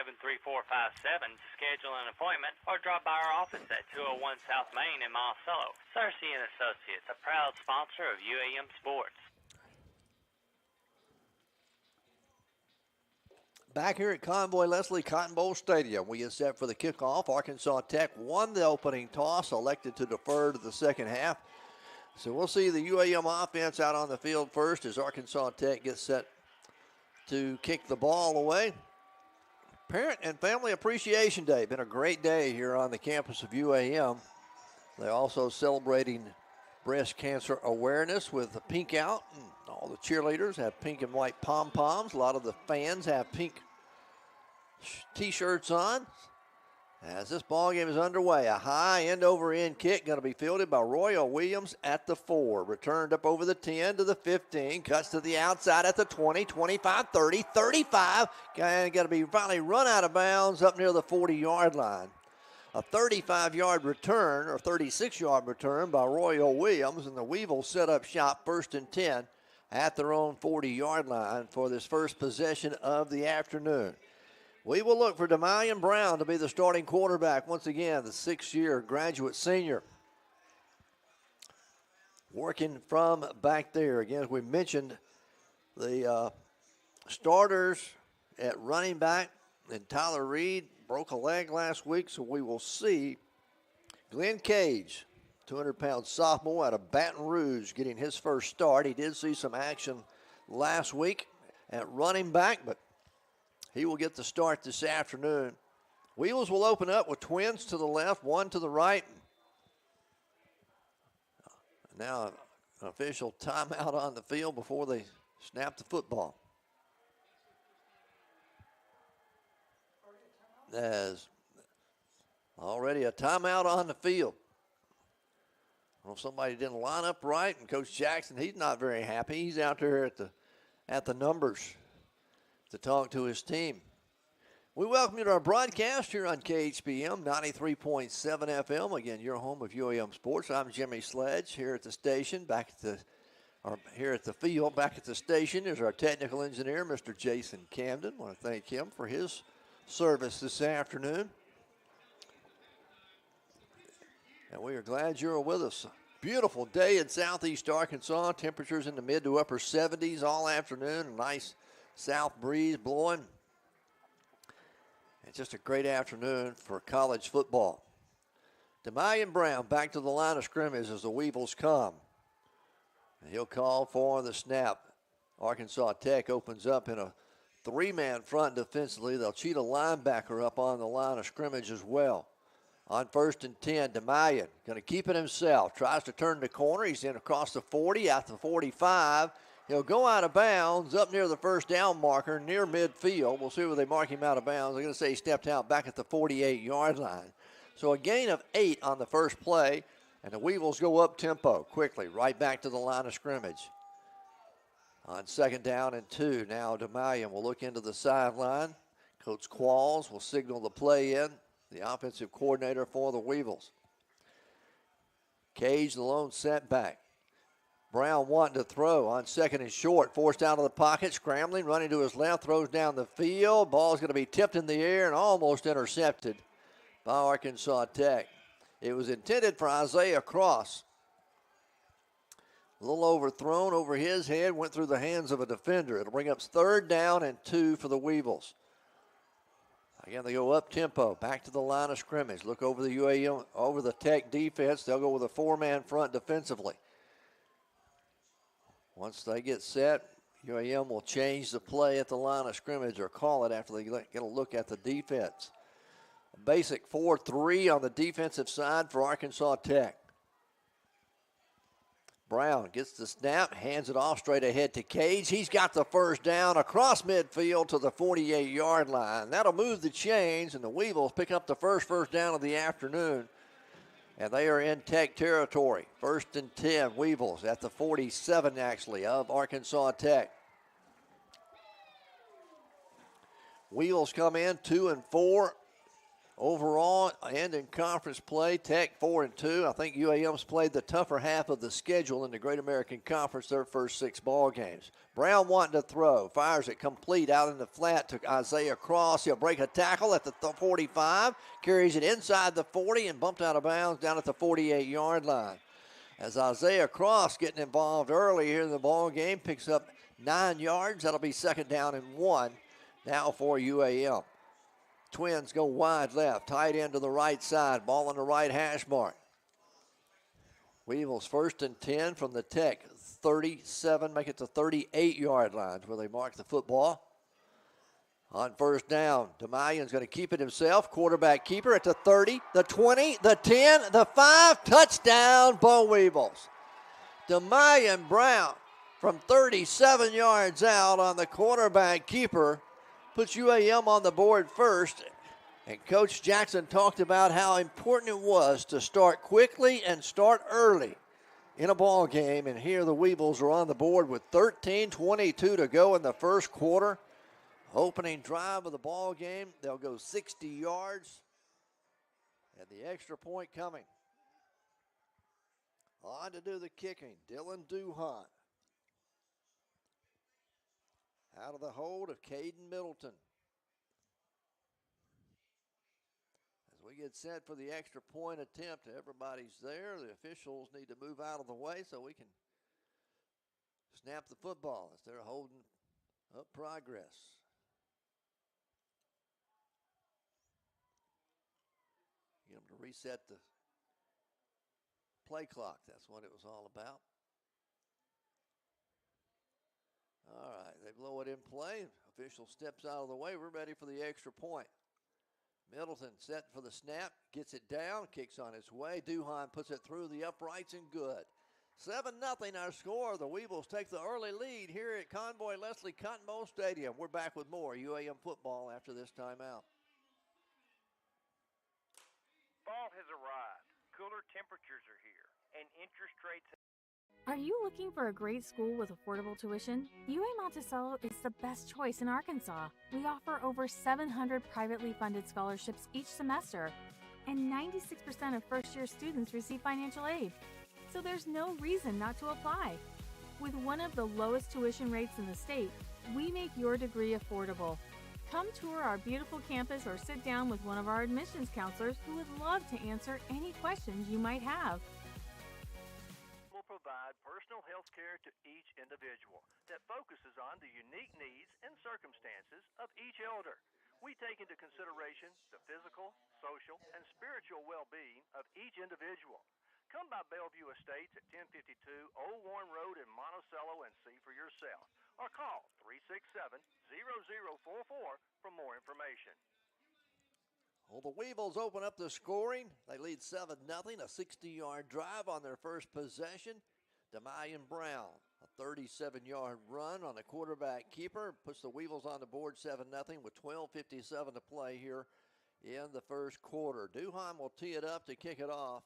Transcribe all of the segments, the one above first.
to schedule an appointment or drop by our office at 201 South Main in Monticello. 𝗟𝗟𝗦𝗠𝗘𝗥 and Associates, a proud sponsor of UAM Sports. Back here at Convoy Leslie Cotton Bowl Stadium, we get set for the kickoff. Arkansas Tech won the opening toss, elected to defer to the second half. So we'll see the UAM offense out on the field first as Arkansas Tech gets set to kick the ball away. Parent and Family Appreciation Day. Been a great day here on the campus of UAM. They're also celebrating breast cancer awareness with the pink out. All the cheerleaders have pink and white pom-poms. A lot of the fans have pink t-shirts on. As this ball game is underway, a high end-over-end kick going to be fielded by Royal Williams at the 4. Returned up over the 10 to the 15. Cuts to the outside at the 20, 25, 30, 35. And going to be finally run out of bounds up near the 40-yard line. A 35-yard return, or 36-yard return by Royal Williams, and the Weevils set up shop 1st and 10 at their own 40-yard line for this first possession of the afternoon. We will look for 𝗗𝗦𝗠𝗠𝗠😆 Brown to be the starting quarterback once again, the 6-year graduate senior. Working from back there. Again, as we mentioned, the starters at running back, and Tyler Reed broke a leg last week, so we will see Glenn Cage, 200-pound sophomore out of Baton Rouge, getting his first start. He did see some action last week at running back, but he will get the start this afternoon. Weevils will open up with twins to the left, one to the right. Now an official timeout on the field before they snap the football. There's already a timeout on the field. Well, somebody didn't line up right, and Coach Jackson, he's not very happy. He's out there at the numbers to talk to his team. We welcome you to our broadcast here on KHPM 93.7 FM. Again, your home of UAM Sports. I'm Jimmy Sledge here at the station, here at the field. Back at the station is our technical engineer, Mr. Jason Camden. I want to thank him for his service this afternoon. And we are glad you're with us. Beautiful day in southeast Arkansas. Temperatures in the mid to upper 70s all afternoon. A nice south breeze blowing. It's just a great afternoon for college football. 𝗗𝗦𝗠𝗠𝗠😆 Brown back to the line of scrimmage as the Weevils come. And he'll call for the snap. Arkansas Tech opens up in a 3-man front defensively. They'll cheat a linebacker up on the line of scrimmage as well. On 1st and 10, 𝗗𝗦𝗠𝗠𝗠𝗠𝗠 going to keep it himself. Tries to turn the corner. He's in across the 40, out the 45. He'll go out of bounds up near the first down marker, near midfield. We'll see where they mark him out of bounds. I'm going to say he stepped out back at the 48-yard line. So a gain of 8 on the first play, and the Weevils go up tempo quickly, right back to the line of scrimmage. On 2nd down and 2, now 𝗗𝗦𝗠𝗠𝗠𝗠𝗠 will look into the sideline. Coach Qualls will signal the play in, the offensive coordinator for the Weevils. Cage, the lone setback. Brown wanting to throw on 2nd and short, forced out of the pocket, scrambling, running to his left, throws down the field. Ball's going to be tipped in the air and almost intercepted by Arkansas Tech. It was intended for Isaiah Cross. A little overthrown over his head, went through the hands of a defender. It'll bring up 3rd down and 2 for the Weevils. Again, they go up tempo, back to the line of scrimmage. Look over the UAM, over the Tech defense. They'll go with a 4-man front defensively. Once they get set, UAM will change the play at the line of scrimmage or call it after they get a look at the defense. A basic 4-3 on the defensive side for Arkansas Tech. Brown gets the snap, hands it off straight ahead to Cage. He's got the first down across midfield to the 48-yard line. That'll move the chains, and the Weevils pick up the first down of the afternoon. And they are in Tech territory. 1st and 10, Weevils at the 47, actually, of Arkansas Tech. Weevils come in 2 and 4 Overall, and in conference play, Tech 4-2. I think UAM's played the tougher half of the schedule in the Great American Conference, their first 6 ball games. Brown wanting to throw, fires it complete out in the flat to 𝗗𝗓𝗂𝗧. He'll break a tackle at the 45, carries it inside the 40 and bumped out of bounds down at the 48-yard line. As 𝗗𝗓𝗂𝗧 getting involved early here in the ball game, picks up 9 yards. That'll be 2nd down and 1 now for UAM. Twins go wide left, tight end to the right side, ball on the right hash mark. Weevils 1st and 10 from the Tech 37, make it to 38-yard lines where they mark the football. On 1st down, 𝗗𝗦𝗧𝗔𝗜𝗠𝗘𝗥 going to keep it himself. Quarterback keeper at the 30, the 20, the 10, the 5. Touchdown, Bo Weevils. 𝗗𝗦𝗧𝗔𝗜𝗠𝗘𝗥 Brown from 37 yards out on the quarterback keeper puts UAM on the board first. And Coach Jackson talked about how important it was to start quickly and start early in a ball game. And here the Weevils are on the board with 13:22 to go in the first quarter. Opening drive of the ball game. They'll go 60 yards. And the extra point coming. On to do the kicking, 𝗗𝗜𝗦𝗖𝗟𝗔𝗜𝗠𝗘𝗥. Out of the hold of 𝗗𝗜𝗦𝗏𝗡𝗏. As we get set for the extra point attempt, everybody's there. The officials need to move out of the way so we can snap the football as they're holding up progress. Get them to reset the play clock. That's what it was all about. All right, they blow it in play. Official steps out of the way. We're ready for the extra point. Middleton set for the snap, gets it down, kicks on its way. 𝗗𝗜𝗏𝗓 puts it through the uprights and good. 7-0 our score. The Weevils take the early lead here at Convoy Leslie Cotton Bowl Stadium. We're back with more UAM football after this timeout. Fall has arrived. Cooler temperatures are here, and interest rates. Are you looking for a great school with affordable tuition? UAM Monticello is the best choice in Arkansas. We offer over 700 privately funded scholarships each semester, and 96% of first-year students receive financial aid. So there's no reason not to apply. With one of the lowest tuition rates in the state, we make your degree affordable. Come tour our beautiful campus or sit down with one of our admissions counselors who would love to answer any questions you might have. Provide personal health care to each individual that focuses on the unique needs and circumstances of each elder. We take into consideration the physical, social, and spiritual well-being of each individual. Come by Bellevue Estates at 1052 Old Warren Road in Monticello and see for yourself. Or call 367-0044 for more information. Well, the Weevils open up the scoring. They lead 7-0, a 60-yard drive on their first possession. 𝗗𝗦𝗏𝗡𝗏 Brown, a 37-yard run on the quarterback keeper, puts the Weevils on the board 7-0 with 12:57 to play here in the first quarter. 𝗗𝗜𝗏𝗡𝗏 will tee it up to kick it off.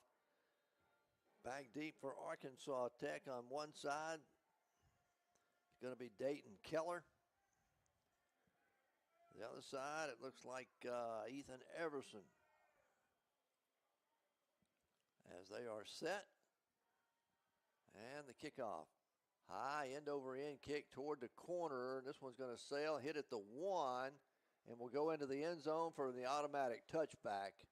Back deep for Arkansas Tech on one side. It's going to be Dayton Keller. The other side, it looks like Ethan Everson. As they are set. And the kickoff. High end over end kick toward the corner. This one's going to sail, hit at the 1, and will go into the end zone for the automatic touchback.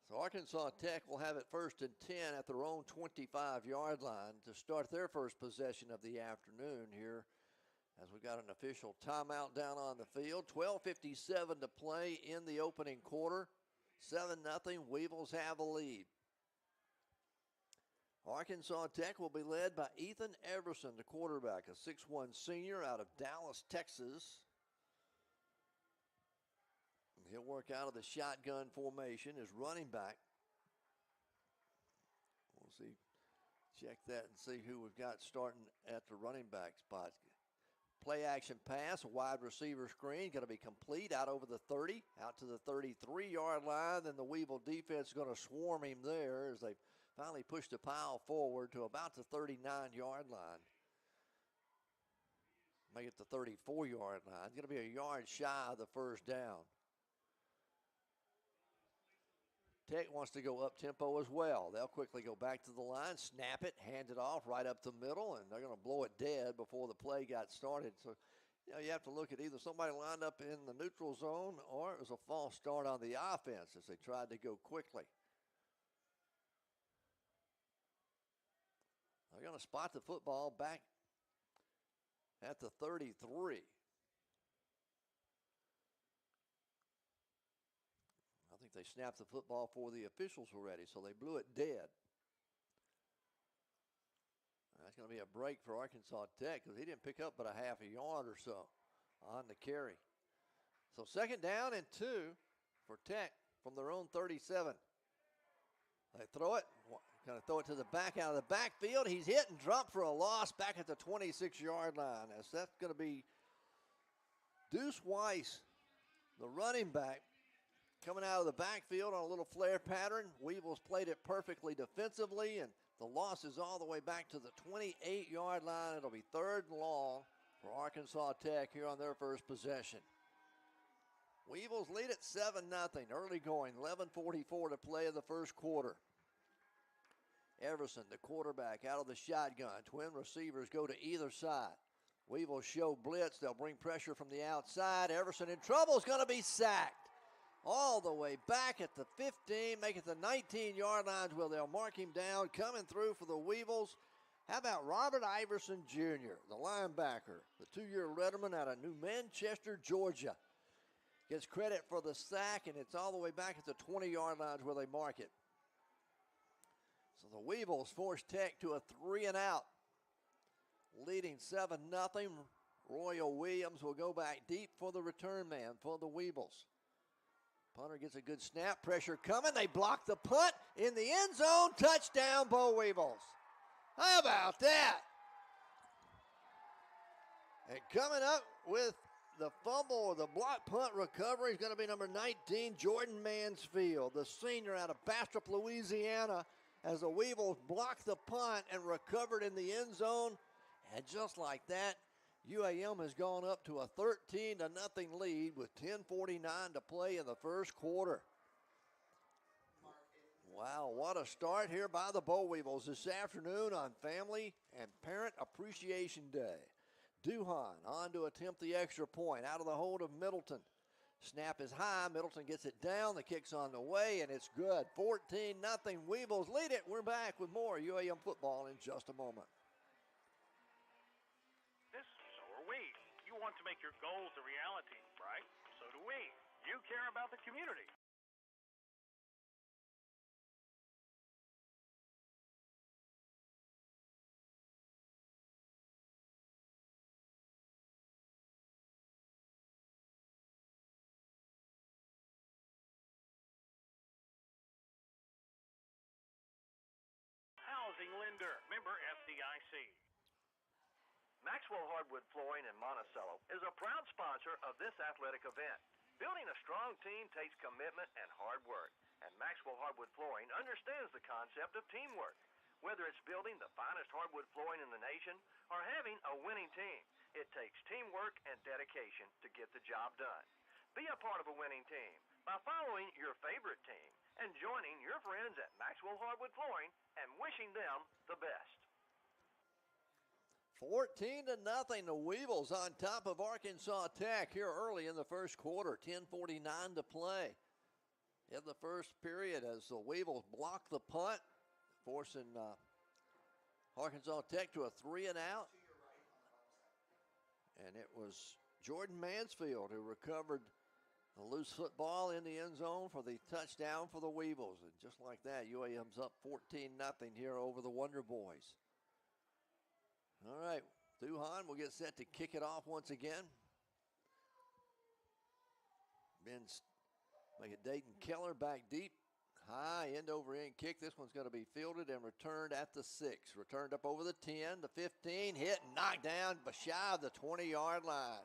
So Arkansas Tech will have it 1st and 10 at their own 25-yard line to start their first possession of the afternoon here. As we got an official timeout down on the field. 12:57 to play in the opening quarter. 7-0, Weevils have a lead. Arkansas Tech will be led by Ethan Everson, the quarterback, a 6'1 senior out of Dallas, Texas. He'll work out of the shotgun formation as running back. We'll see, check that and see who we've got starting at the running back spot. Play action pass, a wide receiver screen, going to be complete out over the 30, out to the 33-yard line. Then the Weevil defense is going to swarm him there as they finally push the pile forward to about the 39-yard line. Make it the 34-yard line. It's going to be a yard shy of the first down. Tech wants to go up tempo as well. They'll quickly go back to the line, snap it, hand it off right up the middle, and they're going to blow it dead before the play got started. So, you have to look at either somebody lined up in the neutral zone or it was a false start on the offense as they tried to go quickly. They're going to spot the football back at the 33. I think they snapped the football for the officials already, so they blew it dead. That's going to be a break for Arkansas Tech because he didn't pick up but a half a yard or so on the carry. So 2nd down and 2 for Tech from their own 37. They throw it, kind of throw it to the back out of the backfield. He's hit and dropped for a loss back at the 26-yard line. As that's going to be Deuce Weiss, the running back, coming out of the backfield on a little flare pattern. Weevils played it perfectly defensively, and the loss is all the way back to the 28-yard line. It'll be 3rd and long for Arkansas Tech here on their first possession. Weevils lead at 7-0, early going, 11:44 to play in the first quarter. Everson, the quarterback, out of the shotgun. Twin receivers go to either side. Weevils show blitz. They'll bring pressure from the outside. Everson in trouble, is going to be sacked. All the way back at the 15, make it the 19-yard lines where they'll mark him down. Coming through for the Weevils. How about Robert Iverson Jr., the linebacker, the 2-year letterman out of New Manchester, Georgia. Gets credit for the sack, and it's all the way back at the 20-yard lines where they mark it. So the Weevils force Tech to a 3-and-out, leading 7-0. Royal Williams will go back deep for the return man for the Weevils. Punter gets a good snap, pressure coming. They block the punt in the end zone. Touchdown, Bo Weevils. How about that? And coming up with the fumble or the block punt recovery is going to be number 19, Jordan Mansfield, the senior out of Bastrop, Louisiana, as the Weevils blocked the punt and recovered in the end zone. And just like that, UAM has gone up to a 13-0 lead with 10:49 to play in the first quarter. Wow, what a start here by the Bo Weevils this afternoon on Family and Parent Appreciation Day. Duhan on to attempt the extra point out of the hold of Middleton. Snap is high. Middleton gets it down. The kick's on the way, and it's good. 14-0. Weevils lead it. We're back with more UAM football in just a moment. So are we. You want to make your goals a reality, right? So do we. You care about the community. Housing lender, member FDIC. Maxwell Hardwood Flooring in Monticello is a proud sponsor of this athletic event. Building a strong team takes commitment and hard work, and Maxwell Hardwood Flooring understands the concept of teamwork. Whether it's building the finest hardwood flooring in the nation or having a winning team, it takes teamwork and dedication to get the job done. Be a part of a winning team by following your favorite team and joining your friends at Maxwell Hardwood Flooring and wishing them the best. 14-0, the Weevils on top of Arkansas Tech here early in the first quarter. 10:49 to play in the first period as the Weevils block the punt, forcing Arkansas Tech to a 3-and-out. And it was Jordan Mansfield who recovered the loose football in the end zone for the touchdown for the Weevils. And just like that, UAM's up 14-0 here over the Wonder Boys. All right, Duhan will get set to kick it off once again. Make it Dayton Keller back deep. High end over end kick. This one's going to be fielded and returned at the 6. Returned up over the 10, the 15, hit and knocked down but shy of the 20-yard line.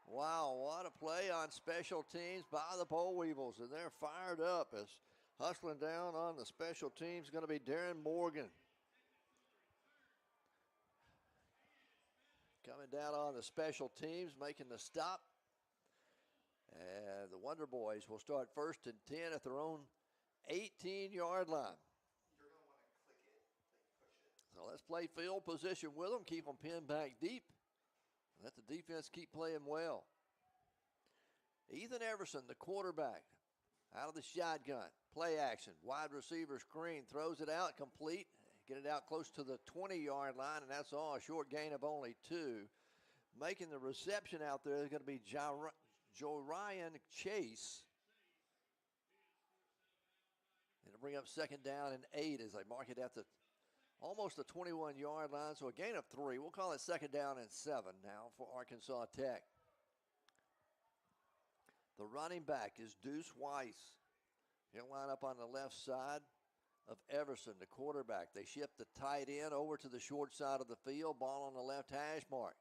Wow, what a play on special teams by the Bo Weevils. And they're fired up as hustling down on the special teams is going to be Darren Morgan. Coming down on the special teams, making the stop. And the Wonder Boys will start 1st and 10 at their own 18-yard line. So let's play field position with them, keep them pinned back deep. Let the defense keep playing well. Ethan Everson, the quarterback, out of the shotgun. Play action, wide receiver screen, throws it out, complete. Get it out close to the 20-yard line, and that's all, a short gain of only 2. Making the reception out there is going to be Jorian Chase. It'll bring up 2nd down and 8 as they mark it at the almost the 21-yard line, so a gain of 3. We'll call it 2nd down and 7 now for Arkansas Tech. The running back is Deuce Weiss. He'll line up on the left side of Everson, the quarterback. They shift the tight end over to the short side of the field. Ball on the left hash mark.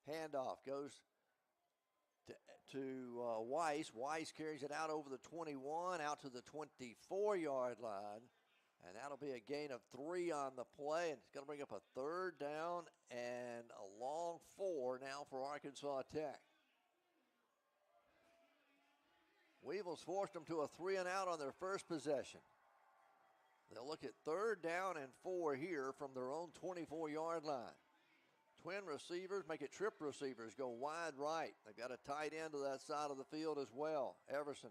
Handoff goes to Weiss. Weiss carries it out over the 21, out to the 24-yard line. And that'll be a gain of 3 on the play. And it's going to bring up a 3rd down and a long 4 now for Arkansas Tech. Weevils forced them to a 3-and-out on their first possession. They'll look at 3rd down and 4 here from their own 24-yard line. Twin receivers, make it trip receivers, go wide right. They've got a tight end to that side of the field as well. Everson,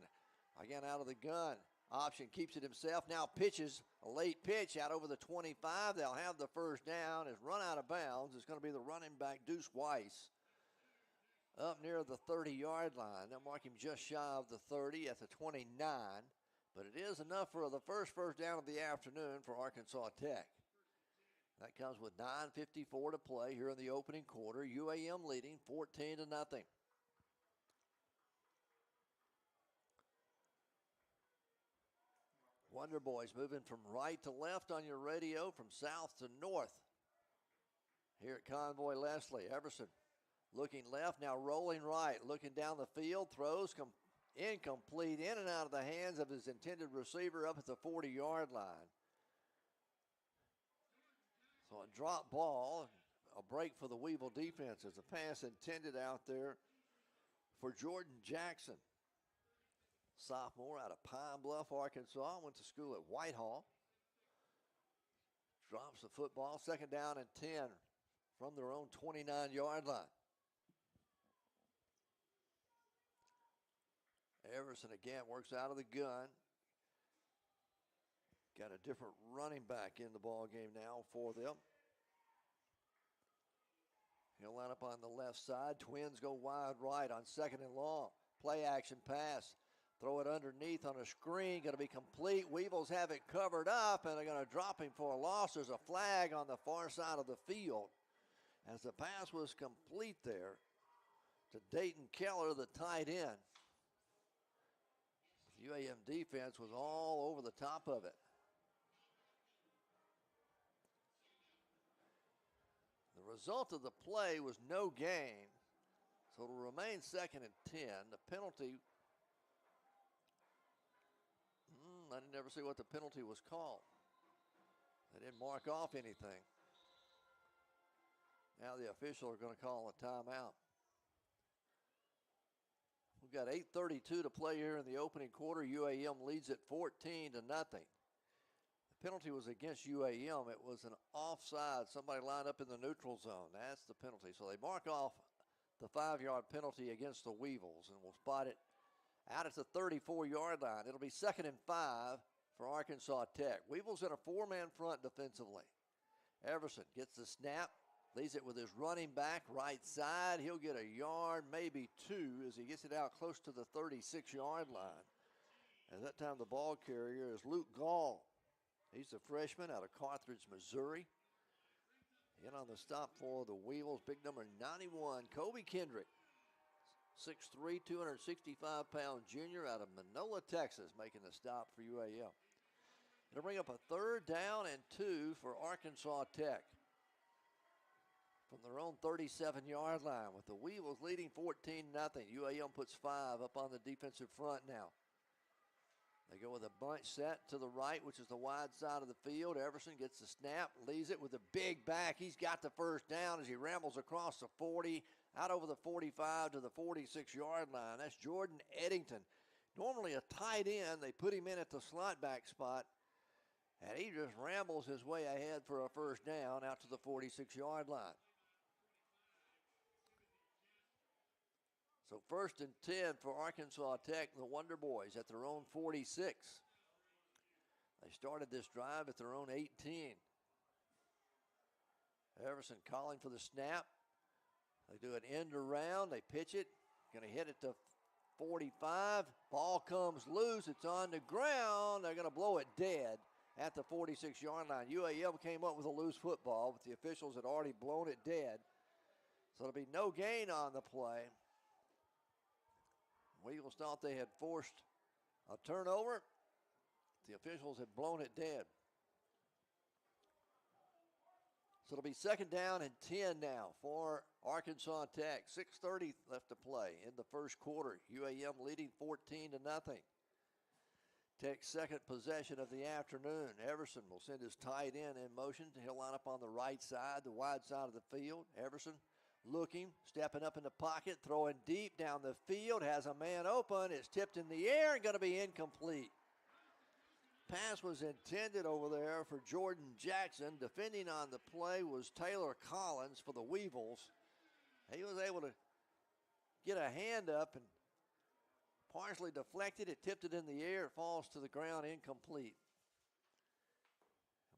again out of the gun. Option keeps it himself, now pitches a late pitch out over the 25. They'll have the 1st down. It's run out of bounds. It's going to be the running back, Deuce Weiss, up near the 30-yard line. They'll mark him just shy of the 30 at the 29. But it is enough for the first down of the afternoon for Arkansas Tech. That comes with 9:54 to play here in the opening quarter. UAM leading 14-0. Wonder Boys moving from right to left on your radio, from south to north. Here at Convoy Leslie, Everson looking left, now rolling right, looking down the field, throws incomplete, in and out of the hands of his intended receiver up at the 40-yard line. So a drop ball, a break for the Weevil defense as a pass intended out there for Jordan Jackson. Sophomore out of Pine Bluff, Arkansas, went to school at Whitehall. Drops the football, 2nd down and 10 from their own 29-yard line. Everson again works out of the gun. Got a different running back in the ball game now for them. He'll line up on the left side. Twins go wide right on 2nd and long. Play action pass. Throw it underneath on a screen. Going to be complete. Weevils have it covered up, and they're going to drop him for a loss. There's a flag on the far side of the field as the pass was complete there to Dayton Keller, the tight end. The UAM defense was all over the top of it. The result of the play was no gain, so it'll remain 2nd and 10. The penalty, I didn't ever see what the penalty was called. They didn't mark off anything. Now the officials are going to call a timeout. We've got 8:32 to play here in the opening quarter. UAM leads at 14-0. The penalty was against UAM. It was an offside. Somebody lined up in the neutral zone. That's the penalty. So they mark off the 5-yard penalty against the Weevils, and we'll spot it out at the 34-yard line. It'll be 2nd and 5 for Arkansas Tech. Weevils in a 4-man front defensively. Everson gets the snap, leads it with his running back right side. He'll get a yard, maybe 2, as he gets it out close to the 36-yard line. At that time, the ball carrier is Luke Gall. He's a freshman out of Carthage, Missouri. In on the stop for the Weevils, big number 91, Kobe Kendrick. 6'3", 265-pound junior out of Manola, Texas, making the stop for UAM. It'll bring up a 3rd down and 2 for Arkansas Tech from their own 37-yard line, with the Weevils leading 14-0. UAM puts 5 up on the defensive front now. They go with a bunch set to the right, which is the wide side of the field. Everson gets the snap, leaves it with a big back. He's got the 1st down as he rambles across the 40, out over the 45 to the 46-yard line. That's Jordan Eddington. normally a tight end. They put him in at the slot back spot, and he just rambles his way ahead for a first down out to the 46-yard line. So 1st and 10 for Arkansas Tech, the Wonder Boys at their own 46. They started this drive at their own 18. Everson calling for the snap. They do an end around. They pitch it. Going to hit it to 45. Ball comes loose. It's on the ground. They're going to blow it dead at the 46-yard line. UAM came up with a loose football, but the officials had already blown it dead. So there'll be no gain on the play. Weevils thought they had forced a turnover. The officials had blown it dead. So it'll be 2nd down and 10 now for Arkansas Tech. 6:30 left to play in the first quarter. UAM leading 14-0. Tech's second possession of the afternoon. Everson will send his tight end in motion. He'll line up on the right side, the wide side of the field. Everson looking, stepping up in the pocket, throwing deep down the field, has a man open, it's tipped in the air and going to be incomplete. Pass was intended over there for Jordan Jackson. Defending on the play was Taylor Collins for the Weevils. He was able to get a hand up and partially deflected it, tipped it in the air, it falls to the ground, incomplete.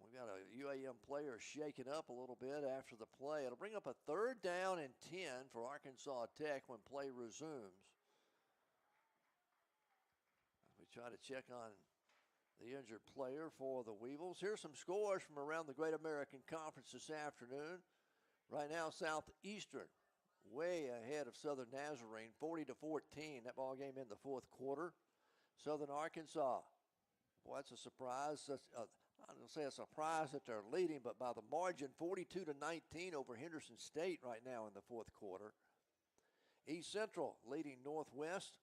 We've got a UAM player shaking up a little bit after the play. It'll bring up a 3rd down and 10 for Arkansas Tech when play resumes. We try to check on the injured player for the Weevils. Here's some scores from around the Great American Conference this afternoon. Right now, Southeastern way ahead of Southern Nazarene, 40-14. That ball game in the 4th quarter. Southern Arkansas, boy, that's a surprise. I don't say a surprise that they're leading, but by the margin, 42-19 over Henderson State right now in the 4th quarter. East Central leading Northwest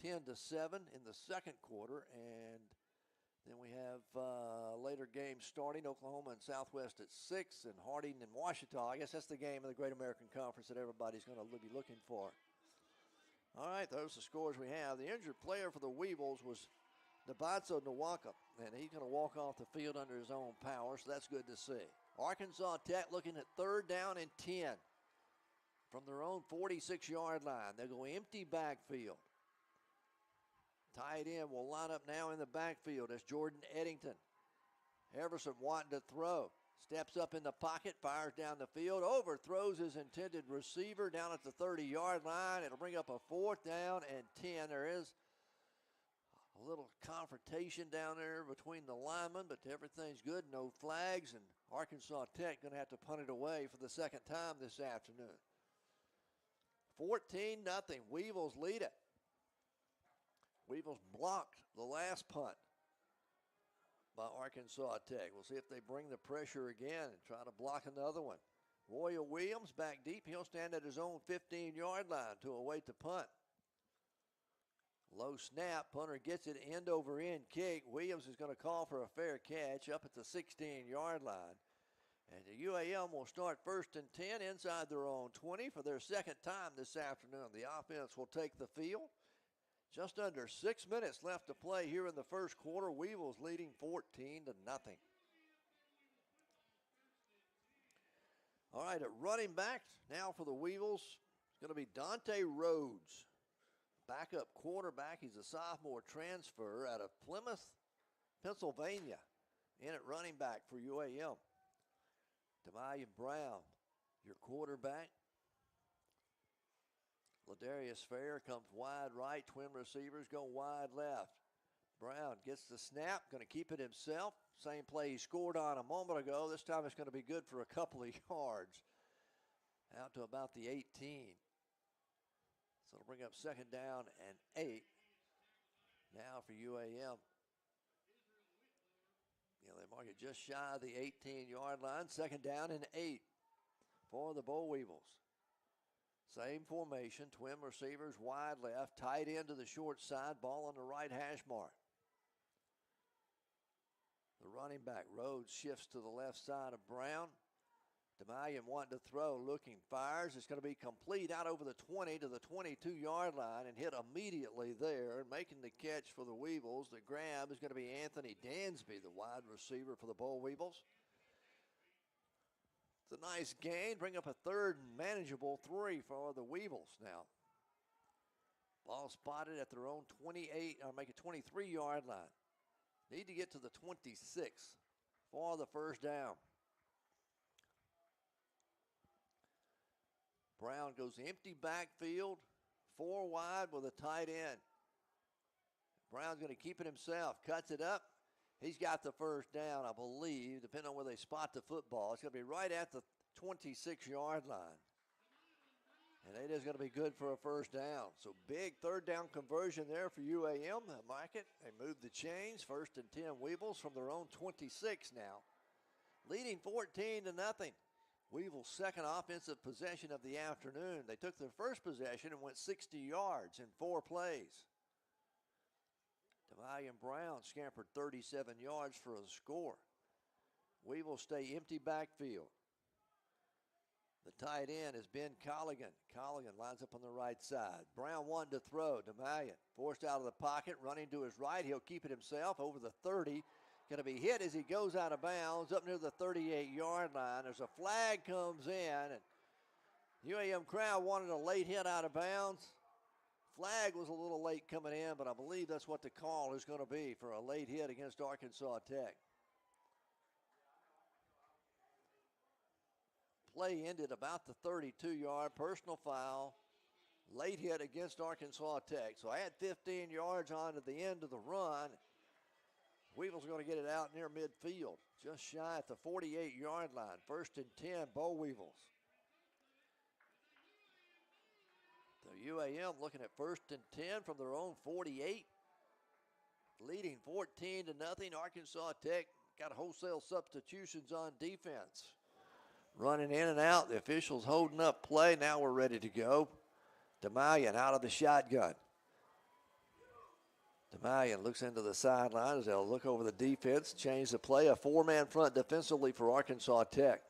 10-7 in the 2nd quarter, and then we have later games starting, Oklahoma and Southwest at 6, and Harding and Ouachita. I guess that's the game of the Great American Conference that everybody's going to be looking for. All right, those are the scores we have. The injured player for the Weevils was 𝗗𝗜𝗦𝗖𝗟𝗔𝗜𝗠𝗘𝗥, and he's going to walk off the field under his own power, so that's good to see. Arkansas Tech looking at 3rd down and 10 from their own 46-yard line. They'll go empty backfield. Tight end will line up now in the backfield as Jordan Eddington. Everson wanting to throw. Steps up in the pocket, fires down the field, overthrows his intended receiver down at the 30-yard line. It'll bring up a 4th down and 10. There is a little confrontation down there between the linemen, but everything's good, no flags, and Arkansas Tech going to have to punt it away for the 2nd time this afternoon. 14-0, Weevils lead it. Weevils blocked the last punt by Arkansas Tech. We'll see if they bring the pressure again and try to block another one. Royal Williams back deep. He'll stand at his own 15-yard line to await the punt. Low snap. Punter gets it end over end kick. Williams is going to call for a fair catch up at the 16-yard line. And the UAM will start 1st and 10 inside their own 20 for their 2nd time this afternoon. The offense will take the field. Just under 6 minutes left to play here in the first quarter. Weevils leading 14-0. All right, at running back now for the Weevils, it's going to be Dante Rhodes. Backup quarterback. He's a sophomore transfer out of Plymouth, Pennsylvania. In at running back for UAM. 𝗗𝗦𝗧𝗏 Brown, your quarterback. Ladarius Fair comes wide right. Twin receivers go wide left. Brown gets the snap, going to keep it himself. Same play he scored on a moment ago. This time it's going to be good for a couple of yards. Out to about the 18. So it'll bring up 2nd down and 8. Now for UAM. They mark it just shy of the 18-yard line. 2nd down and 8 for the Boll Weevils. Same formation, twin receivers wide left, tight end to the short side, ball on the right hash mark. The running back, Rhodes, shifts to the left side of Brown. 𝗗𝗦𝗧𝗏 wanting to throw, looking, fires. It's going to be complete out over the 20 to the 22-yard line and hit immediately there. And making the catch for the Weevils. The grab is going to be Anthony Dansby, the wide receiver for the Boll Weevils. It's a nice gain. Bring up a third and manageable 3 for the Weevils now. Ball spotted at their own 28, or make a 23-yard line. Need to get to the 26 for the first down. Brown goes empty backfield, 4 wide with a tight end. Brown's going to keep it himself, cuts it up. He's got the first down, I believe, depending on where they spot the football. It's going to be right at the 26-yard line. And it is going to be good for a first down. So big third down conversion there for UAM. Mark it. They move the chains. 1st and 10 Weevils from their own 26 now. Leading 14-0. Weevil's second offensive possession of the afternoon. They took their first possession and went 60 yards in 4 plays. 𝗗𝗦𝗧𝗏 Brown scampered 37 yards for a score. Weevils stay empty backfield. The tight end is 𝗵𝗏𝗏𝗏. Colligan lines up on the right side. Brown wanted to throw. 𝗗𝗏𝗧𝗏 forced out of the pocket, running to his right. He'll keep it himself over the 30. Going to be hit as he goes out of bounds up near the 38-yard line. There's a flag comes in, and UAM crowd wanted a late hit out of bounds. Flag was a little late coming in, but I believe that's what the call is going to be for a late hit against Arkansas Tech. Play ended about the 32-yard personal foul. Late hit against Arkansas Tech. So add 15 yards on to the end of the run. Weevils are going to get it out near midfield, just shy at the 48-yard line. 1st and 10, Boll Weevils. The UAM looking at 1st and 10 from their own 48. Leading 14-0. Arkansas Tech got wholesale substitutions on defense. Running in and out. The officials holding up play. Now we're ready to go. 𝗗𝗦𝗧𝗏 out of the shotgun. 𝗗𝗏𝗧𝗏 looks into the sideline as they'll look over the defense, change the play. A 4-man front defensively for Arkansas Tech.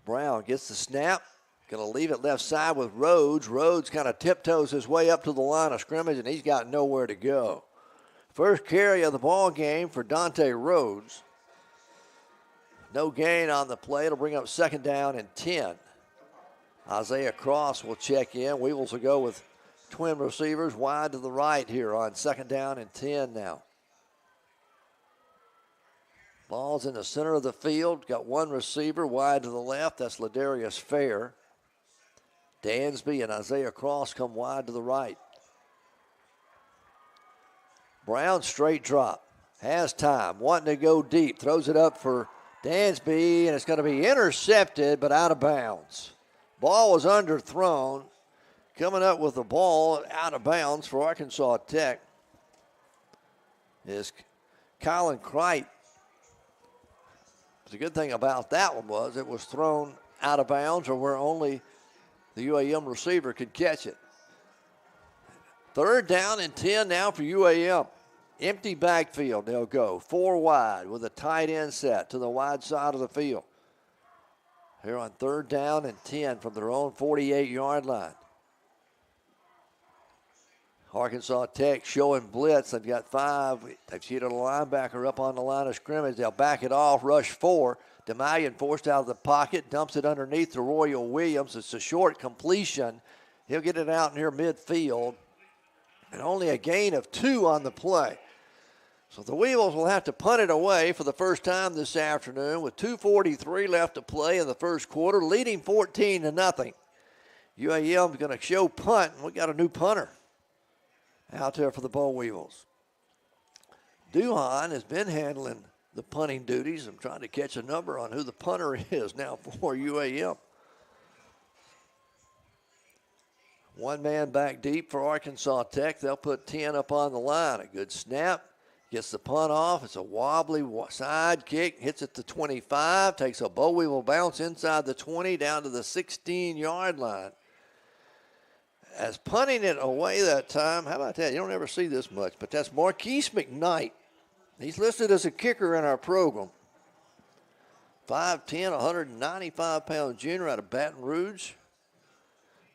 Brown gets the snap. Going to leave it left side with Rhodes. Rhodes kind of tiptoes his way up to the line of scrimmage, and he's got nowhere to go. First carry of the ball game for Dante Rhodes. No gain on the play. It'll bring up 2nd down and 10. Isaiah Cross will check in. Weevils will go with twin receivers wide to the right here on 2nd down and 10 now. Ball's in the center of the field. Got one receiver wide to the left. That's Ladarius Fair. Dansby and Isaiah Cross come wide to the right. Brown straight drop. Has time. Wanting to go deep. Throws it up for Dansby, and it's going to be intercepted but out of bounds. Ball was underthrown. Coming up with the ball out of bounds for Arkansas Tech is Colin Cright. The good thing about that one was it was thrown out of bounds or where only the UAM receiver could catch it. 3rd down and 10 now for UAM. Empty backfield they'll go. 4 wide with a tight end set to the wide side of the field. Here on 3rd down and 10 from their own 48-yard line. Arkansas Tech showing blitz. They've got 5. They've cheated a linebacker up on the line of scrimmage. They'll back it off, rush 4. 𝗗𝗏𝗧𝗏 forced out of the pocket, dumps it underneath to Royal Williams. It's a short completion. He'll get it out near midfield. And only a gain of 2 on the play. So the Weevils will have to punt it away for the first time this afternoon with 2:43 left to play in the first quarter, leading 14-0. UAM is going to show punt, and we got a new punter out there for the Boll Weevils. Duhan has been handling the punting duties. I'm trying to catch a number on who the punter is now for UAM. 1 man back deep for Arkansas Tech. They'll put 10 up on the line. A good snap. Gets the punt off. It's a wobbly side kick. Hits it to 25. Takes a Boll Weevil bounce inside the 20 down to the 16-yard line. As punting it away that time, how about that? You don't ever see this much, but that's Marquise McKnight. He's listed as a kicker in our program. 5'10", 195-pound junior out of Baton Rouge.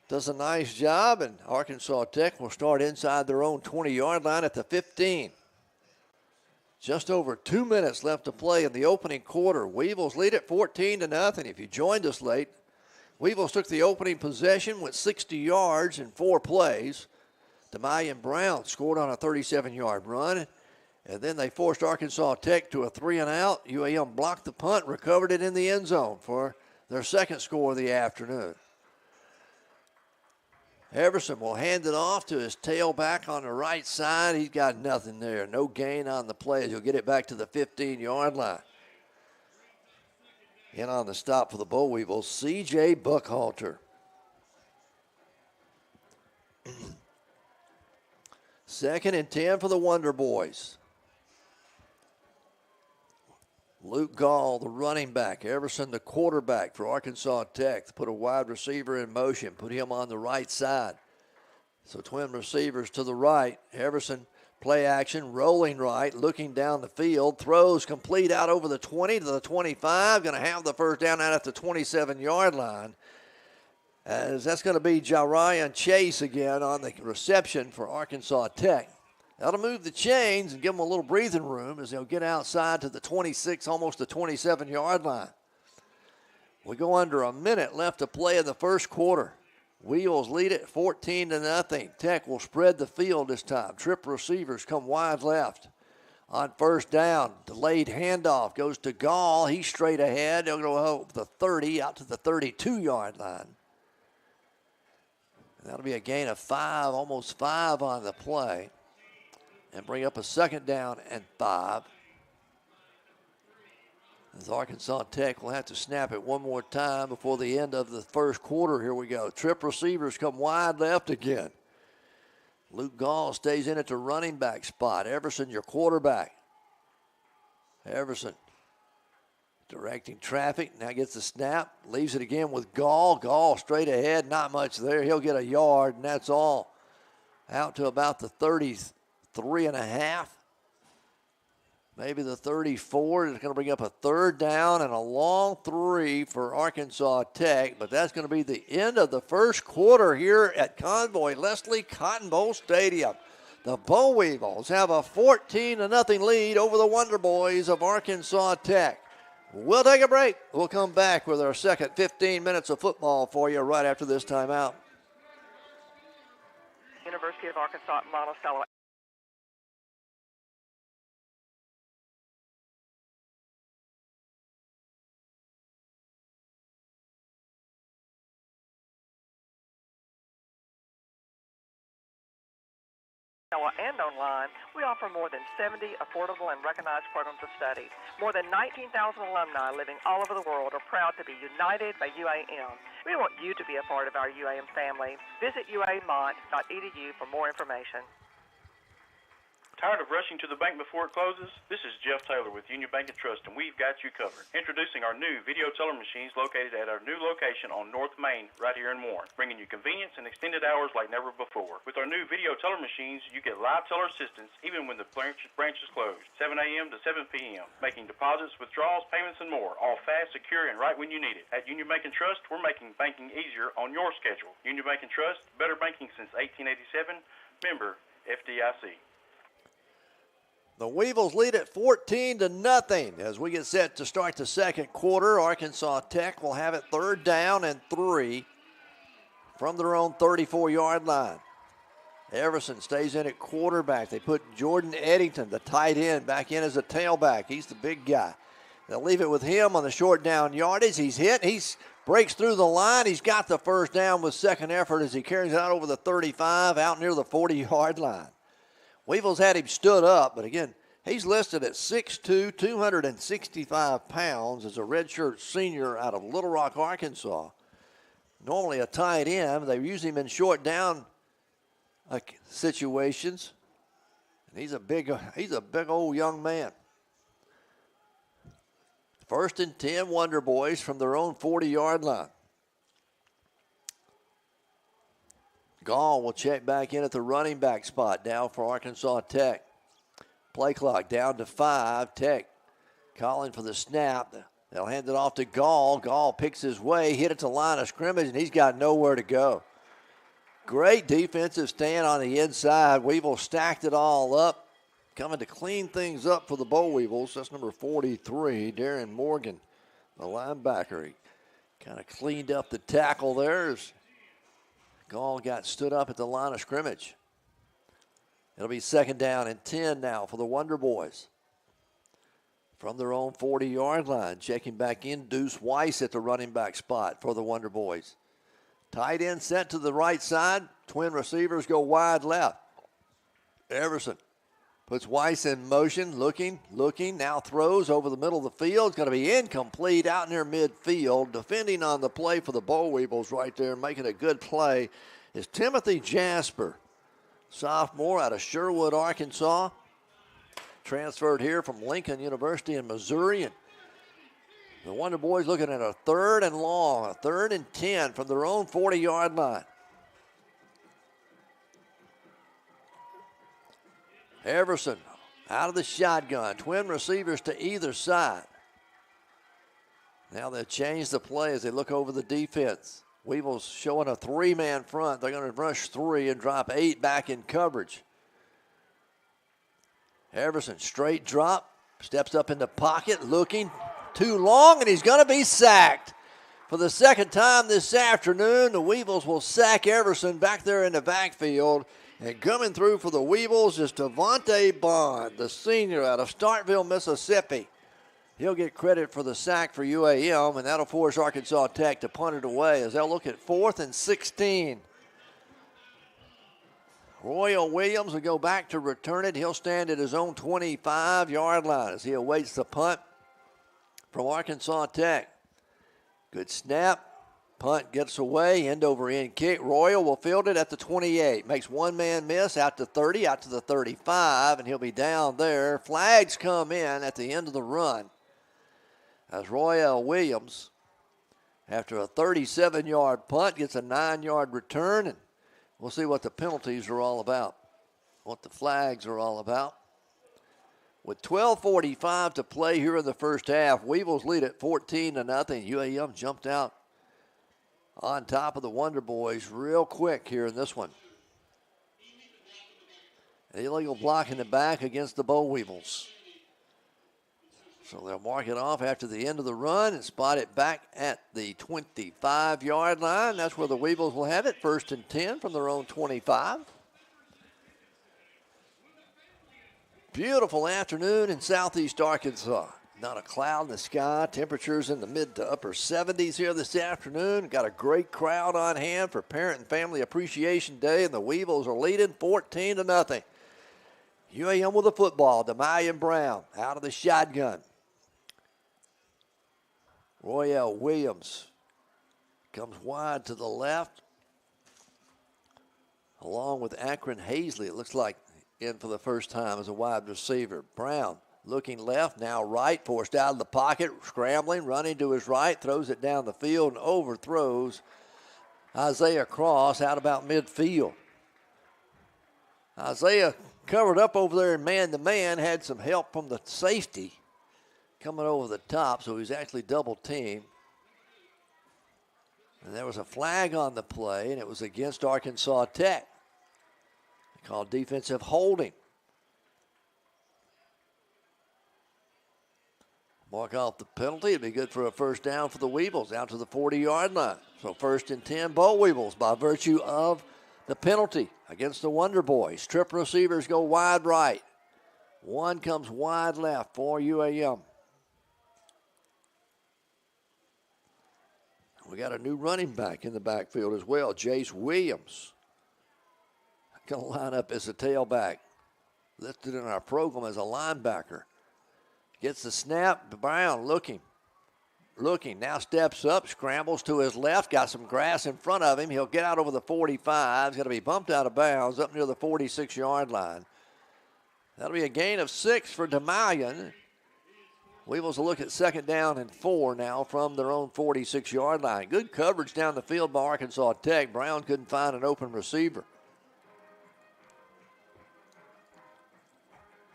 Does a nice job, and Arkansas Tech will start inside their own 20-yard line at the 15. Just over 2 minutes left to play in the opening quarter. Weevils lead it 14-0. If you joined us late, Weevils took the opening possession with 60 yards in 4 plays. 𝗗𝗦𝗠𝗏 scored on a 37-yard run, and then they forced Arkansas Tech to a 3-and-out. UAM blocked the punt, recovered it in the end zone for their second score of the afternoon. Everson will hand it off to his tailback on the right side. He's got nothing there. No gain on the play. He'll get it back to the 15-yard line. In on the stop for the Boll Weevils, C.J. Buckhalter. 2nd and 10 for the Wonder Boys. Luke Gall, the running back. Everson, the quarterback for Arkansas Tech. Put a wide receiver in motion. Put him on the right side. So twin receivers to the right. Everson, play action, rolling right, looking down the field. Throws complete out over the 20 to the 25. Going to have the first down out at the 27-yard line. As that's going to be 𝗗𝗜𝗦𝗖𝗟𝗔𝗜𝗠𝗘𝗥 again on the reception for Arkansas Tech. That'll move the chains and give them a little breathing room as they'll get outside to the 26, almost the 27-yard line. We go under a minute left to play in the first quarter. Weevils lead it 14-0. Tech will spread the field this time. Trip receivers come wide left. On first down, delayed handoff goes to Gall. He's straight ahead. They'll go over the 30 out to the 32-yard line. And that'll be a gain of 5, almost 5 on the play. And bring up a 2nd down and 5. As Arkansas Tech will have to snap it one more time before the end of the first quarter. Here we go. Trip receivers come wide left again. Luke Gall stays in at the running back spot. Everson, your quarterback. Everson directing traffic. Now gets the snap. Leaves it again with Gall. Gall straight ahead. Not much there. He'll get a yard, and that's all. Out to about the 33.5. Maybe the 34. It's going to bring up a 3rd down and a long 3 for Arkansas Tech. But that's going to be the end of the first quarter here at Convoy Leslie Cotton Bowl Stadium. The Boll Weevils have a 14-0 lead over the Wonder Boys of Arkansas Tech. We'll take a break. We'll come back with our second 15 minutes of football for you right after this timeout. University of Arkansas at Monticello. And online, we offer more than 70 affordable and recognized programs of study. More than 19,000 alumni living all over the world are proud to be united by UAM. We want you to be a part of our UAM family. Visit uamont.edu for more information. Tired of rushing to the bank before it closes? This is Jeff Taylor with Union Bank & Trust, and we've got you covered. Introducing our new video teller machines located at our new location on North Main right here in Warren, bringing you convenience and extended hours like never before. With our new video teller machines, you get live teller assistance even when the branch is closed, 7 a.m. to 7 p.m., making deposits, withdrawals, payments, and more, all fast, secure, and right when you need it. At Union Bank & Trust, we're making banking easier on your schedule. Union Bank & Trust, better banking since 1887, member FDIC. The Weevils lead it 14-0 as we get set to start the second quarter. Arkansas Tech will have it 3rd down and 3 from their own 34-yard line. Everson stays in at quarterback. They put Jordan Eddington, the tight end, back in as a tailback. He's the big guy. They'll leave it with him on the short down yardage. He's hit. He breaks through the line. He's got the first down with second effort as he carries it out over the 35, out near the 40-yard line. Weevils had him stood up, but again, he's listed at 6'2", 265 pounds as a redshirt senior out of Little Rock, Arkansas. Normally a tight end. They use him in short down situations. And he's a big old young man. 1st and 10, Wonder Boys from their own 40-yard line. Gall will check back in at the running back spot now for Arkansas Tech. Play clock down to 5. Tech calling for the snap. The They'll hand it off to Gall. Gall picks his way, hit it to line of scrimmage, and he's got nowhere to go. Great defensive stand on the inside. Weevil stacked it all up, coming to clean things up for the Boll Weevils. That's number 43, Darren Morgan, the linebacker. He kind of cleaned up the tackle there as Gall got stood up at the line of scrimmage. It'll be 2nd down and 10 now for the Wonder Boys. From their own 40-yard line, checking back in, Deuce Weiss at the running back spot for the Wonder Boys. Tight end set to the right side. Twin receivers go wide left. Everson puts Weiss in motion, looking, now throws over the middle of the field. It's going to be incomplete out near midfield. Defending on the play for the Boll Weevils right there, making a good play, is Timothy Jasper, sophomore out of Sherwood, Arkansas. Transferred here from Lincoln University in Missouri. And the Wonder Boys looking at a 3rd and long, a 3rd and 10 from their own 40-yard line. Everson out of the shotgun. Twin receivers to either side. Now they'll change the play as they look over the defense. Weevils showing a 3-man front. They're going to rush 3 and drop 8 back in coverage. Everson, straight drop, steps up in the pocket, looking too long, and he's going to be sacked. For the 2nd time this afternoon, the Weevils will sack Everson back there in the backfield. And coming through for the Weevils is 𝗗𝗜𝗦𝗖𝗟𝗔𝗜𝗠😅, the senior out of Starkville, Mississippi. He'll get credit for the sack for UAM, and that'll force Arkansas Tech to punt it away as they'll look at 4th and 16. Royal Williams will go back to return it. He'll stand at his own 25-yard line as he awaits the punt from Arkansas Tech. Good snap. Punt gets away. End over end kick. Royal will field it at the 28. Makes one man miss out to 30, out to the 35, and he'll be down there. Flags come in at the end of the run as Royal Williams, after a 37-yard punt, gets a 9-yard return, and we'll see what the penalties are all about, what the flags are all about. With 12:45 to play here in the first half, Weevils lead at 14-0. UAM jumped out on top of the Wonder Boys real quick here in this one. An illegal block in the back against the Boll Weevils. So they'll mark it off after the end of the run and spot it back at the 25-yard line. That's where the Weevils will have it, 1st and 10 from their own 25. Beautiful afternoon in southeast Arkansas. Not a cloud in the sky. Temperatures in the mid to upper 70s here this afternoon. Got a great crowd on hand for Parent and Family Appreciation Day, and the Weevils are leading 14-0. UAM with the football. 𝗗𝗏𝗧𝗏 Brown out of the shotgun. Royal Williams comes wide to the left, along with Akron Hazley. It looks like in for the first time as a wide receiver. Brown looking left, now right, forced out of the pocket, scrambling, running to his right, throws it down the field and overthrows Isaiah Cross out about midfield. Isaiah covered up over there in man-to-man, had some help from the safety coming over the top, so he's actually double-teamed. And there was a flag on the play, and it was against Arkansas Tech. They called defensive holding. Mark off the penalty. It'd be good for a first down for the Weevils out to the 40-yard line. So 1st and 10, Boll Weevils by virtue of the penalty against the Wonder Boys. Trip receivers go wide right. One comes wide left for UAM. We got a new running back in the backfield as well, Jace Williams. Going to line up as a tailback. Listed in our program as a linebacker. Gets the snap. Brown looking, now steps up, scrambles to his left, got some grass in front of him. He'll get out over the 45. He's going to be bumped out of bounds up near the 46-yard line. That'll be a gain of 6 for 𝗗𝗏𝗧𝗏. Weevils will look at 2nd down and 4 now from their own 46-yard line. Good coverage down the field by Arkansas Tech. Brown couldn't find an open receiver.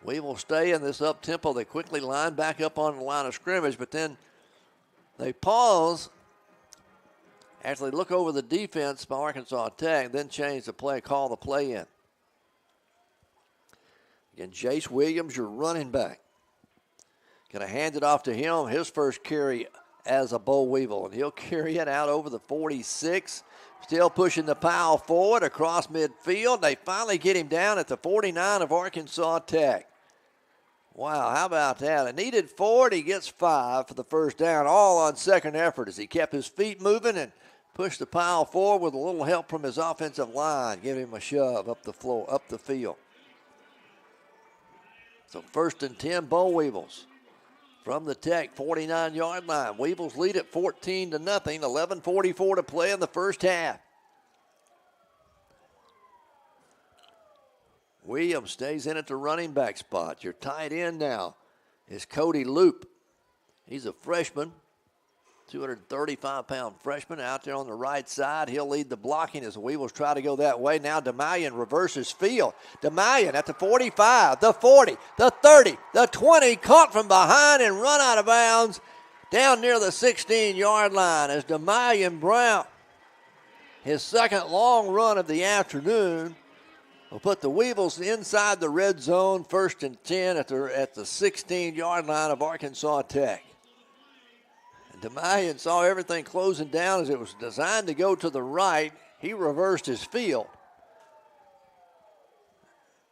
Weevils stay in this up-tempo. They quickly line back up on the line of scrimmage, but then They pause. Actually look over the defense by Arkansas Tech, then change the play, call the play in. Again, Jace Williams, your running back. Going to hand it off to him, his first carry as a Bo Weevil, and he'll carry it out over the 46. Still pushing the pile forward across midfield. They finally get him down at the 49 of Arkansas Tech. Wow, how about that? It needed 4, he gets 5 for the first down, all on second effort as he kept his feet moving and pushed the pile forward with a little help from his offensive line. Give him a shove up the floor, up the field. So 1st and 10, Bo Weevils from the Tech 49-yard line. Weevils lead at 14-0, 11:44 to play in the first half. Williams stays in at the running back spot. Your tight end now is 𝗗𝗜𝗦𝗏. He's a freshman, 235-pound freshman out there on the right side. He'll lead the blocking as the Weevils try to go that way. Now 𝗗𝗦𝗠 reverses field. 𝗗𝗦𝗠 at the 45, the 40, the 30, the 20, caught from behind and run out of bounds down near the 16-yard line as 𝗗𝗦𝗠 Brown, his second long run of the afternoon, will put the Weevils inside the red zone, 1st and 10 at the 16-yard line of Arkansas Tech. 𝗗𝗦𝗠 saw everything closing down as it was designed to go to the right. He reversed his field.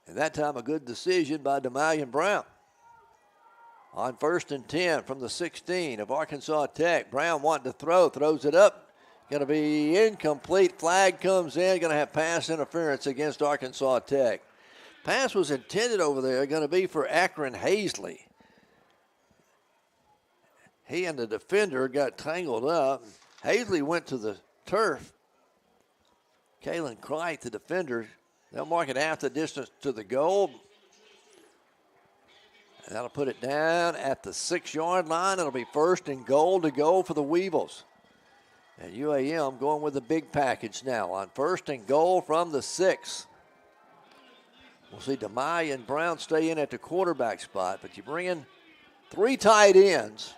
And that time a good decision by 𝗗𝗦𝗠 Brown. On 1st and 10 from the 16 of Arkansas Tech. Brown wanting to throw, throws it up. Going to be incomplete. Flag comes in. Going to have pass interference against Arkansas Tech. Pass was intended over there. Going to be for Akron Hazley. He and the defender got tangled up. Hazley went to the turf. Kalen Cricht, the defender, they'll mark it half the distance to the goal. And that'll put it down at the 6-yard line. It'll be 1st and goal to go for the Weevils. And UAM going with the big package now on 1st and goal from the 6. We'll see 𝗗𝗦𝗠 Brown stay in at the quarterback spot, but you bring in 3 tight ends.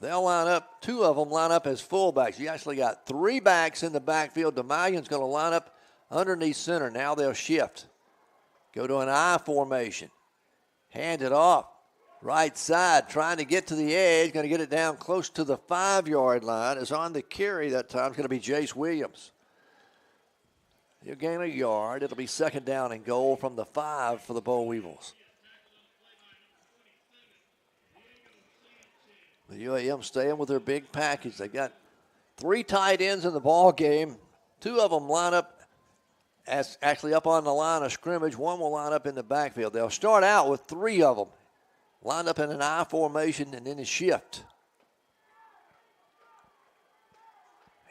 They'll line up, 2 of them line up as fullbacks. You actually got 3 backs in the backfield. 𝗗𝗦𝗠's going to line up underneath center. Now they'll shift. Go to an I formation. Hand it off. Right side, trying to get to the edge, going to get it down close to the 5-yard line. Is on the carry that time. It's going to be Jace Williams. He'll gain a yard. It'll be 2nd down and goal from the 5 for the Bo Weevils. The UAM staying with their big package. They've got 3 tight ends in the ball game. 2 of them line up as actually up on the line of scrimmage. 1 will line up in the backfield. They'll start out with 3 of them lined up in an I formation and then a shift.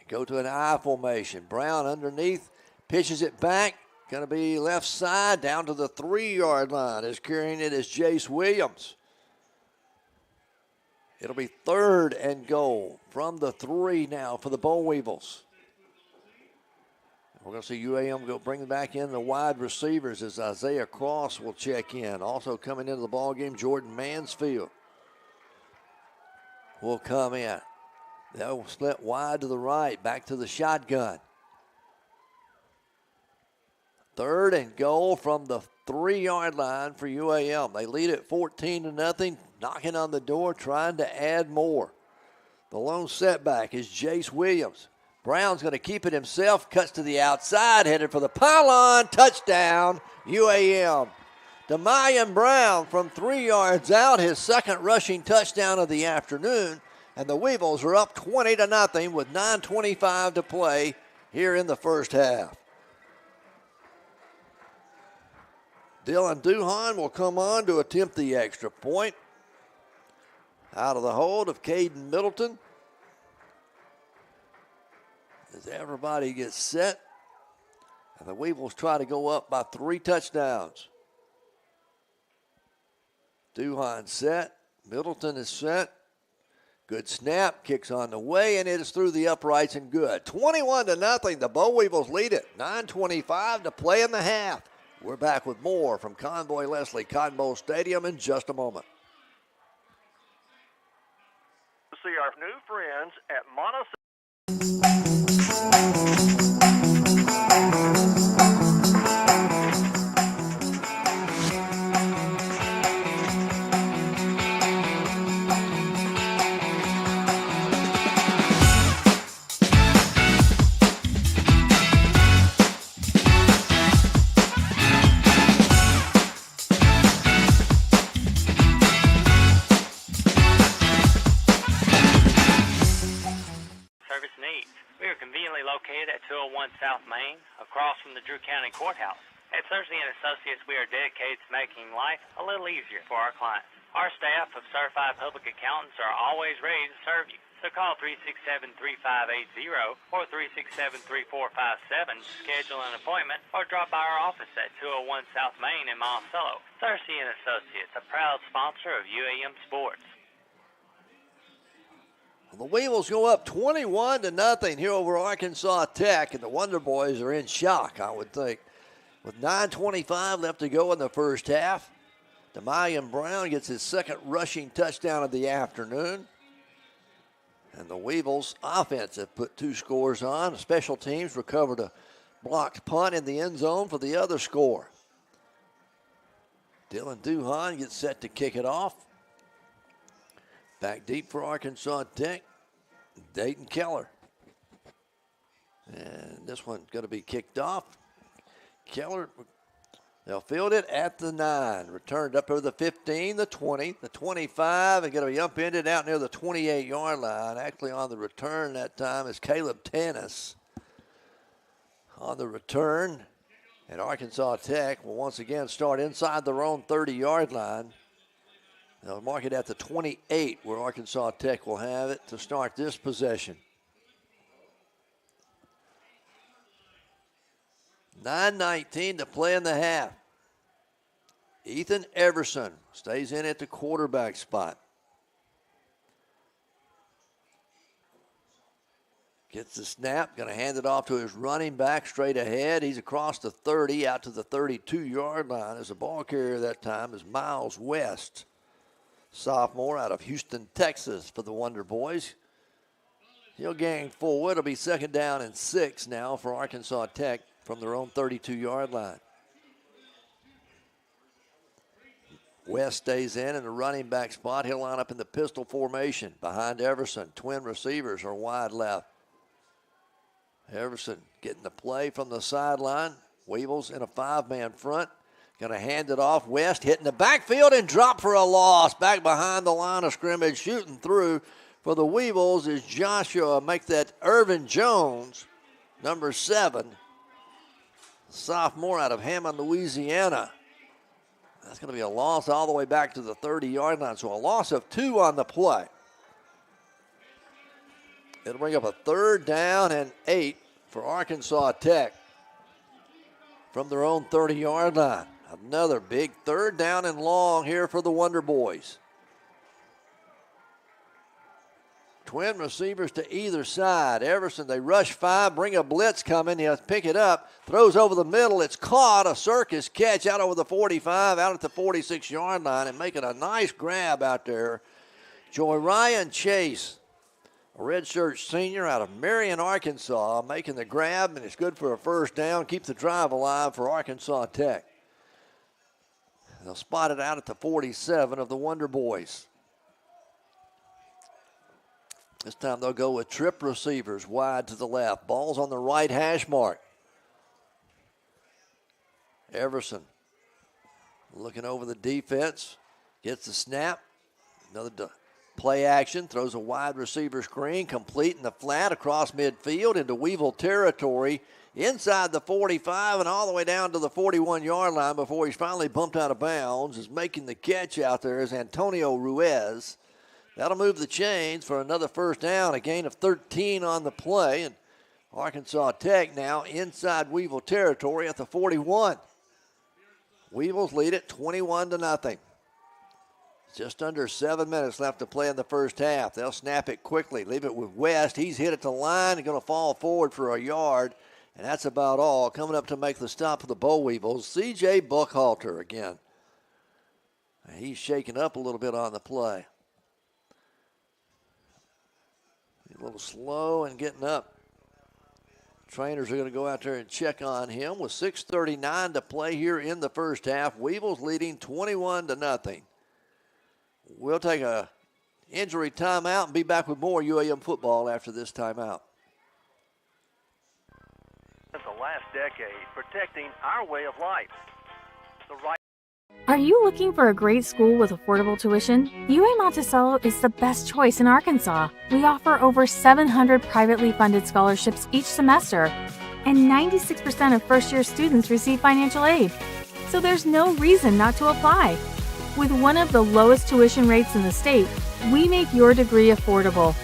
Go to an I formation. Brown underneath, pitches it back. Going to be left side down to the 3-yard line. Is carrying it as Jace Williams. It'll be 3rd and goal from the 3 now for the Bo Weevils. We're going to see UAM go bring back in the wide receivers as Isaiah Cross will check in. Also coming into the ball game, Jordan Mansfield will come in. They'll split wide to the right, back to the shotgun. 3rd and goal from the 3-yard line for UAM. They lead at 14-0, knocking on the door, trying to add more. The lone setback is Jace Williams. Brown's going to keep it himself, cuts to the outside, headed for the pylon, touchdown, UAM. 𝗗𝗦𝗠 Brown from 3 yards out, his 2nd rushing touchdown of the afternoon, and the Weevils are up 20-0 with 9:25 to play here in the first half. Dylan Duhan will come on to attempt the extra point. Out of the hold of Caden Middleton. As everybody gets set, and the Weevils try to go up by 3 touchdowns. Duhan set, Middleton is set. Good snap, kicks on the way, and it is through the uprights and good. 21-0, the Bo Weevils lead it. 9:25 to play in the half. We're back with more from Convoy Leslie Cotton Bowl Stadium in just a moment. new friends at Monticello. Service needs. We are conveniently located at 201 South Main, across from the Drew County Courthouse. At Cersei & Associates, we are dedicated to making life a little easier for our clients. Our staff of certified public accountants are always ready to serve you. So call 367-3580 or 367-3457 to schedule an appointment or drop by our office at 201 South Main in Monticello. Cersei & Associates, a proud sponsor of UAM Sports. The Weevils go up 21-0 here over Arkansas Tech, and the Wonder Boys are in shock, I would think. With 9:25 left to go in the first half, 𝗗𝗦𝗠 Brown gets his second rushing touchdown of the afternoon. And the Weevils offense have put 2 scores on. Special teams recovered a blocked punt in the end zone for the other score. Dylan 𝗗𝗜𝗦 gets set to kick it off. Back deep for Arkansas Tech, Dayton Keller. And this one's going to be kicked off. Keller, they'll field it at the 9. Returned up over the 15, the 20, the 25, and going to be upended out near the 28-yard line. Actually on the return that time is 𝗗𝗜𝗦𝗘𝗥. On the return, and Arkansas Tech will once again start inside their own 30-yard line. They'll mark it at the 28 where Arkansas Tech will have it to start this possession. 9:19 to play in the half. Ethan Everson stays in at the quarterback spot. Gets the snap, going to hand it off to his running back straight ahead. He's across the 30 out to the 32-yard line. As the ball carrier that time is Miles West, sophomore out of Houston, Texas for the Wonder Boys. He'll gain 4. It'll be 2nd down and 6 now for Arkansas Tech from their own 32-yard line. West stays in the running back spot. He'll line up in the pistol formation behind Everson. Twin receivers are wide left. Everson getting the play from the sideline. Weevils in a 5-man front. Going to hand it off. West hitting the backfield and drop for a loss. Back behind the line of scrimmage, shooting through for the Weevils is Joshua. Make that Irvin Jones, number 7, sophomore out of Hammond, Louisiana. That's going to be a loss all the way back to the 30-yard line. So a loss of 2 on the play. It'll bring up a 3rd down and 8 for Arkansas Tech from their own 30-yard line. Another big 3rd down and long here for the Wonder Boys. Twin receivers to either side. Everson, they rush 5, bring a blitz coming. He'll pick it up, throws over the middle. It's caught, a circus catch out over the 45, out at the 46-yard line, and making a nice grab out there. Ryan Chase, a redshirt senior out of Marion, Arkansas, making the grab, and it's good for a 1st down. Keeps the drive alive for Arkansas Tech. They'll spot it out at the 47 of the Wonder Boys. This time they'll go with trip receivers wide to the left. Ball's on the right hash mark. Everson looking over the defense. Gets the snap. Another play action. Throws a wide receiver screen. Complete in the flat across midfield into Weevil territory. Inside the 45 and all the way down to the 41-yard line before he's finally bumped out of bounds. Is making the catch out there is Antonio Ruiz. That'll move the chains for another 1st down, a gain of 13 on the play. And Arkansas Tech now inside Weevil territory at the 41. Weevils lead it 21-0. Just under 7 minutes left to play in the first half. They'll snap it quickly, leave it with West. He's hit at the line and going to fall forward for a yard. And that's about all. Coming up to make the stop for the Boll Weevils, C.J. Buckhalter again. He's shaking up a little bit on the play. A little slow and getting up. Trainers are going to go out there and check on him with 6:39 to play here in the first half. Weevils leading 21-0. We'll take a injury timeout and be back with more UAM football after this timeout. Since the last decade, protecting our way of life. The right. Are you looking for a great school with affordable tuition? UAM Monticello is the best choice in Arkansas. We offer over 700 privately funded scholarships each semester, and 96% of first-year students receive financial aid. So there's no reason not to apply. With one of the lowest tuition rates in the state, we make your degree affordable.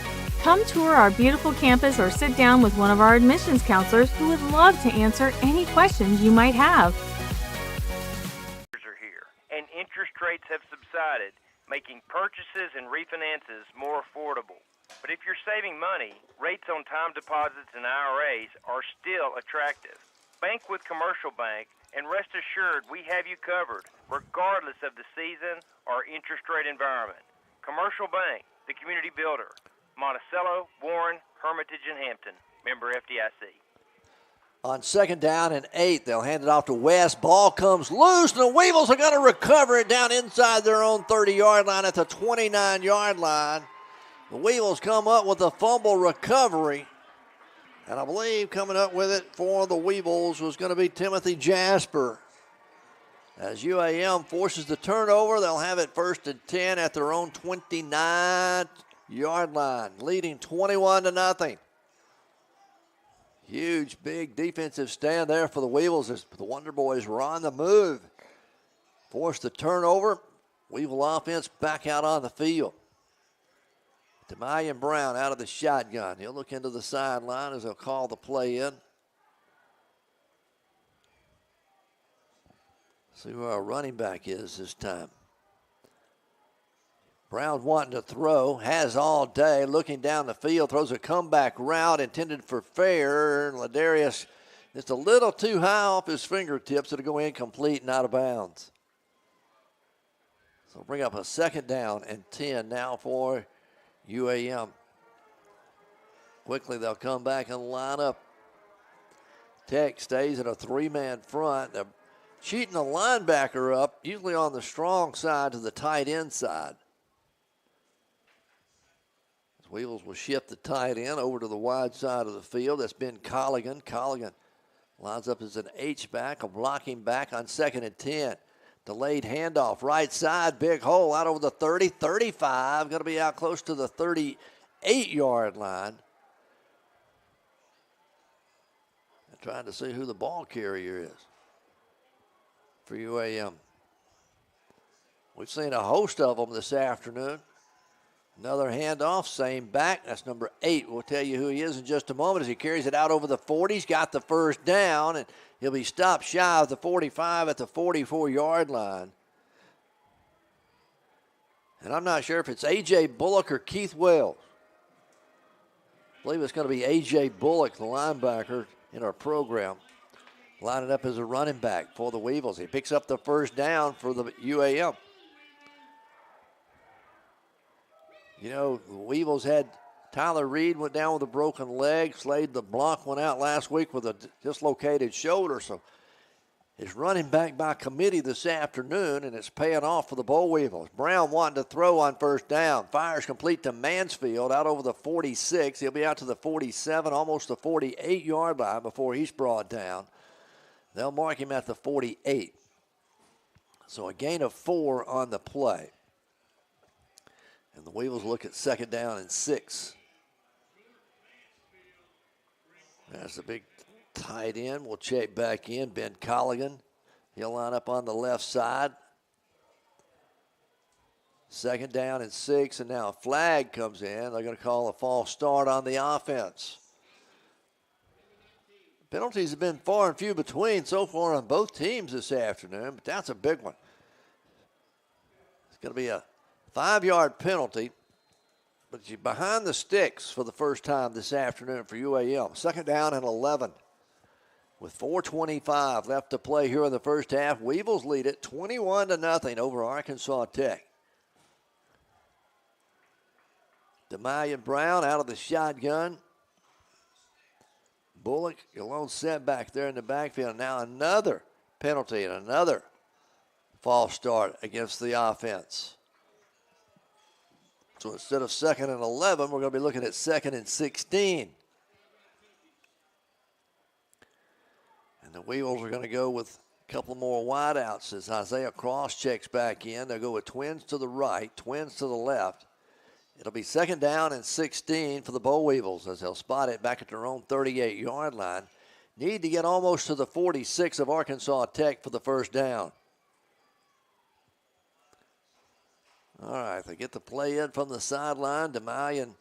Come tour our beautiful campus or sit down with one of our admissions counselors who would love to answer any questions you might have. And interest rates have subsided, making purchases and refinances more affordable. But if you're saving money, rates on time deposits and IRAs are still attractive. Bank with Commercial Bank, and rest assured we have you covered, regardless of the season or interest rate environment. Commercial Bank, the community builder. Monticello, Warren, Hermitage, and Hampton. Member FDIC. On 2nd down and 8, they'll hand it off to West. Ball comes loose, and the Weevils are going to recover it down inside their own 30-yard line at the 29-yard line. The Weevils come up with a fumble recovery, and I believe coming up with it for the Weevils was going to be Timothy Jasper. As UAM forces the turnover, they'll have it 1st and 10 at their own 29-yard line, leading 21-0. Huge, big defensive stand there for the Weevils as the Wonder Boys were on the move. Forced the turnover. Weevil offense back out on the field. 𝗗𝗦𝗧𝗏 out of the shotgun. He'll look into the sideline as they'll call the play in. See who our running back is this time. Brown wanting to throw, has all day, looking down the field, throws a comeback route intended for fair. Ladarius just a little too high off his fingertips. It'll go incomplete and out of bounds. So bring up a 2nd down and 10 now for UAM. Quickly they'll come back and line up. Tech stays at a 3-man front. They're cheating a linebacker up, usually on the strong side to the tight end side. Weevils will shift the tight end over to the wide side of the field. That's been 𝗗𝗜𝗏𝗧𝗏. 𝗗𝗏𝗏 lines up as an H-back, a blocking back on 2nd and 10. Delayed handoff, right side, big hole out over the 30, 35. Going to be out close to the 38-yard line. And trying to see who the ball carrier is for UAM. We've seen a host of them this afternoon. Another handoff, same back. That's number 8. We'll tell you who he is in just a moment as he carries it out over the 40. He's got the 1st down, and he'll be stopped shy of the 45 at the 44-yard line. And I'm not sure if it's A.J. Bullock or Keith Wells. I believe it's going to be A.J. Bullock, the linebacker in our program, lining up as a running back for the Weevils. He picks up the 1st down for the UAM. You know, the Weevils had Tyler Reed went down with a broken leg. Slade the block went out last week with a dislocated shoulder. So it's running back by committee this afternoon, and it's paying off for the Boll Weevils. Brown wanting to throw on 1st down. Fires complete to Mansfield out over the 46. He'll be out to the 47, almost the 48-yard line before he's brought down. They'll mark him at the 48. So a gain of 4 on the play. And the Weevils look at 2nd down and 6. That's the big tight end. We'll check back in. Ben 𝗗𝗏𝗏𝗏. He'll line up on the left side. 2nd down and 6. And now a flag comes in. They're going to call a false start on the offense. Penalties have been far and few between so far on both teams this afternoon, but that's a big one. It's going to be a 5-yard penalty, but you're behind the sticks for the first time this afternoon for UAM. 2nd down and 11. With 4:25 left to play here in the first half, Weevils lead it 21-0 over Arkansas Tech. 𝗗𝗦𝗧𝗓 Brown out of the shotgun. Bullock, a lone setback there in the backfield. Now another penalty and another false start against the offense. So instead of 2nd and 11, we're going to be looking at 2nd and 16. And the Weevils are going to go with a couple more wideouts as Isaiah Cross checks back in. They'll go with twins to the right, twins to the left. It'll be 2nd down and 16 for the Boll Weevils as they'll spot it back at their own 38-yard line. Need to get almost to the 46 of Arkansas Tech for the first down. All right, they get the play in from the sideline. 𝗗𝗦𝗧𝗓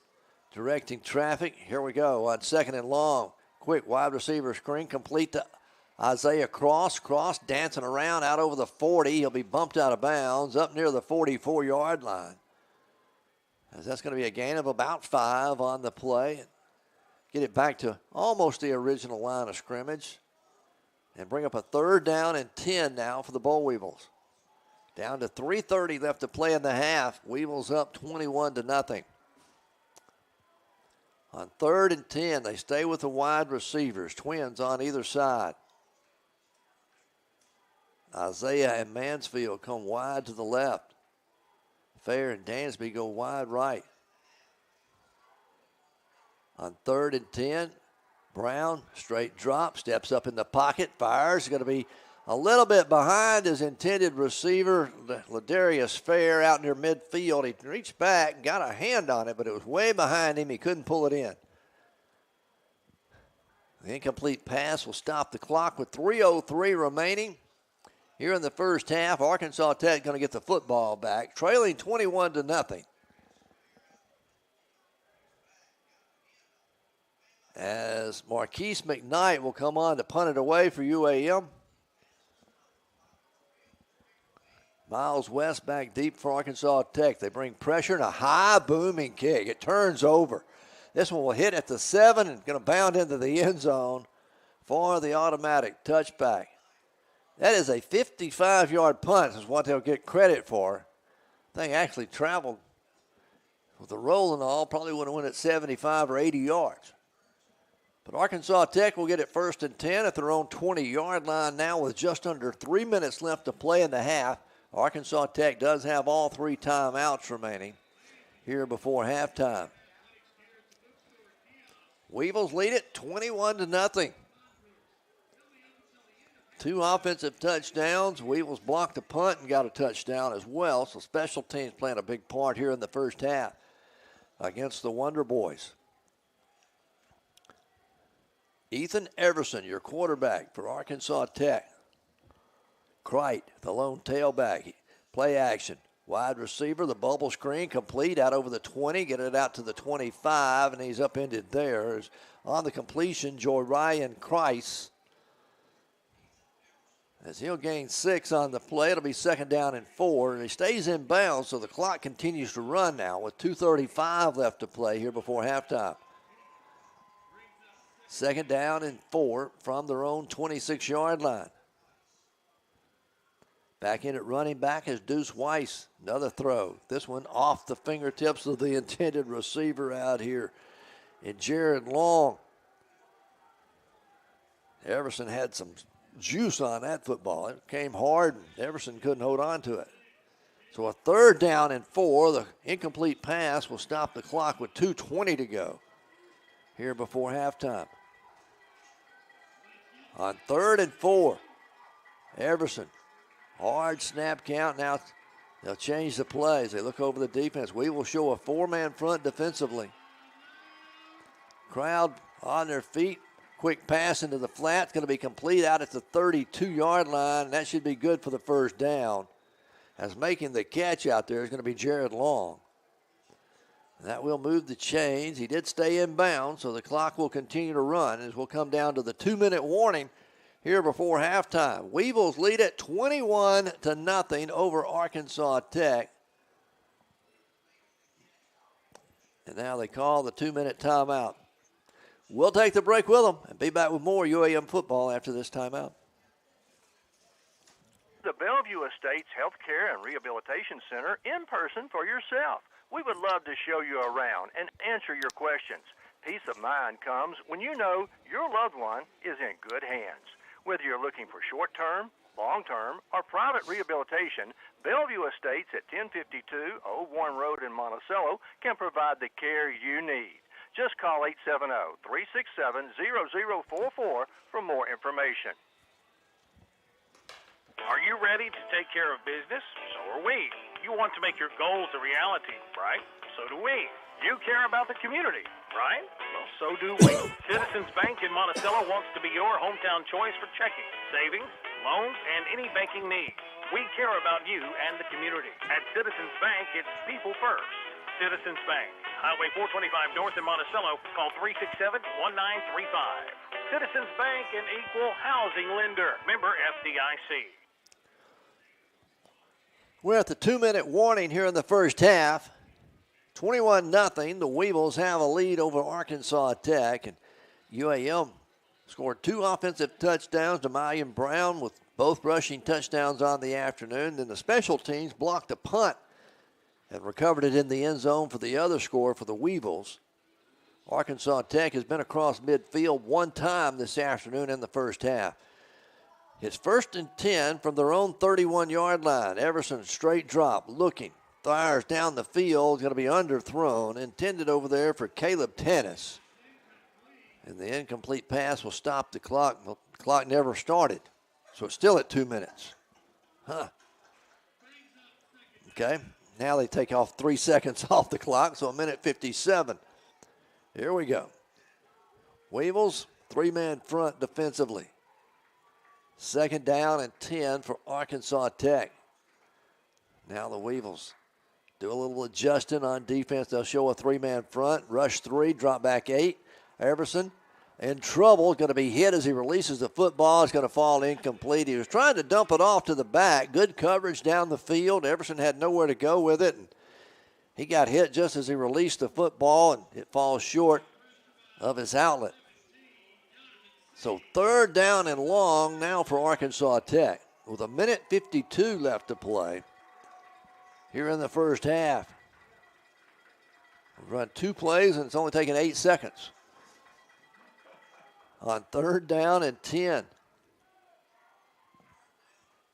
directing traffic. Here we go on 2nd and long. Quick wide receiver screen complete to Isaiah Cross. Cross dancing around out over the 40. He'll be bumped out of bounds up near the 44-yard line. As that's going to be a gain of about 5 on the play. Get it back to almost the original line of scrimmage. And bring up a 3rd down and 10 now for the Boll Weevils. Down to 3:30 left to play in the half. Weevils up 21-0. On 3rd and 10, they stay with the wide receivers. Twins on either side. Isaiah and Mansfield come wide to the left. Fair and Dansby go wide right. On 3rd and 10, Brown, straight drop, steps up in the pocket, fires. Going to be a little bit behind his intended receiver, Ladarius Fair, out near midfield. He reached back and got a hand on it, but it was way behind him. He couldn't pull it in. The incomplete pass will stop the clock with 3:03 remaining. Here in the first half, Arkansas Tech going to get the football back, trailing 21-0. As Marquise McKnight will come on to punt it away for UAM. Miles West back deep for Arkansas Tech. They bring pressure and a high booming kick. It turns over. This one will hit at the 7 and going to bound into the end zone for the automatic touchback. That is a 55-yard punt is what they'll get credit for. Thing actually traveled with the roll and all, probably would have went at 75 or 80 yards. But Arkansas Tech will get it 1st and 10 at their own 20-yard line now with just under 3 minutes left to play in the half. Arkansas Tech does have all 3 timeouts remaining here before halftime. Weevils lead it 21-0. 2 offensive touchdowns. Weevils blocked a punt and got a touchdown as well. So special teams playing a big part here in the first half against the Wonder Boys. Ethan Everson, your quarterback for Arkansas Tech. Crite, the lone tailback. Play action. Wide receiver, the bubble screen, complete out over the 20. Get it out to the 25, and he's upended there. On the completion, Jorian Kreis. As he'll gain 6 on the play, it'll be 2nd down and 4. And he stays in bounds, so the clock continues to run now with 2:35 left to play here before halftime. 2nd down and 4 from their own 26-yard line. Back in at running back is Deuce Weiss. Another throw. This one off the fingertips of the intended receiver out here in Jared Long. Everson had some juice on that football. It came hard, and Everson couldn't hold on to it. So a 3rd down and 4. The incomplete pass will stop the clock with 2:20 to go here before halftime. On 3rd and 4, Everson. Hard snap count. Now they'll change the plays. They look over the defense. We will show a 4-man front defensively. Crowd on their feet. Quick pass into the flat. It's going to be complete out at the 32-yard line, and that should be good for the first down. As making the catch out there is going to be Jared Long. And that will move the chains. He did stay in bounds, so the clock will continue to run as we'll come down to the 2-minute warning here before halftime. Weevils lead it 21-0 over Arkansas Tech. And now they call the 2-minute timeout. We'll take the break with them and be back with more UAM football after this timeout. the Bellevue Estates Healthcare and Rehabilitation Center in person for yourself. We would love to show you around and answer your questions. Peace of mind comes when you know your loved one is in good hands. Whether you're looking for short-term, long-term, or private rehabilitation, Bellevue Estates at 1052 Old Warren Road in Monticello can provide the care you need. Just call 870-367-0044 for more information. Are you ready to take care of business? So are we. You want to make your goals a reality, right? So do we. You care about the community, right? Well, so do we. Citizens Bank in Monticello wants to be your hometown choice for checking, savings, loans, and any banking needs. We care about you and the community. At Citizens Bank, it's people first. Citizens Bank, Highway 425 North in Monticello. Call 367-1935. Citizens Bank, an equal housing lender. Member FDIC. We're at the 2-minute warning here in the first half. 21-0. The Weevils have a lead over Arkansas Tech. And UAM scored 2 offensive touchdowns. 𝗗𝗦𝗧𝗓 Brown with both rushing touchdowns on the afternoon. Then the special teams blocked a punt and recovered it in the end zone for the other score for the Weevils. Arkansas Tech has been across midfield one time this afternoon in the first half. It's 1st and 10 from their own 31-yard line. Everson straight drop, looking. Fires down the field, going to be underthrown. Intended over there for 𝗗𝗜𝗦𝗖𝗟𝗔𝗜𝗍𝗂. And the incomplete pass will stop the clock. The clock never started, so it's still at 2 minutes. Okay, now they take off 3 seconds off the clock, so 1:57. Here we go. Weevils, 3-man front defensively. 2nd down and 10 for Arkansas Tech. Now the Weevils do a little adjusting on defense. They'll show a 3-man front, rush 3, drop back 8. Everson in trouble, going to be hit as he releases the football. It's going to fall incomplete. He was trying to dump it off to the back. Good coverage down the field. Everson had nowhere to go with it. And he got hit just as he released the football, and it falls short of his outlet. So 3rd down and long now for Arkansas Tech with 1:52 left to play here in the first half. We've run 2 plays, and it's only taken 8 seconds. On 3rd down and 10.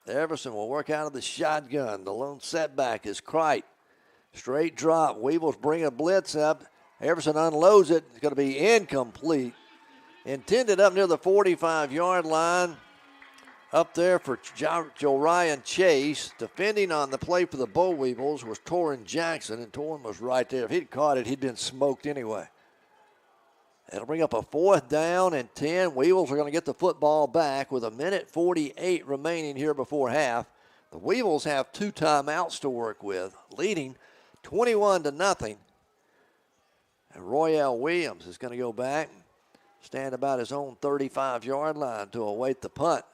Everson will work out of the shotgun. The lone setback is 𝗗𝗏. Straight drop. Weevils bring a blitz up. Everson unloads it. It's going to be incomplete. Intended up near the 45-yard line. Up there for Jorian Chase. Defending on the play for the Bull Weevils was Torrin Jackson, and Torrin was right there. If he'd caught it, he'd been smoked anyway. It'll bring up a 4th down and 10. Weevils are going to get the football back with 1:48 remaining here before half. The Weevils have 2 timeouts to work with, leading 21-0. And Royale Williams is going to go back and stand about his own 35-yard line to await the punt.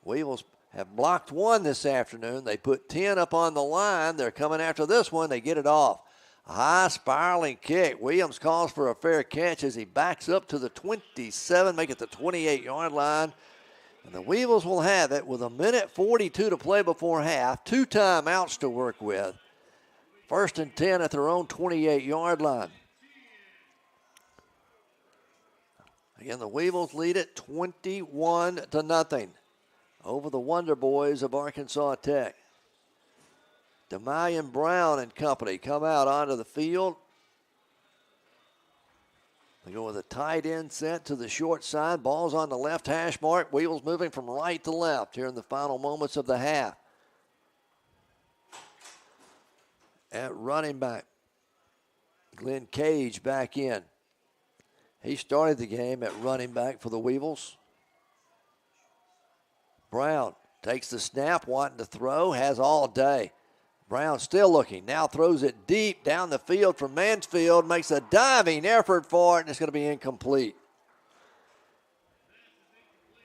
Weevils have blocked 1 this afternoon. They put 10 up on the line. They're coming after this one. They get it off. A high spiraling kick. Williams calls for a fair catch as he backs up to the 27, make it the 28-yard line. And the Weevils will have it with 1:42 to play before half. 2 timeouts to work with. 1st and 10 at their own 28-yard line. Again, the Weevils lead it 21-0 over the Wonder Boys of Arkansas Tech. 𝗗𝗦𝗧𝗓𝗏 Brown and company come out onto the field. They go with a tight end set to the short side. Ball's on the left hash mark. Weevils moving from right to left here in the final moments of the half. At running back, Glenn Cage back in. He started the game at running back for the Weevils. Brown takes the snap, wanting to throw, has all day. Brown still looking, now throws it deep down the field from Mansfield, makes a diving effort for it, and it's going to be incomplete.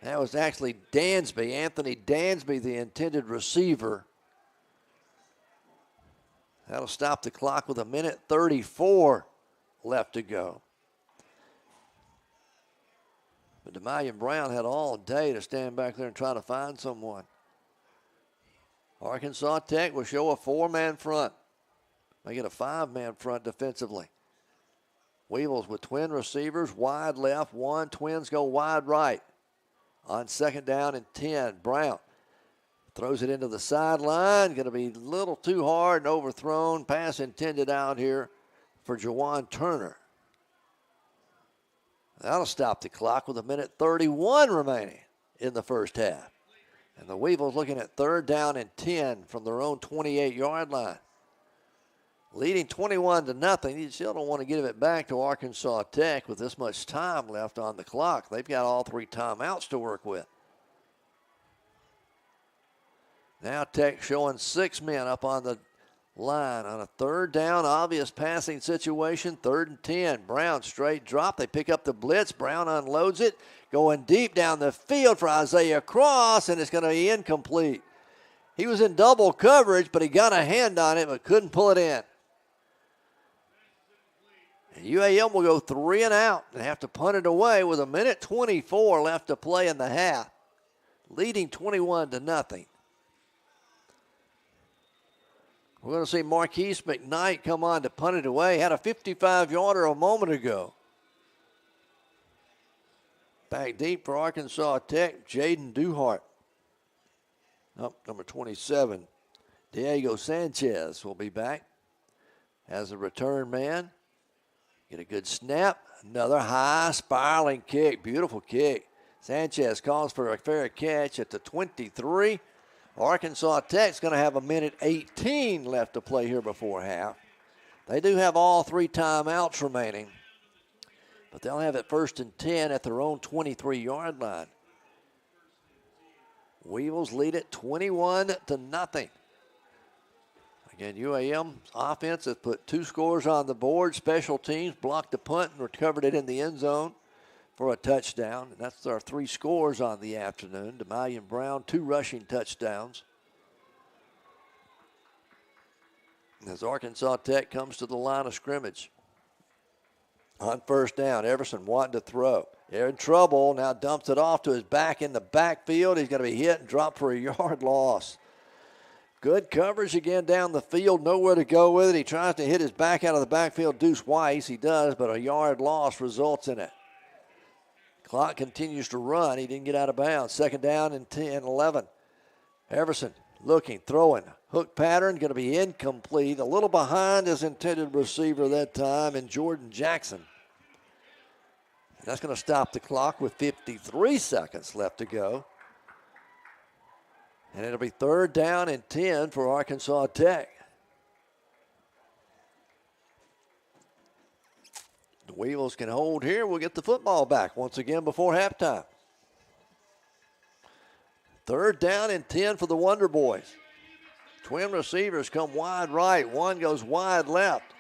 That was actually Dansby, Anthony Dansby, the intended receiver. That'll stop the clock with 1:34 left to go. But 𝗗𝗦𝗧𝗓𝗏 Brown had all day to stand back there and try to find someone. Arkansas Tech will show a 4-man front. Make it a 5-man front defensively. Weevils with twin receivers, wide left, one. Twins go wide right. On 2nd down and 10, Brown throws it into the sideline. Going to be a little too hard and overthrown. Pass intended out here for Jawan Turner. That'll stop the clock with 1:31 remaining in the first half. And the Weevils looking at 3rd down and 10 from their own 28-yard line. Leading 21-0. You still don't want to give it back to Arkansas Tech with this much time left on the clock. They've got all 3 timeouts to work with. Now Tech showing 6 men up on the line on a 3rd down, obvious passing situation, 3rd and 10. Brown straight drop. They pick up the blitz. Brown unloads it, going deep down the field for 𝗗𝗓𝗦, and it's going to be incomplete. He was in double coverage, but he got a hand on it, but couldn't pull it in. And UAM will go 3 and out and have to punt it away with 1:24 left to play in the half, leading 21-0. We're going to see 𝗗𝗜𝗦𝗖𝗟𝗔𝗜𝗠𝗘𝗥 come on to punt it away. Had a 55-yarder a moment ago. Back deep for Arkansas Tech, 𝗗𝗜𝗦𝗍𝒂. Number 27, Diego Sanchez will be back as a return man. Get a good snap. Another high spiraling kick. Beautiful kick. Sanchez calls for a fair catch at the 23. Arkansas Tech's going to have 1:18 left to play here before half. They do have all 3 timeouts remaining, but they'll have it 1st and 10 at their own 23-yard line. Weevils lead it 21-0. Again, UAM offense has put 2 scores on the board. Special teams blocked the punt and recovered it in the end zone for a touchdown. And that's our 3 scores on the afternoon. 𝗗𝗏𝗡 Brown, 2 rushing touchdowns. As Arkansas Tech comes to the line of scrimmage. On 1st down, Everson wanting to throw. They're in trouble. Now dumps it off to his back in the backfield. He's going to be hit and dropped for a yard loss. Good coverage again down the field. Nowhere to go with it. He tries to hit his back out of the backfield. Deuce Weiss, he does, but a yard loss results in it. Clock continues to run. He didn't get out of bounds. 2nd down and 10-11. Everson looking, throwing. Hook pattern going to be incomplete. A little behind his intended receiver that time in Jordan Jackson. And that's going to stop the clock with 53 seconds left to go. And it'll be 3rd down and 10 for Arkansas Tech. The Weevils can hold here. We'll get the football back once again before halftime. 3rd down and 10 for the Wonder Boys. Twin receivers come wide right. One goes wide left.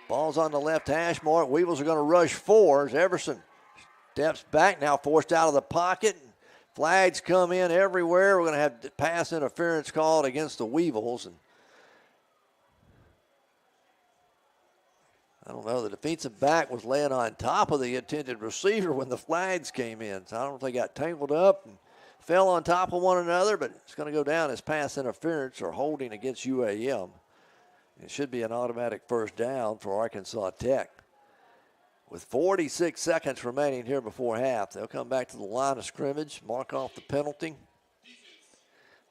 Ball's on the left hash mark. Weevils are going to rush 4 as Everson steps back, now forced out of the pocket. Flags come in everywhere. We're going to have pass interference called against the Weevils. And I don't know, the defensive back was laying on top of the intended receiver when the flags came in. So I don't know if they got tangled up and fell on top of one another, but it's going to go down as pass interference or holding against UAM. It should be an automatic 1st down for Arkansas Tech. With 46 seconds remaining here before half, they'll come back to the line of scrimmage, mark off the penalty.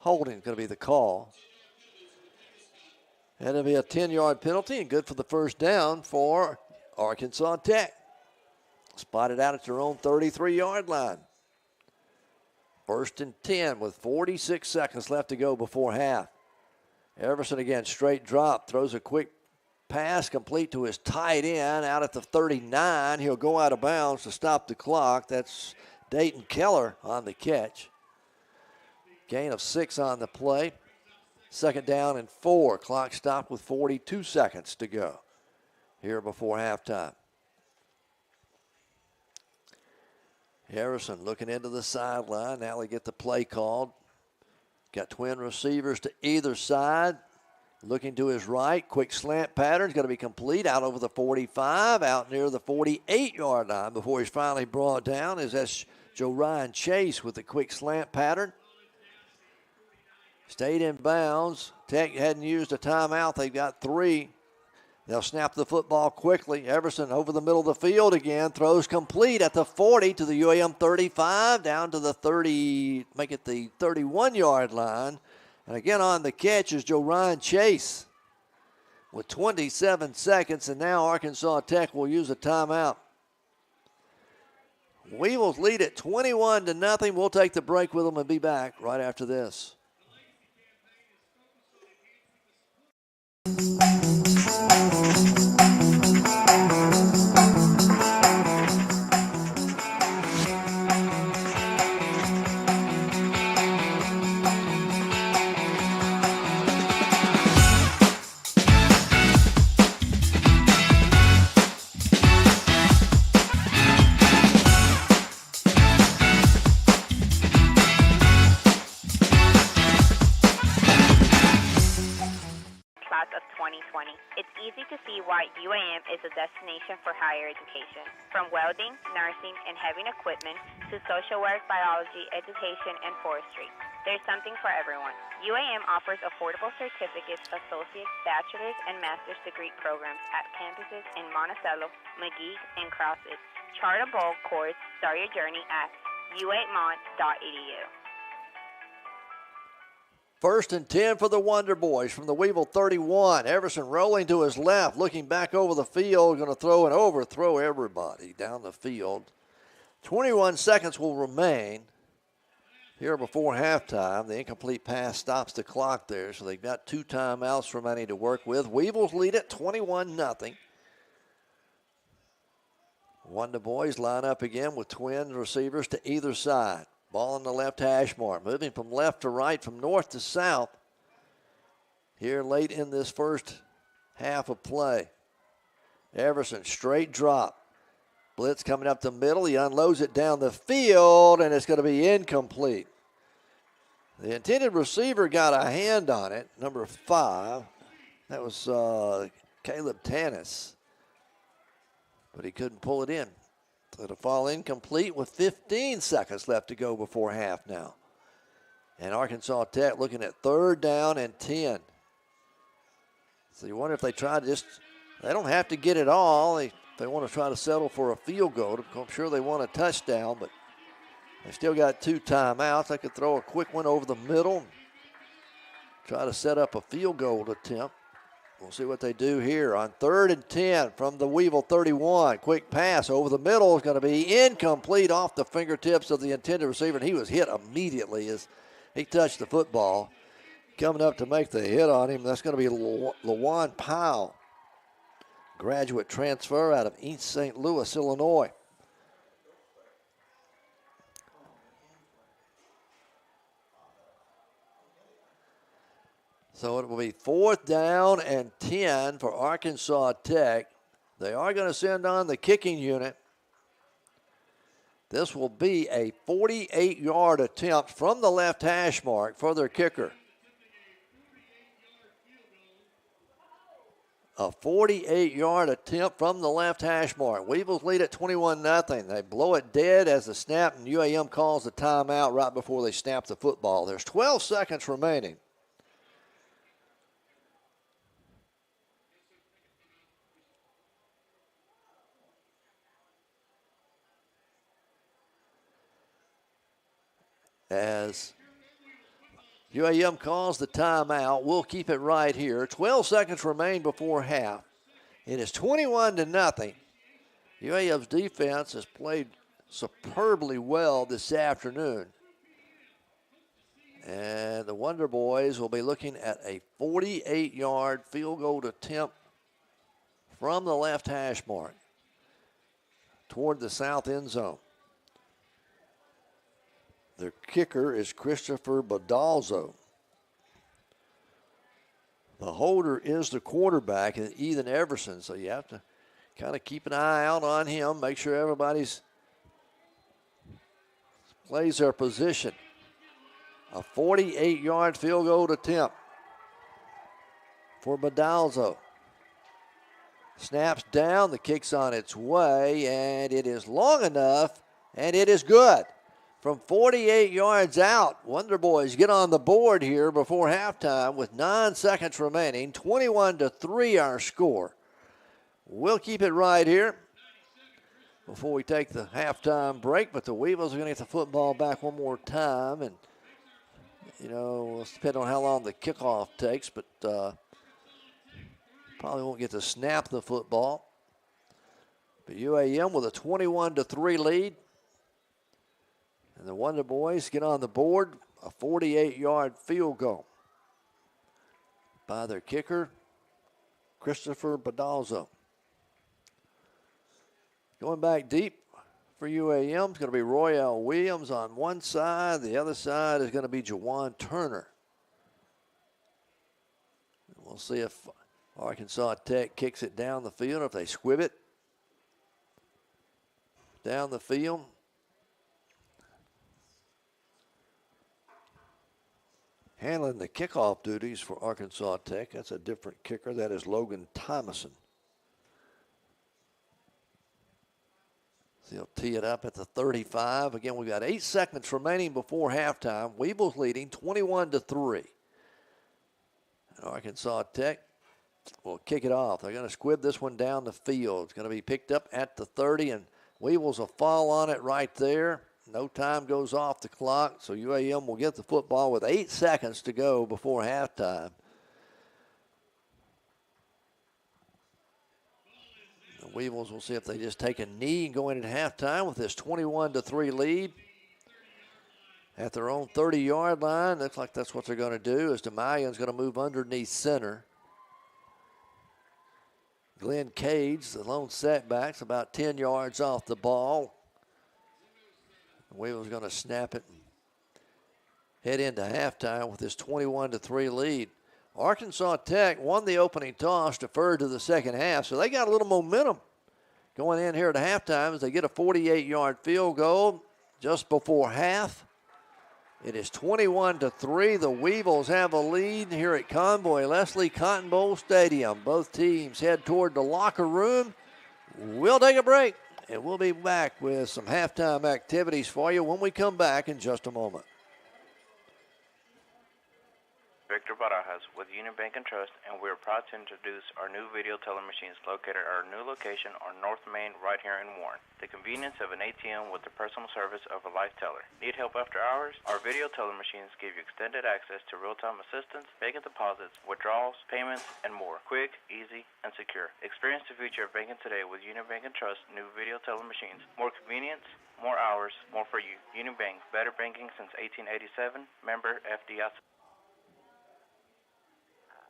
Holding is going to be the call. And it'll be a 10-yard penalty and good for the 1st down for Arkansas Tech. Spotted out at their own 33-yard line. 1st and 10 with 46 seconds left to go before half. Everson again, straight drop, throws a quick pass complete to his tight end out at the 39. He'll go out of bounds to stop the clock. That's Dayton Keller on the catch. Gain of 6 on the play. 2nd down and 4. Clock stopped with 42 seconds to go here before halftime. Harrison looking into the sideline. Now they get the play called. Got twin receivers to either side. Looking to his right. Quick slant pattern is going to be complete out over the 45, out near the 48-yard line before he's finally brought down. That's Joe Ryan Chase with the quick slant pattern. Stayed in bounds. Tech hadn't used a timeout. They've got 3. They'll snap the football quickly. Everson over the middle of the field again. Throws complete at the 40 to the UAM 35, down to the 30, make it the 31-yard line. And again on the catch is 𝗗𝗜𝗦𝗖𝗟𝗔𝗜𝗠𝗘𝗥 with 27 seconds, and now Arkansas Tech will use a timeout. Weevils lead at 21-0. We'll take the break with them and be back right after this. UAM is a destination for higher education. From welding, nursing, and heavy equipment to social work, biology, education, and forestry. There's something for everyone. UAM offers affordable certificates, associate's, bachelor's, and master's degree programs at campuses in Monticello, McGee, and Crossett. Chart a bold course. Start your journey at u8mont.edu. 1st and 10 for the Wonder Boys from the Weevil 31. Everson rolling to his left, looking back over the field, going to throw and overthrow everybody down the field. 21 seconds will remain here before halftime. The incomplete pass stops the clock there, so they've got 2 timeouts remaining to work with. Weevils lead at 21-0. Wonder Boys line up again with twin receivers to either side. Ball on the left hash mark, moving from left to right, from north to south here late in this first half of play. Everson, straight drop. Blitz coming up the middle. He unloads it down the field, and it's going to be incomplete. The intended receiver got a hand on it, number 5. That was 𝗗𝗜𝗦𝗖𝗟𝗔𝗜𝗠𝗘𝗥, but he couldn't pull it in. It'll fall incomplete with 15 seconds left to go before half now. And Arkansas Tech looking at 3rd down and 10. So you wonder if they try to they don't have to get it all. They want to try to settle for a field goal. I'm sure they want a touchdown, but they still got 2 timeouts. They could throw a quick one over the middle, try to set up a field goal attempt. We'll see what they do here on 3rd and 10 from the Weevil 31. Quick pass over the middle is going to be incomplete off the fingertips of the intended receiver, and he was hit immediately as he touched the football. Coming up to make the hit on him, that's going to be Lawan Powell, graduate transfer out of East St. Louis, Illinois. So it will be 4th down and 10 for Arkansas Tech. They are going to send on the kicking unit. This will be a 48-yard attempt from the left hash mark for their kicker. A 48-yard attempt from the left hash mark. Weevils lead at 21-0. They blow it dead as the snap, and UAM calls the timeout right before they snap the football. There's 12 seconds remaining. As UAM calls the timeout, we'll keep it right here. 12 seconds remain before half. It is 21-0. UAM's defense has played superbly well this afternoon. And the Wonder Boys will be looking at a 48-yard field goal attempt from the left hash mark toward the south end zone. Their kicker is Christopher Badalzo. The holder is the quarterback, Ethan Everson, so you have to kind of keep an eye out on him, make sure everybody's plays their position. A 48-yard field goal attempt for Badalzo. Snaps down, the kick's on its way, and it is long enough, and it is good. from 48 yards out. Wonder Boys get on the board here before halftime with 9 seconds remaining. 21-3 our score. We'll keep it right here before we take the halftime break, but the Weevils are going to get the football back one more time, and you know, it's depending on how long the kickoff takes, but probably won't get to snap the football. But UAM with a 21-3 lead. And the Wonder Boys get on the board, a 48-yard field goal by their kicker, 𝗗𝗜𝗦𝗖𝗟𝗔𝗜𝗠𝗘𝗥. Going back deep for UAM is going to be Royale Williams on one side. The other side is going to be Jawan Turner. We'll see if Arkansas Tech kicks it down the field, or if they squib it down the field. Handling the kickoff duties for Arkansas Tech. That's a different kicker. That is Logan Thomason. They'll tee it up at the 35. Again, we've got 8 seconds remaining before halftime. Weevils leading 21-3. And Arkansas Tech will kick it off. They're going to squib this one down the field. It's going to be picked up at the 30, and Weevils will fall on it right there. No time goes off the clock, so UAM will get the football with 8 seconds to go before halftime. The Weevils will see if they just take a knee and go in at halftime with this 21-3 lead. At their own 30-yard line, looks like that's what they're going to do, as 𝗗𝗦𝗖𝗟𝗔𝗜𝗠𝗘𝗥 going to move underneath center. Glenn Cage, the lone setback's about 10 yards off the ball. The Weevils going to snap it and head into halftime with this 21-3 lead. Arkansas Tech won the opening toss, deferred to the second half, so they got a little momentum going in here at halftime as they get a 48-yard field goal just before half. It is 21-3. The Weevils have a lead here at Convoy Leslie Cotton Bowl Stadium. Both teams head toward the locker room. We'll take a break, and we'll be back with some halftime activities for you when we come back in just a moment. Victor Barajas with Union Bank and Trust, and we are proud to introduce our new video teller machines located at our new location on North Main right here in Warren. The convenience of an ATM with the personal service of a live teller. Need help after hours? Our video teller machines give you extended access to real-time assistance, banking deposits, withdrawals, payments, and more. Quick, easy, and secure. Experience the future of banking today with Union Bank and Trust new video teller machines. More convenience, more hours, more for you. Union Bank, better banking since 1887. Member FDIC.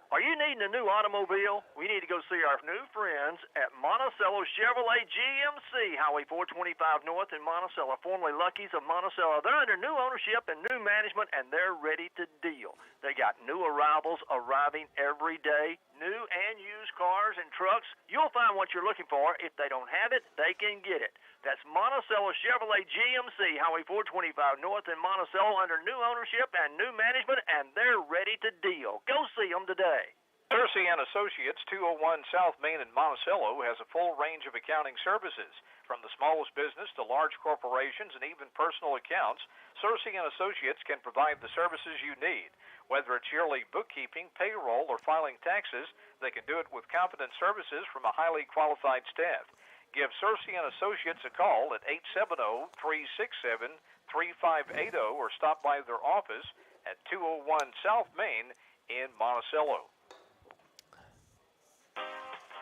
Are you needing a new automobile? We need to go see our new friends at Monticello Chevrolet GMC, Highway 425 North in Monticello, formerly Lucky's of Monticello. They're under new ownership and new management, and they're ready to deal. They got new arrivals arriving every day, new and used cars and trucks. You'll find what you're looking for. If they don't have it, they can get it. That's Monticello Chevrolet GMC, Highway 425 North in Monticello, under new ownership and new management, and they're ready to deal. Go see them today. 𝗗𝗜𝗦𝗖𝗟𝗔𝗜𝗠𝗘𝗥 Associates, 201 South Main in Monticello, has a full range of accounting services. From the smallest business to large corporations and even personal accounts, 𝗗𝗜𝗦𝗖𝗟 Associates can provide the services you need. Whether it's yearly bookkeeping, payroll, or filing taxes, they can do it with competent services from a highly qualified staff. Give 𝗗𝗜𝗦𝗖𝗟 Associates a call at 870-367-3580 or stop by their office at 201 South Main in Monticello.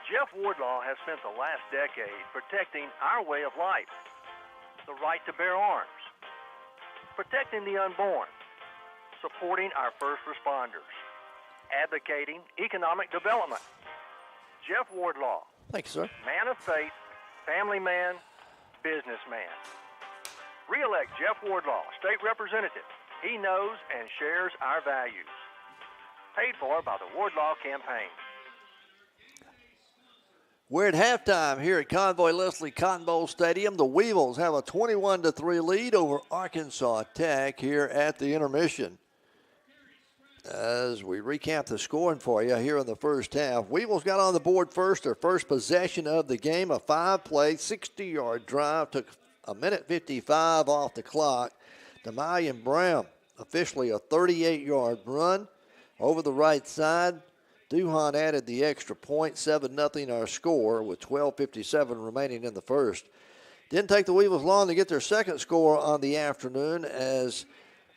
Jeff Wardlaw has spent the last decade protecting our way of life, the right to bear arms, protecting the unborn, supporting our first responders, advocating economic development. Jeff Wardlaw. Thanks, sir. Man of faith, family man, businessman. Re-elect Jeff Wardlaw, state representative. He knows and shares our values. Paid for by the Wardlaw Campaign. We're at halftime here at Convoy Leslie Cotton Bowl Stadium. The Weevils have a 21-3 lead over Arkansas Tech here at the intermission. As we recap the scoring for you here in the first half, Weevils got on the board first, their first possession of the game, a 5-play, 60-yard drive, took a minute 55 off the clock. 𝗗𝗜𝗦𝗖𝗟𝗔𝗜𝗠𝗘𝗥, officially a 38-yard run over the right side. 𝗗𝗜𝗠𝗦 added the extra point, 7-0 our score with 12:57 remaining in the first. Didn't take the Weevils long to get their second score on the afternoon as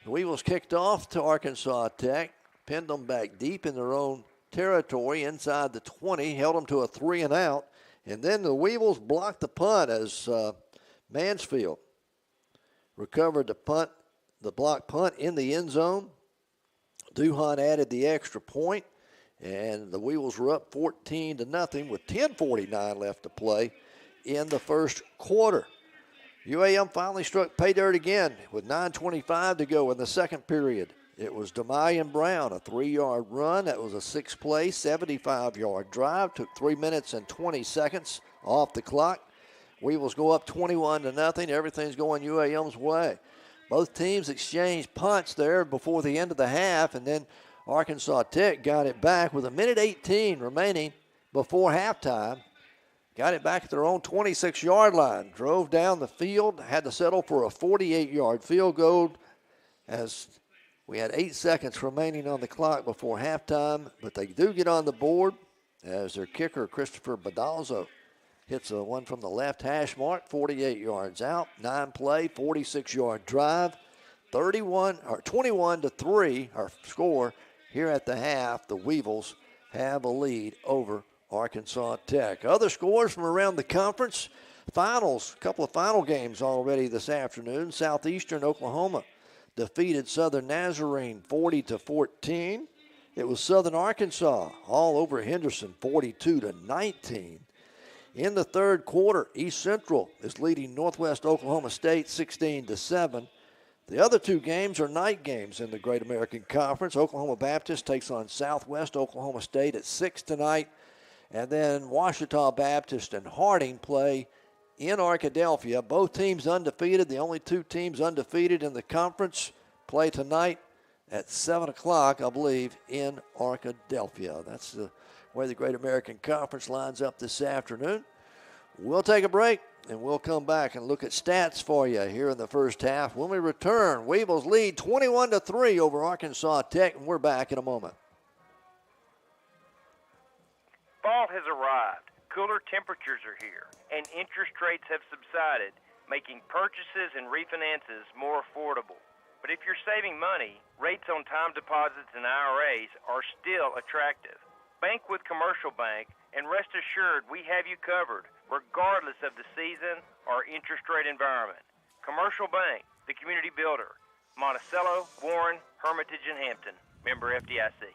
the Weevils kicked off to Arkansas Tech, pinned them back deep in their own territory inside the 20, held them to a 3-and-out, and then the Weevils blocked the punt as Mansfield recovered the block punt in the end zone. 𝗗𝗜𝗠𝗦 added the extra point, and the Weevils were up 14-0 with 10:49 left to play in the first quarter. UAM finally struck pay dirt again with 9:25 to go in the second period. It was 𝗗𝗦𝗦𝗠, a 3-yard run. That was a 6-play, 75-yard drive. Took 3 minutes and 20 seconds off the clock. Weevils go up 21-0. Everything's going UAM's way. Both teams exchanged punts there before the end of the half, and then Arkansas Tech got it back with 1:18 remaining before halftime. Got it back at their own 26-yard line. Drove down the field, had to settle for a 48-yard field goal as we had 8 seconds remaining on the clock before halftime. But they do get on the board as their kicker, 𝗗𝗓𝗏 hits a one from the left hash mark, 48 yards out. 9-play, 46-yard drive. 21-3 our score here at the half. The Weevils have a lead over Arkansas Tech. Other scores from around the conference. Finals, a couple of final games already this afternoon. Southeastern Oklahoma defeated Southern Nazarene 40-14. It was Southern Arkansas all over Henderson 42-19. In the third quarter, East Central is leading Northwest Oklahoma State 16-7. The other two games are night games in the Great American Conference. Oklahoma Baptist takes on Southwest Oklahoma State at 6 tonight. And then Ouachita Baptist and Harding play in Arkadelphia. Both teams undefeated. The only two teams undefeated in the conference play tonight at 7 o'clock, I believe, in Arkadelphia. That's the way the Great American Conference lines up this afternoon. We'll take a break, and we'll come back and look at stats for you here in the first half. When we return, Weevils lead 21-3 over Arkansas Tech, and we're back in a moment. Fall has arrived. Cooler temperatures are here, and interest rates have subsided, making purchases and refinances more affordable. But if you're saving money, rates on time deposits and IRAs are still attractive. Bank with Commercial Bank, and rest assured we have you covered, regardless of the season or interest rate environment. Commercial Bank, the community builder. Monticello, Warren, Hermitage, and Hampton. Member FDIC.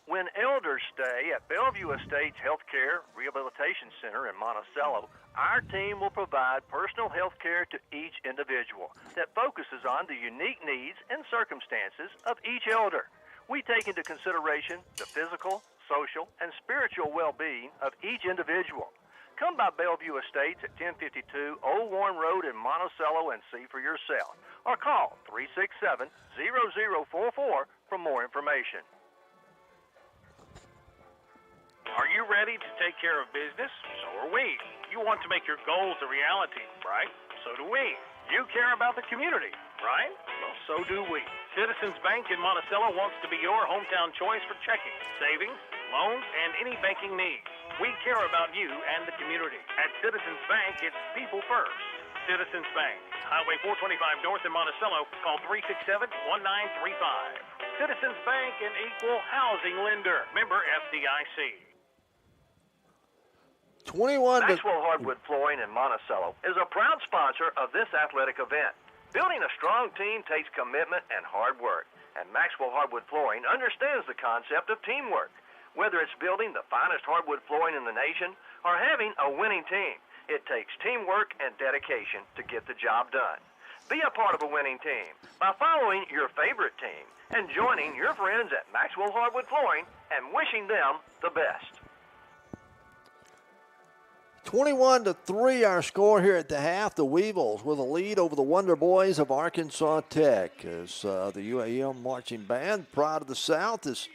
When elders stay at Bellevue Estates Healthcare Rehabilitation Center in Monticello, our team will provide personal health care to each individual that focuses on the unique needs and circumstances of each elder. We take into consideration the physical, social, and spiritual well-being of each individual. Come by Bellevue Estates at 1052 Old Warren Road in Monticello and see for yourself, or call 367-0044 for more information. Are you ready to take care of business? So are we. You want to make your goals a reality, right? So do we. You care about the community, right? Well, so do we. Citizens Bank in Monticello wants to be your hometown choice for checking, savings, loans, and any banking needs. We care about you and the community. At Citizens Bank, it's people first. Citizens Bank, Highway 425 North in Monticello. Call 367-1935. Citizens Bank, an equal housing lender. Member FDIC. Maxwell Hardwood Flooring in Monticello is a proud sponsor of this athletic event. Building a strong team takes commitment and hard work, and Maxwell Hardwood Flooring understands the concept of teamwork. Whether it's building the finest hardwood flooring in the nation or having a winning team, it takes teamwork and dedication to get the job done. Be a part of a winning team by following your favorite team and joining your friends at Maxwell Hardwood Flooring and wishing them the best. 21-3 our score here at the half. The Weevils with a lead over the Wonder Boys of Arkansas Tech as the UAM marching band, Pride of the South, is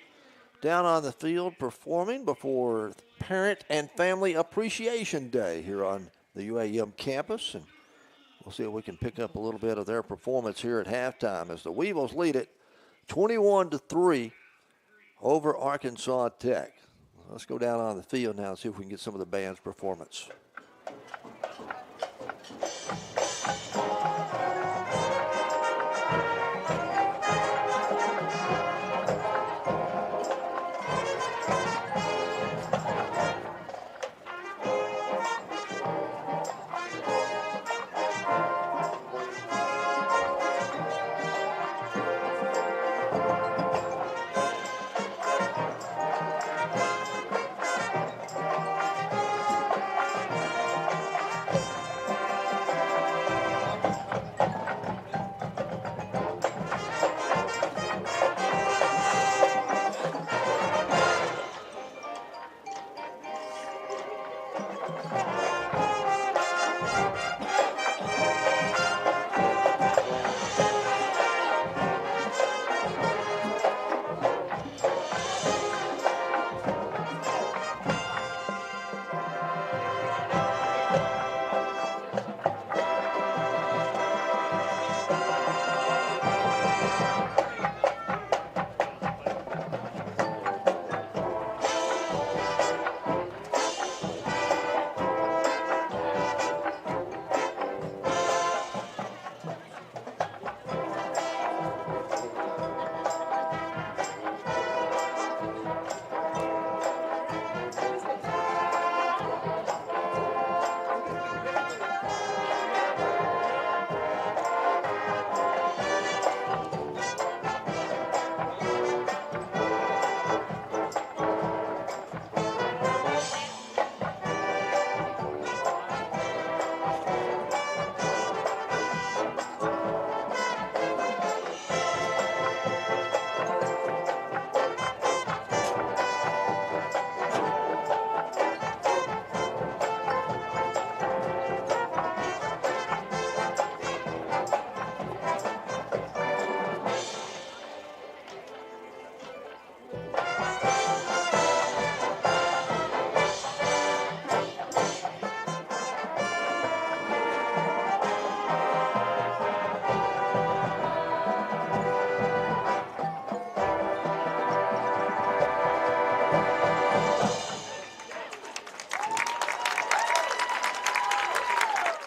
down on the field performing before Parent and Family Appreciation Day here on the UAM campus. And We'll see if we can pick up a little bit of their performance here at halftime as the Weevils lead it 21-3 over Arkansas Tech. Let's go down on the field now and see if we can get some of the band's performance.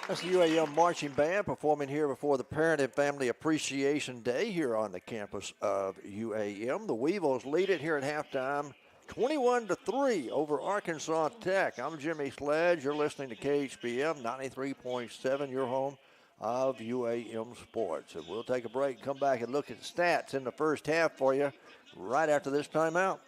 That's the UAM Marching Band performing here before the Parent and Family Appreciation Day here on the campus of UAM. The Weevils lead it here at halftime, 21-3 over Arkansas Tech. I'm Jimmy Sledge. You're listening to KHBM 93.7, your home of UAM Sports. And we'll take a break, come back and look at the stats in the first half for you right after this timeout.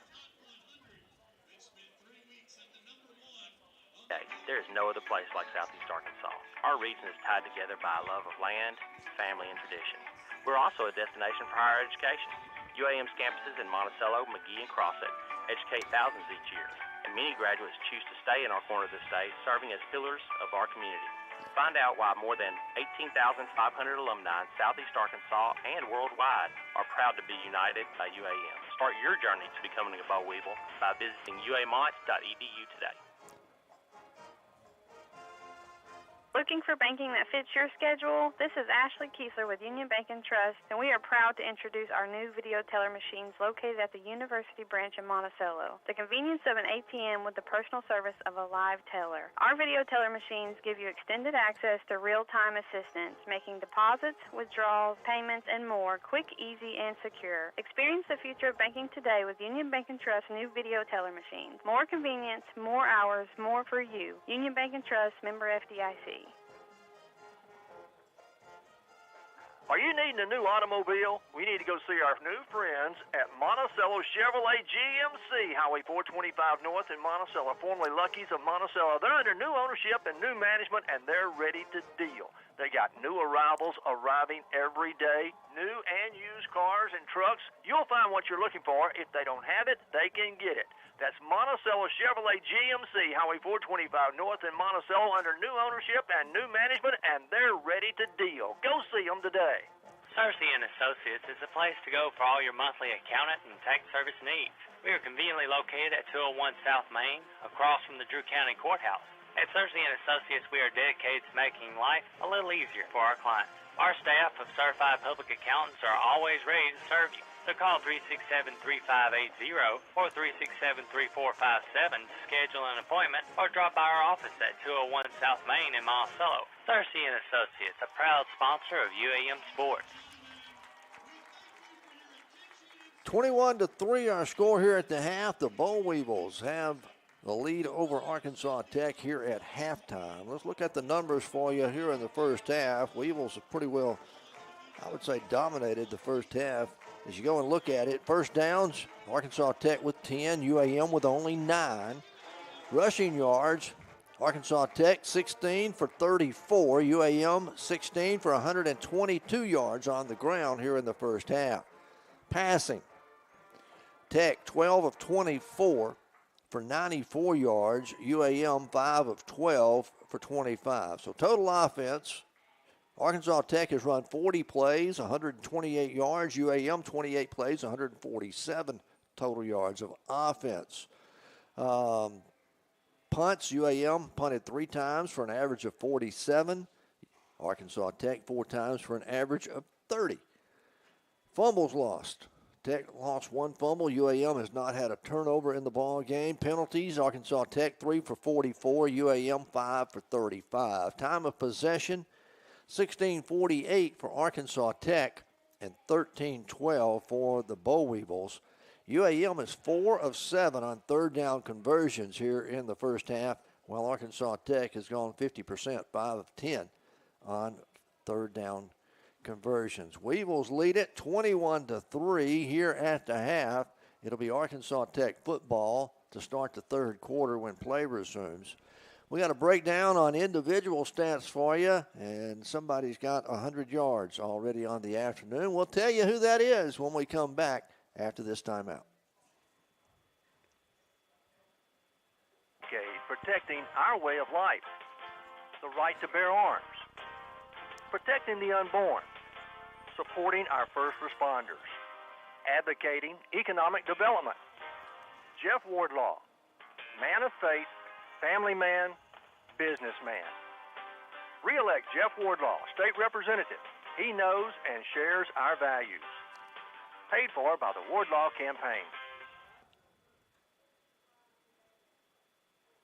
There is no other place like Southeast Arkansas. Our region is tied together by a love of land, family, and tradition. We're also a destination for higher education. UAM's campuses in Monticello, McGee, and Crossett educate thousands each year, and many graduates choose to stay in our corner of the state, serving as pillars of our community. Find out why more than 18,500 alumni in Southeast Arkansas and worldwide are proud to be united by UAM. Start your journey to becoming a Bo Weevil by visiting uamont.edu today. Looking for banking that fits your schedule? This is Ashley Kiesler with Union Bank and Trust, and we are proud to introduce our new video teller machines located at the University branch in Monticello. The convenience of an ATM with the personal service of a live teller. Our video teller machines give you extended access to real-time assistance, making deposits, withdrawals, payments, and more quick, easy, and secure. Experience the future of banking today with Union Bank and Trust new video teller machines. More convenience, more hours, more for you. Union Bank and Trust, member FDIC. Are you needing a new automobile? We need to go see our new friends at Monticello Chevrolet GMC, Highway 425 North in Monticello, formerly Lucky's of Monticello. They're under new ownership and new management, and they're ready to deal. They got new arrivals arriving every day, new and used cars and trucks. You'll find what you're looking for. If they don't have it, they can get it. That's Monticello Chevrolet GMC, Highway 425 North in Monticello, under new ownership and new management, and they're ready to deal. Go see them today. Cersei & Associates is the place to go for all your monthly accountant and tax service needs. We are conveniently located at 201 South Main, across from the Drew County Courthouse. At Cersei & Associates, we are dedicated to making life a little easier for our clients. Our staff of certified public accountants are always ready to serve you. So call 367-3580 or 367-3457 to schedule an appointment or drop by our office at 201 South Main in Monticello. Cersei & Associates, a proud sponsor of UAM Sports. 21-3 our score here at the half. The Boll Weevils have the lead over Arkansas Tech here at halftime. Let's look at the numbers for you here in the first half. Weevils have pretty well, I would say, dominated the first half. As you go and look at it, first downs, Arkansas Tech with 10, UAM with only 9. Rushing yards, Arkansas Tech 16 for 34, UAM 16 for 122 yards on the ground here in the first half. Passing, Tech 12 of 24 for 94 yards, UAM 5 of 12 for 25. So total offense, Arkansas Tech has run 40 plays, 128 yards, UAM 28 plays, 147 total yards of offense. Punts, UAM punted 3 times for an average of 47. Arkansas Tech 4 times for an average of 30. Fumbles lost. Tech lost 1 fumble. UAM has not had a turnover in the ball game. Penalties, Arkansas Tech 3 for 44, UAM 5 for 35. Time of possession, 16:48 for Arkansas Tech and 13:12 for the Boll Weevils. UAM is 4 of 7 on third down conversions here in the first half, while Arkansas Tech has gone 50%, 5 of 10 on third down conversions. Weevils lead it 21-3 here at the half. It'll be Arkansas Tech football to start the third quarter when play resumes. We got a breakdown on individual stats for you, and somebody's got 100 yards already on the afternoon. We'll tell you who that is when we come back after this timeout. Okay, protecting our way of life, the right to bear arms, protecting the unborn, supporting our first responders, advocating economic development. Jeff Wardlaw, man of faith, family man, businessman. Re-elect Jeff Wardlaw, state representative. He knows and shares our values. Paid for by the Wardlaw campaign.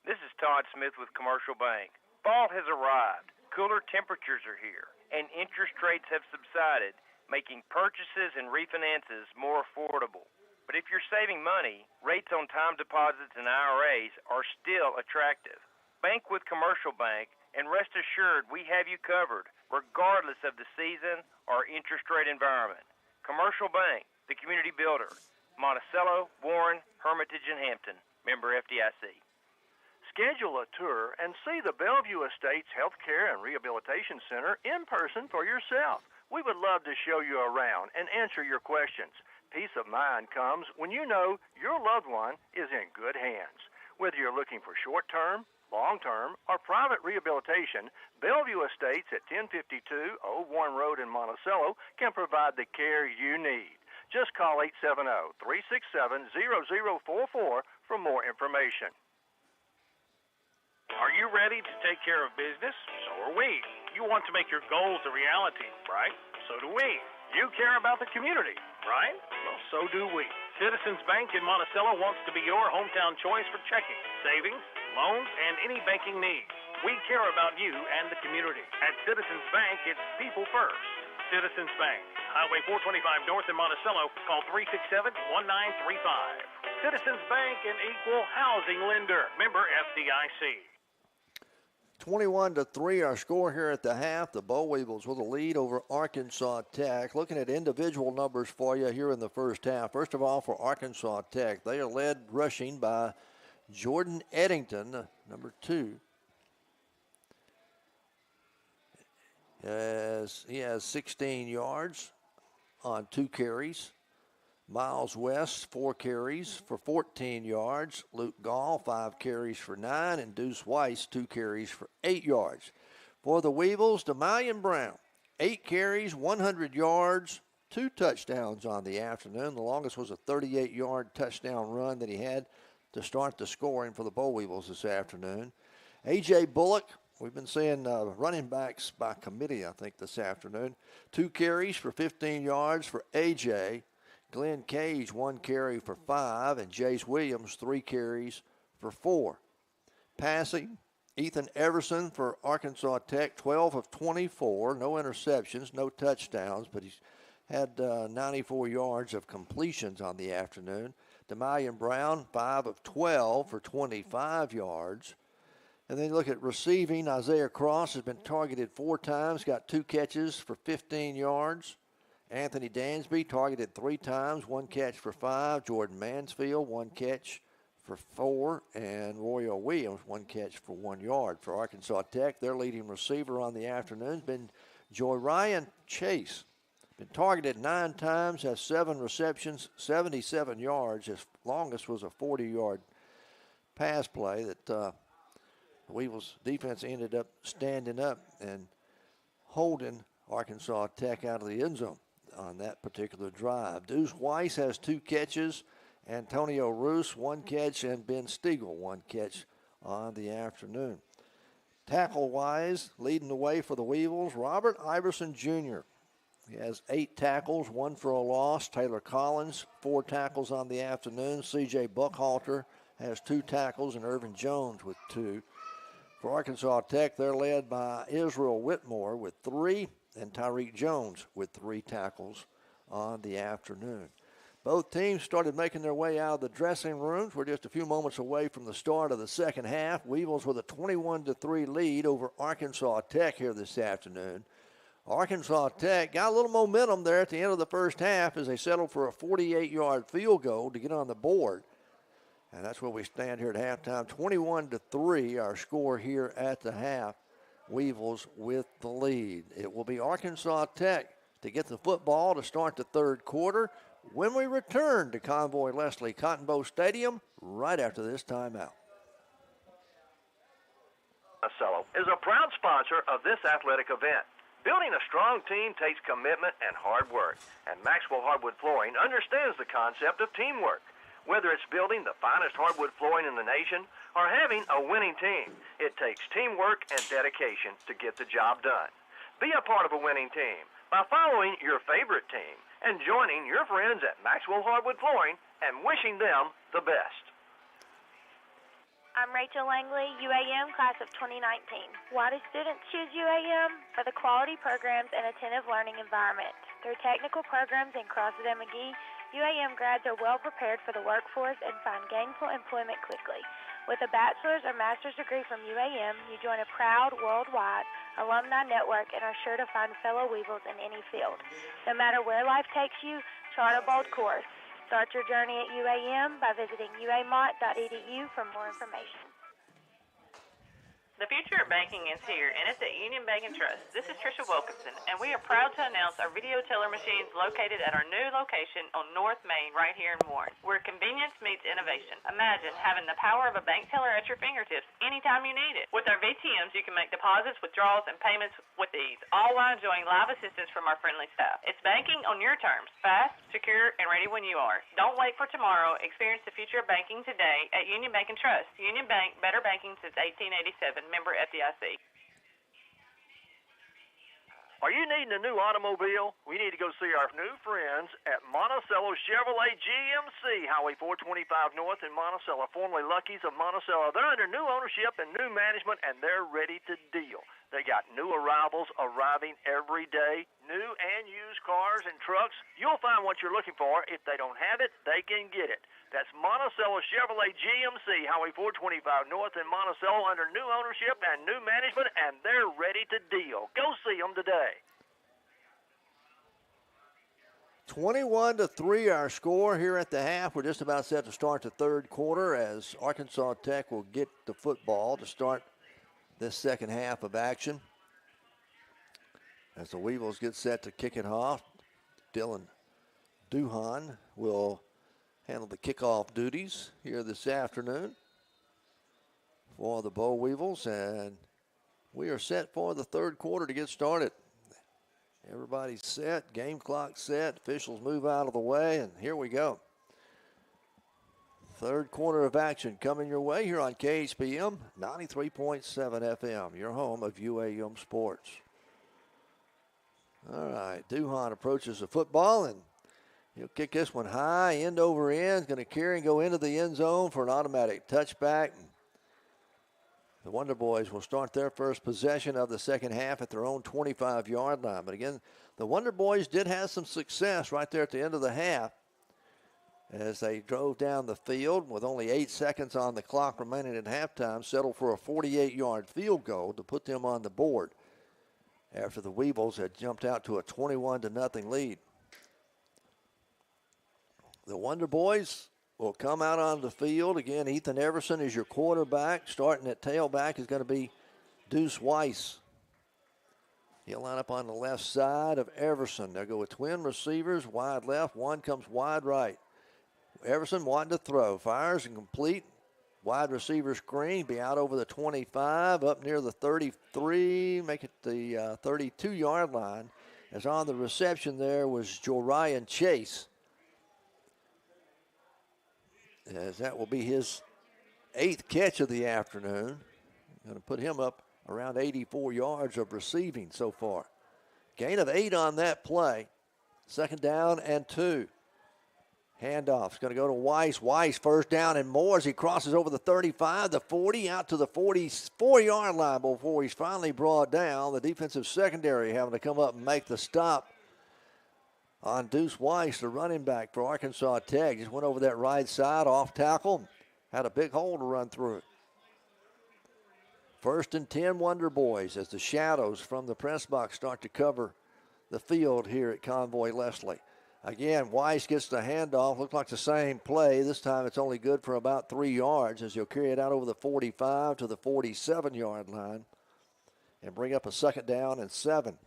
This is Todd Smith with Commercial Bank. Fall has arrived. Cooler temperatures are here, and interest rates have subsided, making purchases and refinances more affordable. But if you're saving money, rates on time deposits and IRAs are still attractive. Bank with Commercial Bank, and rest assured we have you covered, regardless of the season or interest rate environment. Commercial Bank, the community builder. Monticello, Warren, Hermitage, and Hampton. Member FDIC. Schedule a tour and see the Bellevue Estates Healthcare and Rehabilitation Center in person for yourself. We would love to show you around and answer your questions. Peace of mind comes when you know your loved one is in good hands. Whether you're looking for short-term, long-term, or private rehabilitation, Bellevue Estates at 1052 Old Warren Road in Monticello can provide the care you need. Just call 870-367-0044 for more information. Are you ready to take care of business? So are we. You want to make your goals a reality, right? So do we. You care about the community, right? Well, so do we. Citizens Bank in Monticello wants to be your hometown choice for checking, savings, loans, and any banking needs. We care about you and the community. At Citizens Bank, it's people first. Citizens Bank, Highway 425 North in Monticello. Call 367-1935. Citizens Bank, an equal housing lender. Member FDIC. 21-3 our score here at the half. The Boll Weevils with a lead over Arkansas Tech. Looking at individual numbers for you here in the first half. First of all, for Arkansas Tech, they are led rushing by Jordan Eddington, number 2. He has 16 yards on 2 carries. Miles West, 4 carries for 14 yards. Luke Gall, 5 carries for 9. And Deuce Weiss, 2 carries for 8 yards. For the Weevils, 𝗗𝗦𝗧𝗏 Brown, 8 carries, 100 yards, 2 touchdowns on the afternoon. The longest was a 38-yard touchdown run that he had to start the scoring for the Boll Weevils this afternoon. A.J. Bullock, we've been seeing running backs by committee, I think, this afternoon. 2 carries for 15 yards for A.J. Glenn Cage, 1 carry for 5, and Jace Williams, 3 carries for 4. Passing, Ethan Everson for Arkansas Tech, 12 of 24, no interceptions, no touchdowns, but he's had 94 yards of completions on the afternoon. 𝗗𝗦𝗢𝗓𝗏 Brown, 5 of 12 for 25 yards. And then look at receiving. Isaiah Cross has been targeted 4 times, got 2 catches for 15 yards. Anthony Dansby targeted 3 times, 1 catch for 5. Jordan Mansfield, 1 catch for 4. And Royal Williams, 1 catch for 1 yard. For Arkansas Tech, their leading receiver on the afternoon has been Joy Ryan Chase. Been targeted 9 times, has 7 receptions, 77 yards. His longest was a 40-yard pass play that the Weevils defense ended up standing up and holding Arkansas Tech out of the end zone on that particular drive. Deuce Weiss has 2 catches. Antonio Roos, 1 catch, and Ben Stiegel, 1 catch on the afternoon. Tackle-wise, leading the way for the Weevils, Robert Iverson Jr. He has 8 tackles, 1 for a loss. Taylor Collins, 4 tackles on the afternoon. C.J. Buckhalter has 2 tackles, and Irvin Jones with 2. For Arkansas Tech, they're led by Israel Whitmore with 3, and Tyreek Jones with 3 tackles on the afternoon. Both teams started making their way out of the dressing rooms. We're just a few moments away from the start of the second half. Weevils with a 21-3 lead over Arkansas Tech here this afternoon. Arkansas Tech got a little momentum there at the end of the first half as they settled for a 48-yard field goal to get on the board. And that's where we stand here at halftime. 21-3, our score here at the half. Weevils with the lead. It will be Arkansas Tech to get the football to start the third quarter when we return to Convoy Leslie Cotton Bowl Stadium right after this timeout. Monticello is a proud sponsor of this athletic event. Building a strong team takes commitment and hard work, and Maxwell Hardwood Flooring understands the concept of teamwork. Whether it's building the finest hardwood flooring in the nation or having a winning team, it takes teamwork and dedication to get the job done. Be a part of a winning team by following your favorite team and joining your friends at Maxwell Hardwood Flooring and wishing them the best. I'm Rachel Langley, UAM class of 2019. Why do students choose UAM? For the quality programs and attentive learning environment. Through technical programs in CrossFit and McGee, UAM grads are well prepared for the workforce and find gainful employment quickly. With a bachelor's or master's degree from UAM, you join a proud worldwide alumni network and are sure to find fellow Weevils in any field. No matter where life takes you, chart a bold course. Start your journey at UAM by visiting uamont.edu for more information. The future of banking is here, and it's at Union Bank & Trust. This is Tricia Wilkinson, and we are proud to announce our video teller machines located at our new location on North Main right here in Warren, where convenience meets innovation. Imagine having the power of a bank teller at your fingertips anytime you need it. With our VTMs, you can make deposits, withdrawals, and payments with ease, all while enjoying live assistance from our friendly staff. It's banking on your terms, fast, secure, and ready when you are. Don't wait for tomorrow. Experience the future of banking today at Union Bank & Trust. Union Bank, better banking since 1887. Member FDIC. Are you needing a new automobile? We need to go see our new friends at Monticello Chevrolet GMC, Highway 425 North in Monticello, formerly Lucky's of Monticello. They're under new ownership and new management, and they're ready to deal. They got new arrivals arriving every day, new and used cars and trucks. You'll find what you're looking for. If they don't have it, they can get it. That's Monticello Chevrolet GMC, Highway 425 North in Monticello, under new ownership and new management, and they're ready to deal. Go see them today. 21-3 our score here at the half. We're just about set to start the third quarter as Arkansas Tech will get the football to start this second half of action. As the Weevils get set to kick it off, Dylan Duhan will handle the kickoff duties here this afternoon for the Boll Weevils, and we are set for the third quarter to get started. Everybody's set, game clock set, officials move out of the way, and here we go. Third quarter of action coming your way here on KHPM 93.7 FM, your home of UAM Sports. All right, 𝗗𝗜𝗦𝗖𝗟𝗔𝗜𝗠𝗘𝗥 touches the football, and he'll kick this one high, end over end. Going to carry and go into the end zone for an automatic touchback. The Wonder Boys will start their first possession of the second half at their own 25-yard line. But again, the Wonder Boys did have some success right there at the end of the half as they drove down the field with only 8 seconds on the clock remaining at halftime, settled for a 48-yard field goal to put them on the board after the Weevils had jumped out to a 21-0 lead. The Wonder Boys will come out on the field. Again, Ethan Everson is your quarterback. Starting at tailback is going to be Deuce Weiss. He'll line up on the left side of Everson. They'll go with twin receivers, wide left. One comes wide right. Everson wanting to throw. Fires and complete. Wide receiver screen. Be out over the 25, up near the 33. Make it the 32-yard line. As on the reception there was Jorian Chase. As that will be his 8th catch of the afternoon. Going to put him up around 84 yards of receiving so far. Gain of 8 on that play. 2nd down and 2. Handoff's going to go to Weiss. Weiss first down and more as he crosses over the 35, the 40, out to the 44-yard line before he's finally brought down. The defensive secondary having to come up and make the stop on Deuce Weiss, the running back for Arkansas Tech. Just went over that right side, off tackle, had a big hole to run through. 1st and 10 Wonder Boys as the shadows from the press box start to cover the field here at Convoy Leslie. Again, Weiss gets the handoff. Looks like the same play. This time it's only good for about 3 yards as he'll carry it out over the 45 to the 47-yard line and bring up a 2nd down and 7.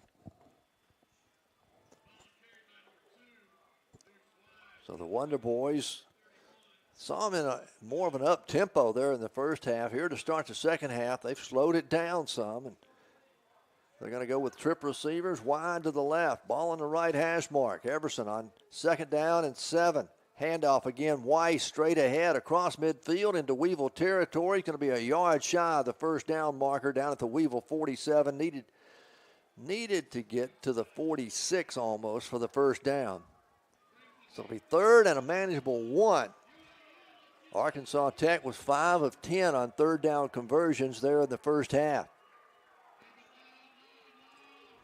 So the Wonder Boys saw them in more of an up-tempo there in the first half. Here to start the second half, they've slowed it down some. And they're going to go with trip receivers wide to the left. Ball on the right hash mark. Everson on 2nd down and 7. Handoff again. Weiss straight ahead across midfield into Weevil territory. Going to be a yard shy of the first down marker down at the Weevil 47. Needed to get to the 46 almost for the first down. So it'll be 3rd and a manageable 1. Arkansas Tech was 5 of 10 on 3rd down conversions there in the first half.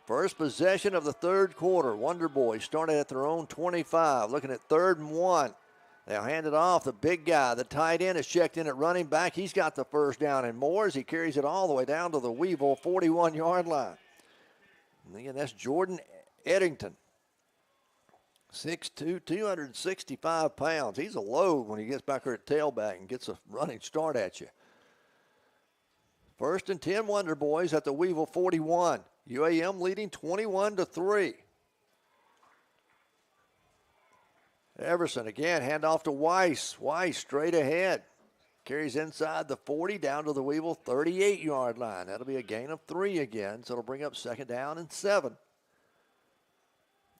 First possession of the 3rd quarter. Wonder Boys started at their own 25, looking at 3rd and 1. They'll hand it off. The big guy, the tight end, is checked in at running back. He's got the first down and more as he carries it all the way down to the Weevil 41-yard line. And again, that's Jordan Eddington. 6'2", 265 pounds. He's a load when he gets back there at tailback and gets a running start at you. 1st and 10 Wonder Boys at the Weevil 41. UAM leading 21-3. Everson again, handoff to Weiss. Weiss straight ahead. Carries inside the 40 down to the Weevil 38-yard line. That'll be a gain of 3 again, so it'll bring up 2nd down and 7.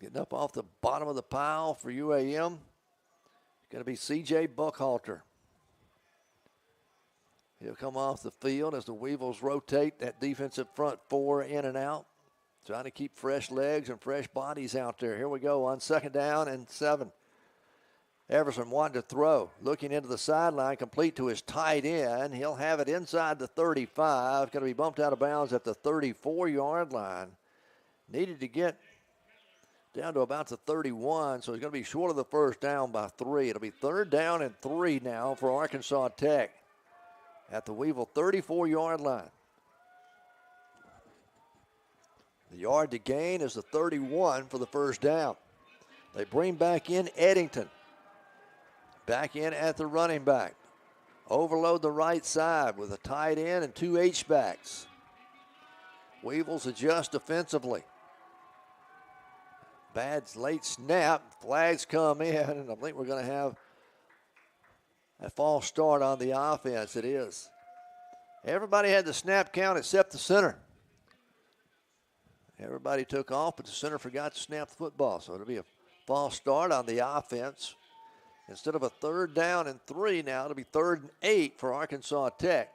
Getting up off the bottom of the pile for UAM. It's going to be C.J. Buckhalter. He'll come off the field as the Weevils rotate that defensive front 4 in and out. Trying to keep fresh legs and fresh bodies out there. Here we go on 2nd down and 7. Everson wanted to throw. Looking into the sideline, complete to his tight end. He'll have it inside the 35. Going to be bumped out of bounds at the 34-yard line. Needed to get down to about the 31, so he's going to be short of the first down by 3. It'll be 3rd down and 3 now for Arkansas Tech at the Weevil 34-yard line. The yard to gain is the 31 for the first down. They bring back in Eddington. Back in at the running back. Overload the right side with a tight end and 2 H-backs. Weevils adjust defensively. Bad late snap. Flags come in, and I think we're going to have a false start on the offense. It is. Everybody had the snap count except the center. Everybody took off, but the center forgot to snap the football. So it'll be a false start on the offense. Instead of a 3rd down and 3, now it'll be 3rd and 8 for Arkansas Tech.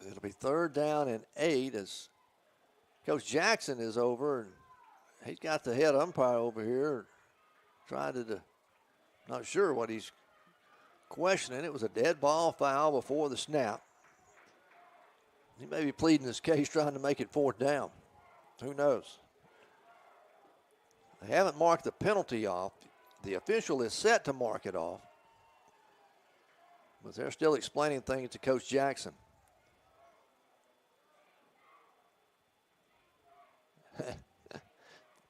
It'll be 3rd down and 8 as Coach Jackson is over, and he's got the head umpire over here trying to, not sure what he's questioning. It was a dead ball foul before the snap. He may be pleading his case trying to make it 4th down. Who knows? They haven't marked the penalty off. The official is set to mark it off, but they're still explaining things to Coach Jackson.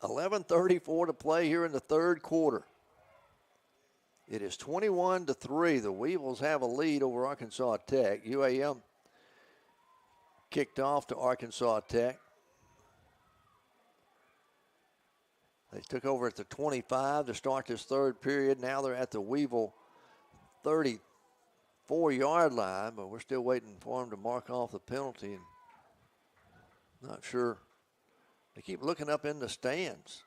11:34 to play here in the 3rd quarter. It is 21-3. The Weevils have a lead over Arkansas Tech. UAM kicked off to Arkansas Tech. They took over at the 25 to start this 3rd period. Now they're at the Weevil 34-yard line, but we're still waiting for them to mark off the penalty. And not sure. They keep looking up in the stands.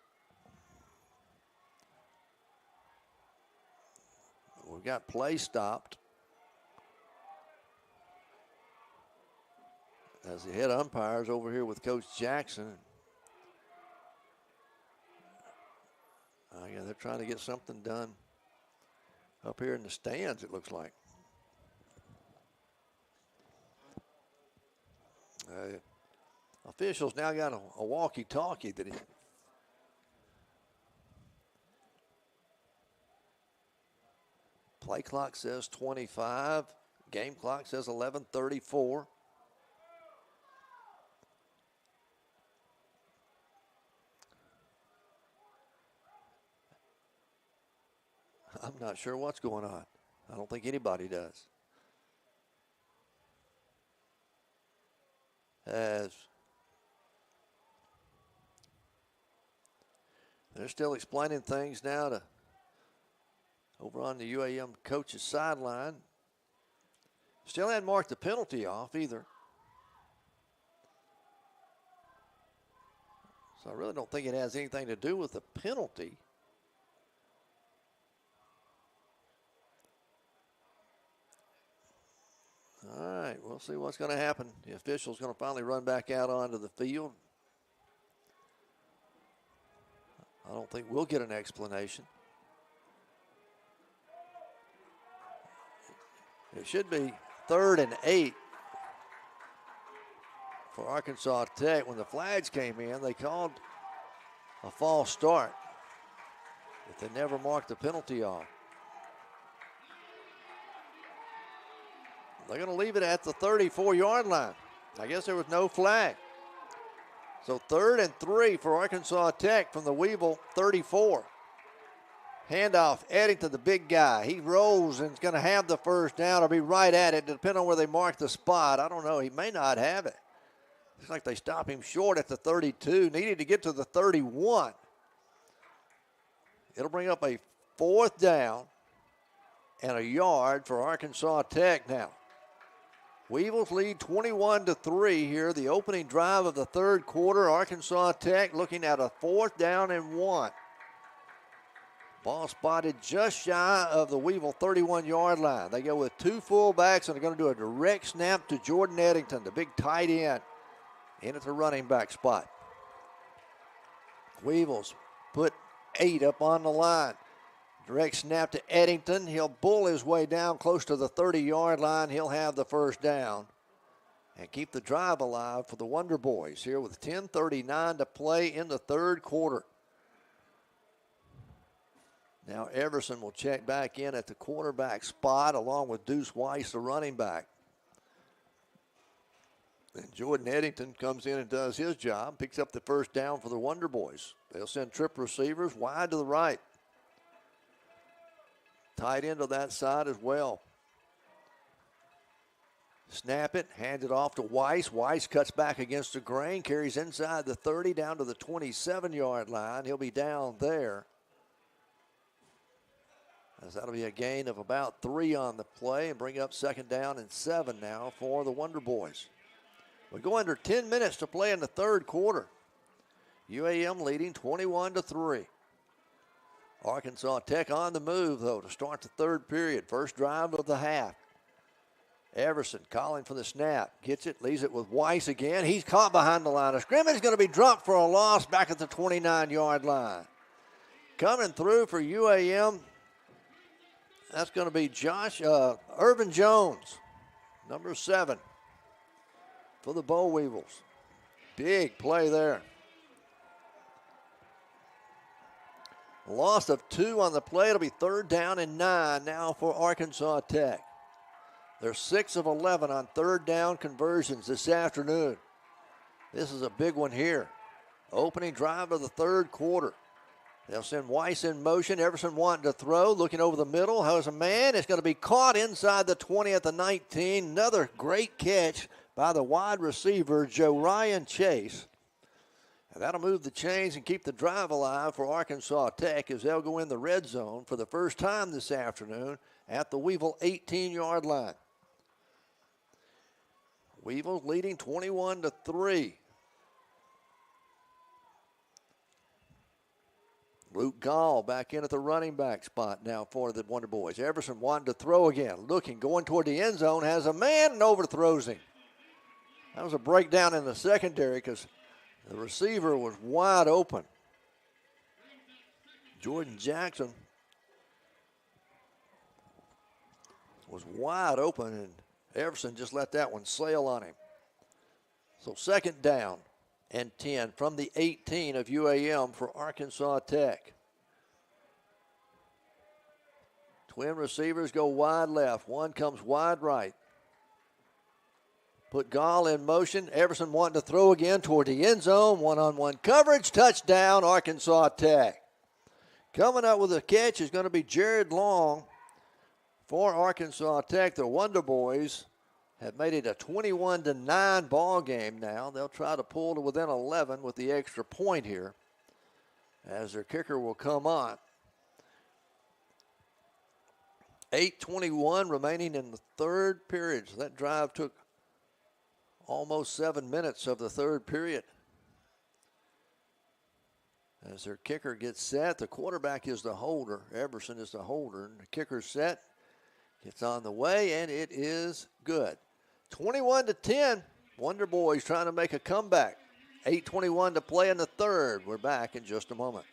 We've got play stopped as the head umpires over here with Coach Jackson. Yeah, they're trying to get something done up here in the stands, it looks like. Officials now got a walkie-talkie that play clock says 25. Game clock says 11:34. I'm not sure what's going on. I don't think anybody does. As they're still explaining things now to over on the UAM coach's sideline. Still hadn't marked the penalty off either. So I really don't think it has anything to do with the penalty. All right, we'll see what's going to happen. The official's going to finally run back out onto the field. I don't think we'll get an explanation. It should be 3rd and 8 for Arkansas Tech. When the flags came in, they called a false start, but they never marked the penalty off. They're going to leave it at the 34-yard line. I guess there was no flag. So 3rd and 3 for Arkansas Tech from the Weevil 34. Handoff, Eddington, the big guy. He rolls and is going to have the 1st down or be right at it, depending on where they mark the spot. I don't know. He may not have it. Looks like they stop him short at the 32. Needed to get to the 31. It'll bring up a 4th down and a yard for Arkansas Tech now. Weevils lead 21-3 here. The opening drive of the 3rd quarter. Arkansas Tech looking at a 4th down and 1. Ball spotted just shy of the Weevil 31-yard line. They go with 2 fullbacks and they're going to do a direct snap to Jordan Eddington, the big tight end, in at the running back spot. Weevils put 8 up on the line. Direct snap to Eddington. He'll bull his way down close to the 30-yard line. He'll have the 1st down and keep the drive alive for the Wonder Boys here with 10:39 to play in the 3rd quarter. Now Everson will check back in at the quarterback spot along with Deuce Weiss, the running back. And Jordan Eddington comes in and does his job, picks up the 1st down for the Wonder Boys. They'll send trip receivers wide to the right. Tight end to that side as well. Snap it, hand it off to Weiss. Weiss cuts back against the grain, carries inside the 30 down to the 27-yard line. He'll be down there. As that'll be a gain of about 3 on the play and bring up 2nd down and 7 now for the Wonder Boys. We go under 10 minutes to play in the third quarter. UAM leading 21-3. Arkansas Tech on the move, though, to start the third period. First drive of the half. Everson calling for the snap. Gets it, leaves it with Weiss again. He's caught behind the line of scrimmage. He's going to be dropped for a loss back at the 29-yard line. Coming through for UAM, that's going to be Irvin Jones, number 7 for the Boll Weevils. Big play there. Loss of 2 on the play. It'll be 3rd down and 9 now for Arkansas Tech. They're 6 of 11 on 3rd down conversions this afternoon. This is a big one here. Opening drive of the third quarter. They'll send Weiss in motion. Everson wanting to throw, looking over the middle. Has a man. It's going to be caught inside the 20 at the 19. Another great catch by the wide receiver, 𝗗𝗜𝗦𝗖𝗟𝗔𝗜𝗍. And that'll move the chains and keep the drive alive for Arkansas Tech as they'll go in the red zone for the first time this afternoon at the Weevil 18-yard line. Weevils leading 21-3. Luke Gall back in at the running back spot now for the Wonder Boys. Everson wanting to throw again. Looking, going toward the end zone. Has a man and overthrows him. That was a breakdown in the secondary because the receiver was wide open. Jordan Jackson was wide open, and Everson just let that one sail on him. So 2nd down and 10 from the 18 of UAM for Arkansas Tech. Twin receivers go wide left. One comes wide right. Put Gall in motion. Everson wanting to throw again toward the end zone. One-on-one coverage. Touchdown, Arkansas Tech. Coming up with a catch is going to be Jared Long for Arkansas Tech. The Wonder Boys have made it a 21-9 ball game now. They'll try to pull to within 11 with the extra point here as their kicker will come on. 8:21 remaining in the third period. So that drive took almost 7 minutes of the third period. As their kicker gets set, the quarterback is the holder. Everson is the holder. And the kicker's set, gets on the way, and it is good. 21-10. Wonder Boys trying to make a comeback. 8:21 to play in the third. We're back in just a moment.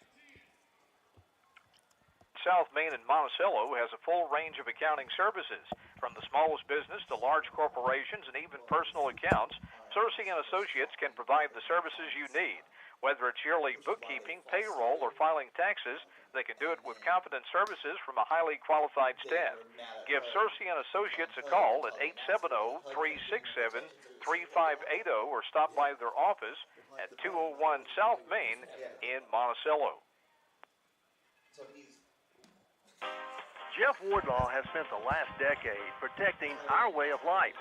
South Main and Monticello has a full range of accounting services. From the smallest business to large corporations and even personal accounts, 𝗟𝗓 & Associates can provide the services you need. Whether it's yearly bookkeeping, payroll, or filing taxes, they can do it with competent services from a highly qualified staff. Give 𝗟𝗓 & Associates a call at 870-367-3580 or stop by their office at 201 South Main in Monticello. Jeff Wardlaw has spent the last decade protecting our way of life,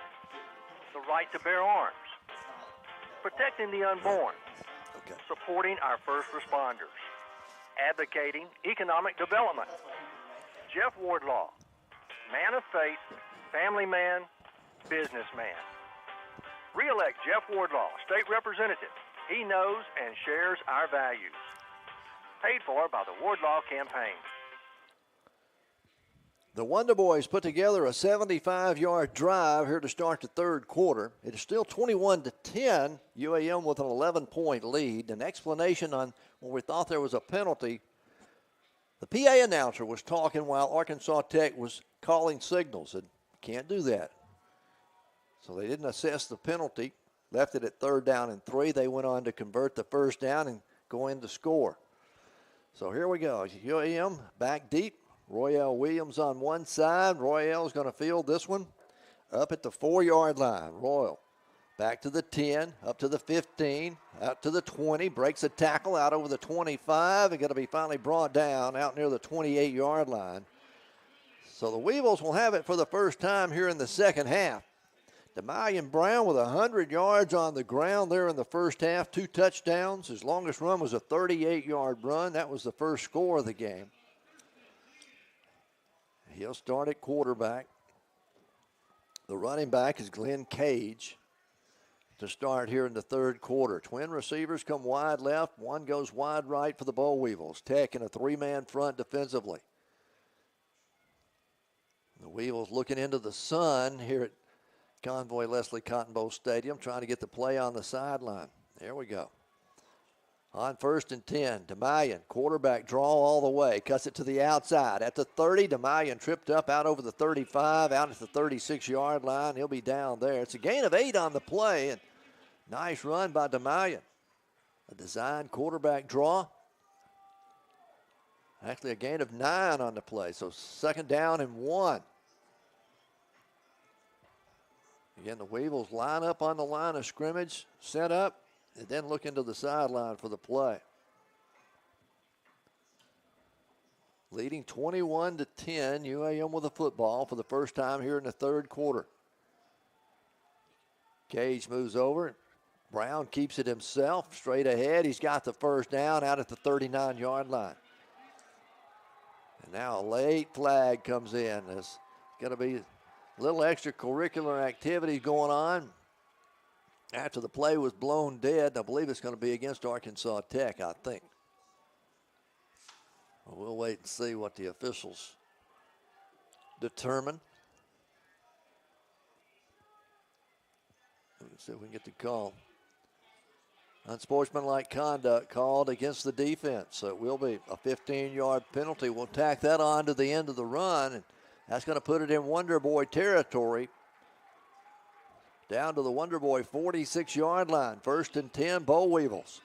the right to bear arms, protecting the unborn, supporting our first responders, advocating economic development. Jeff Wardlaw, man of faith, family man, businessman. Re-elect Jeff Wardlaw, state representative. He knows and shares our values. Paid for by the Wardlaw campaign. The Wonder Boys put together a 75-yard drive here to start the third quarter. It is still 21-10, UAM with an 11-point lead. An explanation on when we thought there was a penalty. The PA announcer was talking while Arkansas Tech was calling signals, and can't do that. So they didn't assess the penalty, left it at 3rd down and 3. They went on to convert the first down and go in to score. So here we go. UAM back deep. Royale Williams on one side. Royale's going to field this one up at the 4-yard line. Royal back to the 10, up to the 15, out to the 20, breaks a tackle out over the 25 and going to be finally brought down out near the 28-yard line. So the Weevils will have it for the first time here in the second half. 𝗗𝗦𝗧𝗏 Brown with 100 yards on the ground there in the first half, 2 touchdowns. His longest run was a 38-yard run. That was the first score of the game. He'll start at quarterback. The running back is Glenn Cage. to start here in the third quarter. Twin receivers come wide left. One goes wide right for the Boll Weevils. Tech in a three-man front defensively. The Weevils looking into the sun here at Convoy Leslie Cotton Bowl Stadium, trying to get the play on the sideline. There we go. On 1st and 10, 𝗗𝗦𝗧𝗏, quarterback draw all the way, cuts it to the outside. At the 30, 𝗗𝗏𝗧𝗏 tripped up out over the 35, out at the 36-yard line. He'll be down there. It's a gain of 8 on the play, and nice run by 𝗗𝗏𝗧𝗏. A design quarterback draw. Actually a gain of 9 on the play, so 2nd down and 1. Again, the Weevils line up on the line of scrimmage, set up, and then look into the sideline for the play. Leading 21-10, UAM with the football for the first time here in the third quarter. Cage moves over. Brown keeps it himself, straight ahead. He's got the first down out at the 39-yard line. And now a late flag comes in. There's going to be a little extracurricular activity going on after the play was blown dead. I believe it's going to be against Arkansas Tech, I think. We'll wait and see what the officials determine. Let's see if we can get the call. Unsportsmanlike conduct called against the defense. So it will be a 15-yard penalty. We'll tack that on to the end of the run, and that's going to put it in Wonder Boy territory. Down to the Wonder Boy 46-yard line. 1st and 10, Boll Weevils.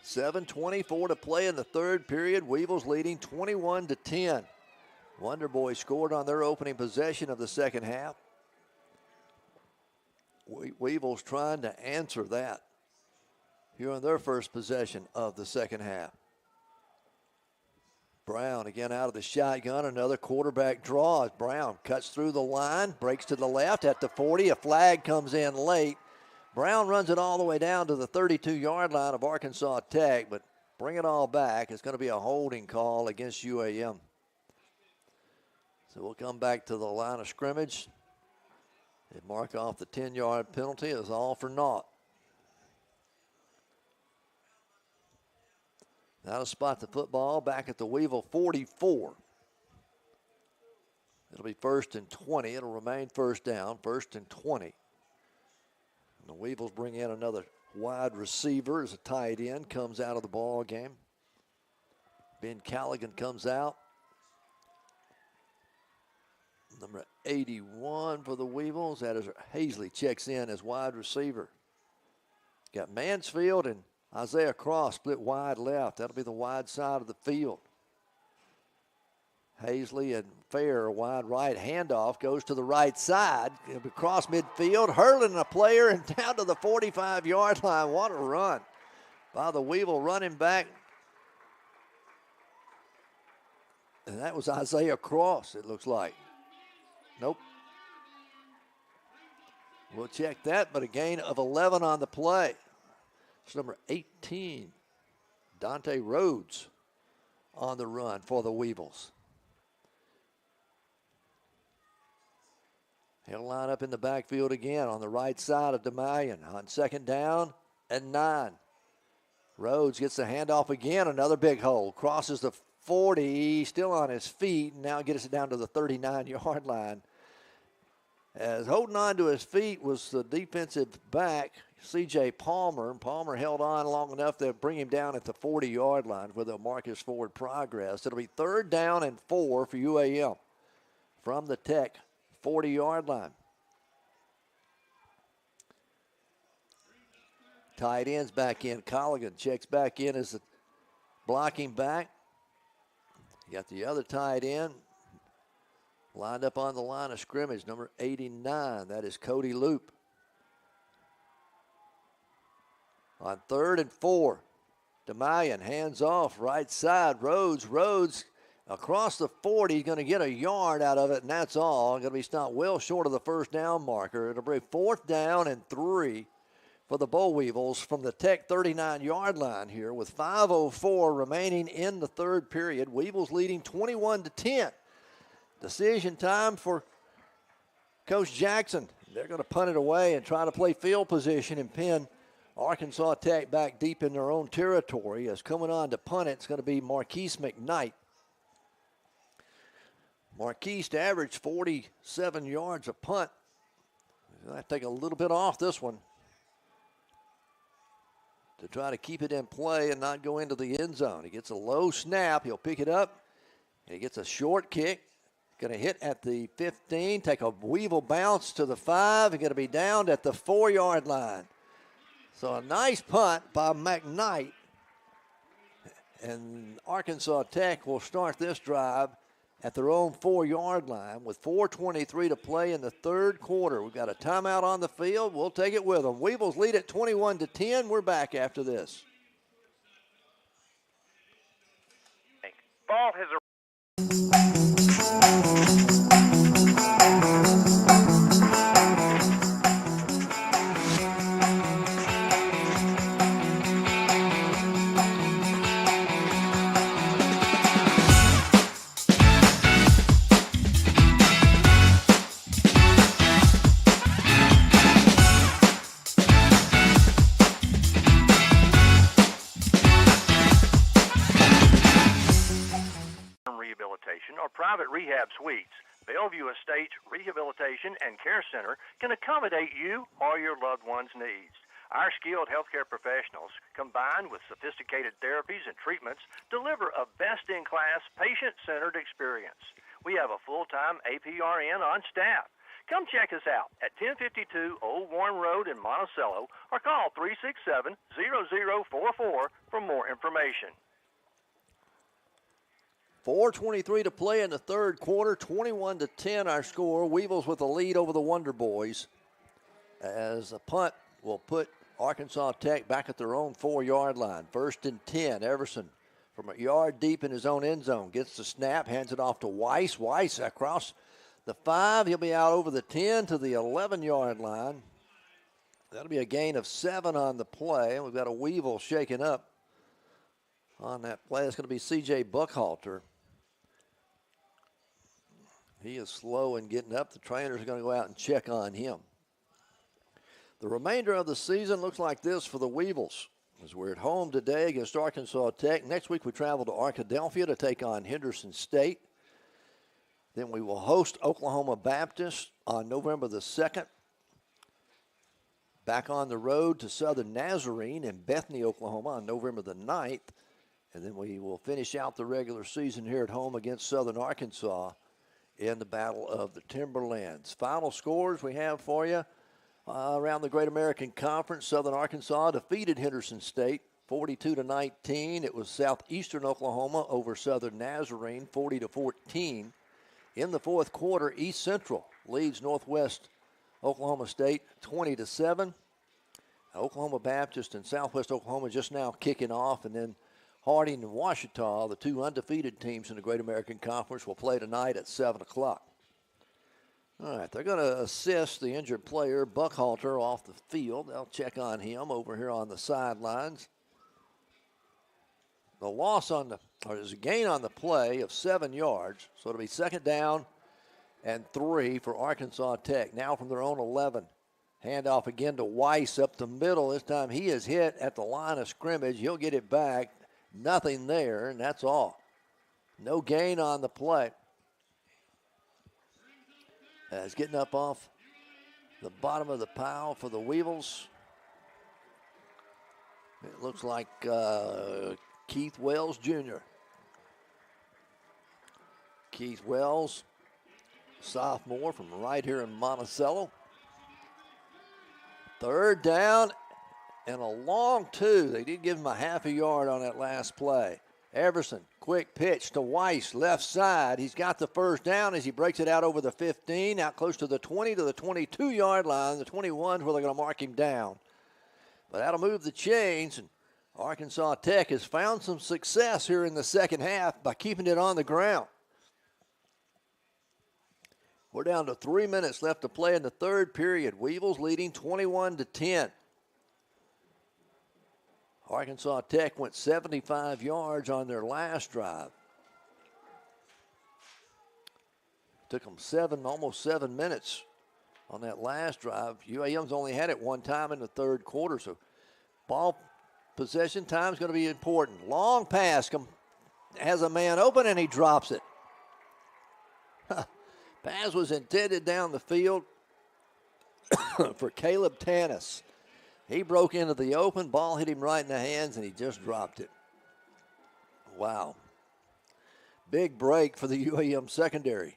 7:24 to play in the third period. Weevils leading 21-10. Wonder Boy scored on their opening possession of the second half. Weevils trying to answer that here on their first possession of the second half. Brown again out of the shotgun. Another quarterback draw as Brown cuts through the line, breaks to the left at the 40. A flag comes in late. Brown runs it all the way down to the 32-yard line of Arkansas Tech, but bring it all back. It's going to be a holding call against UAM. So we'll come back to the line of scrimmage. They mark off the 10-yard penalty. It was all for naught. Now to spot the football back at the Weevil 44. It'll be 1st and 20. It'll remain first down, 1st and 20. And the Weevils bring in another wide receiver as a tight end comes out of the ball game. Ben Callaghan comes out. Number 81 for the Weevils. That is Hazley checks in as wide receiver. Got Mansfield and Isaiah Cross split wide left. That'll be the wide side of the field. Hazley and Fair wide right. Handoff goes to the right side. Across midfield. Hurling a player and down to the 45-yard line. What a run by the Weevil running back. And that was Isaiah Cross, it looks like. Nope. We'll check that, but a gain of 11 on the play. It's number 18, Dante Rhodes, on the run for the Weevils. He'll line up in the backfield again on the right side of 𝗗𝗏𝗧𝗏 on 2nd down and 9. Rhodes gets the handoff again, another big hole. Crosses the 40, still on his feet, and now gets it down to the 39-yard line. As holding on to his feet was the defensive back, C.J. Palmer. Palmer held on long enough to bring him down at the 40-yard line where they'll mark his forward progress. It'll be 3rd down and 4 for UAM from the Tech 40-yard line. Tight ends back in. Colligan checks back in as the blocking back. You got the other tight end lined up on the line of scrimmage, number 89. That is Cody Loop. On 3rd and 4, 𝗗𝗏𝗧𝗏 hands off, right side. Rhodes across the 40. He's going to get a yard out of it, and that's all. Going to be stopped well short of the first down marker. It'll be 4th down and 3 for the Boll Weevils from the Tech 39-yard line here with 5:04 remaining in the third period. Weevils leading 21-10. Decision time for Coach Jackson. They're going to punt it away and try to play field position and pin Arkansas Tech back deep in their own territory. As coming on to punt it's going to be 𝗗𝗏𝗦𝗍𝒡. Marquise to average 47 yards a punt. I take a little bit off this one to try to keep it in play and not go into the end zone. He gets a low snap. He'll pick it up. He gets a short kick. Going to hit at the 15, take a Weevil bounce to the 5. He's going to be down at the 4-yard line. So a nice punt by McKnight. And Arkansas Tech will start this drive at their own 4-yard line with 4:23 to play in the third quarter. We've got a timeout on the field. We'll take it with them. Weevils lead at 21-10. We're back after this. Ball has a or private rehab suites. Bellevue Estates Rehabilitation and Care Center can accommodate you or your loved one's needs. Our skilled healthcare professionals, combined with sophisticated therapies and treatments, deliver a best-in-class, patient-centered experience. We have a full-time APRN on staff. Come check us out at 1052 Old Warren Road in Monticello or call 367-0044 for more information. 4:23 to play in the third quarter, 21-10 our score. Weevils with a lead over the Wonder Boys as a punt will put Arkansas Tech back at their own 4-yard line. 1st and 10, Everson from a yard deep in his own end zone gets the snap, hands it off to Weiss. Weiss across the 5. He'll be out over the 10 to the 11-yard line. That'll be a gain of 7 on the play. We've got a Weevil shaken up on that play. It's going to be C.J. Buckhalter. He is slow in getting up. The trainers are going to go out and check on him. The remainder of the season looks like this for the Weevils, as we're at home today against Arkansas Tech. Next week we travel to Arkadelphia to take on Henderson State. Then we will host Oklahoma Baptist on November the 2nd. Back on the road to Southern Nazarene in Bethany, Oklahoma on November the 9th. And then we will finish out the regular season here at home against Southern Arkansas in the Battle of the Timberlands. Final scores we have for you around the Great American Conference. Southern Arkansas defeated Henderson State 42-19. It was Southeastern Oklahoma over Southern Nazarene 40-14. In the fourth quarter, East Central leads Northwest Oklahoma State 20-7. Oklahoma Baptist and Southwest Oklahoma just now kicking off, and then Harding and Ouachita, the two undefeated teams in the Great American Conference, will play tonight at 7 o'clock. All right, they're going to assist the injured player, Buckhalter, off the field. They'll check on him over here on the sidelines. The loss on the, or there's a gain on the play of 7 yards, so it'll be 2nd down and 3 for Arkansas Tech. Now from their own 11. Handoff again to Weiss up the middle. This time he is hit at the line of scrimmage. He'll get it back. Nothing there, and that's all. No gain on the play. He's getting up off the bottom of the pile for the Weevils. It looks like Keith Wells Jr. Keith Wells, sophomore from right here in Monticello. 3rd down and a long 2. They did give him a half a yard on that last play. Everson, quick pitch to Weiss, left side. He's got the 1st down as he breaks it out over the 15, out close to the 20 to the 22-yard line. The 21 where they're going to mark him down. But that'll move the chains, and Arkansas Tech has found some success here in the second half by keeping it on the ground. We're down to 3 minutes left to play in the third period. Weevils leading 21-10. Arkansas Tech went 75 yards on their last drive. Took them almost 7 minutes on that last drive. UAM's only had it one time in the third quarter, so ball possession time is going to be important. Long pass has a man open, and he drops it. Pass was intended down the field for 𝗗𝗜𝗦𝗘𝗥. He broke into the open, ball hit him right in the hands, and he just dropped it. Wow. Big break for the UAM secondary.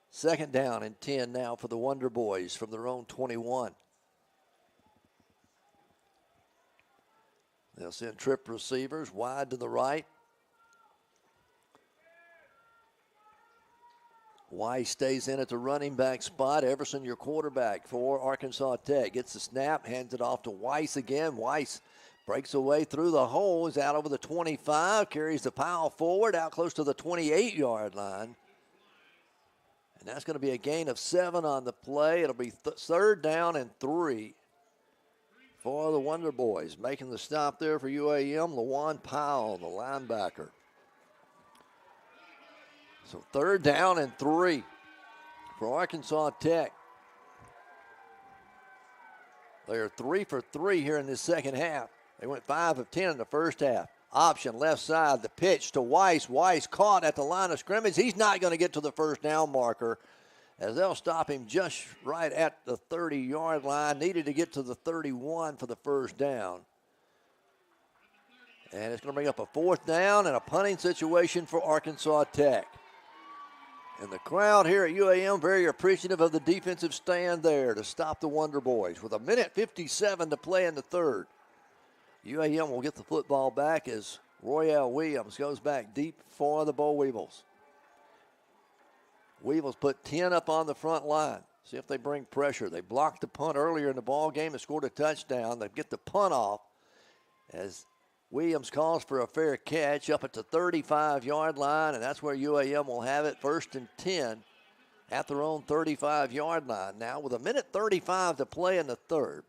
Second down and 10 now for the Wonder Boys from their own 21. They'll send trip receivers wide to the right. Weiss stays in at the running back spot. Everson, your quarterback for Arkansas Tech. Gets the snap, hands it off to Weiss again. Weiss breaks away through the hole, is out over the 25, carries the pile forward, out close to the 28-yard line. And that's going to be a gain of 7 on the play. It'll be third down and 3 for the Wonder Boys. Making the stop there for UAM, Lawan Powell, the linebacker. So third down and 3 for Arkansas Tech. They are 3 for 3 here in this second half. They went 5 of 10 in the first half. Option left side, the pitch to Weiss. Weiss caught at the line of scrimmage. He's not going to get to the first down marker, as they'll stop him just right at the 30-yard line. Needed to get to the 31 for the first down. And it's going to bring up a fourth down and a punting situation for Arkansas Tech. And the crowd here at UAM very appreciative of the defensive stand there to stop the Wonder Boys. With 1:57 to play in the third, UAM will get the football back as Royale Williams goes back deep for the Boll Weevils. Weevils put 10 up on the front line. See if they bring pressure. They blocked the punt earlier in the ball game and scored a touchdown. They get the punt off as Williams calls for a fair catch up at the 35-yard line, and that's where UAM will have it, first and 10 at their own 35-yard line. Now with 1:35 to play in the third.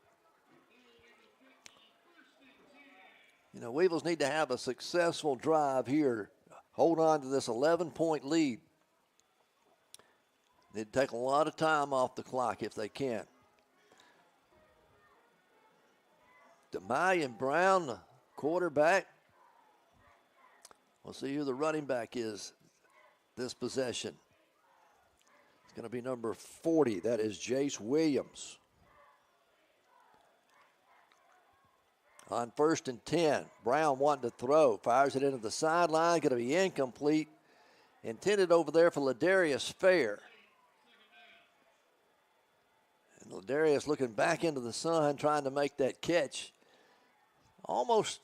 You know, Weevils need to have a successful drive here. Hold on to this 11-point lead. They'd take a lot of time off the clock if they can. 𝗗𝗦𝗧𝗓𝗏 Brown, the quarterback. We'll see who the running back is this possession. It's going to be number 40. That is Jace Williams. On first and 10, Brown wanting to throw. Fires it into the sideline. Going to be incomplete. Intended over there for Ladarius Fair. And Ladarius looking back into the sun, trying to make that catch. Almost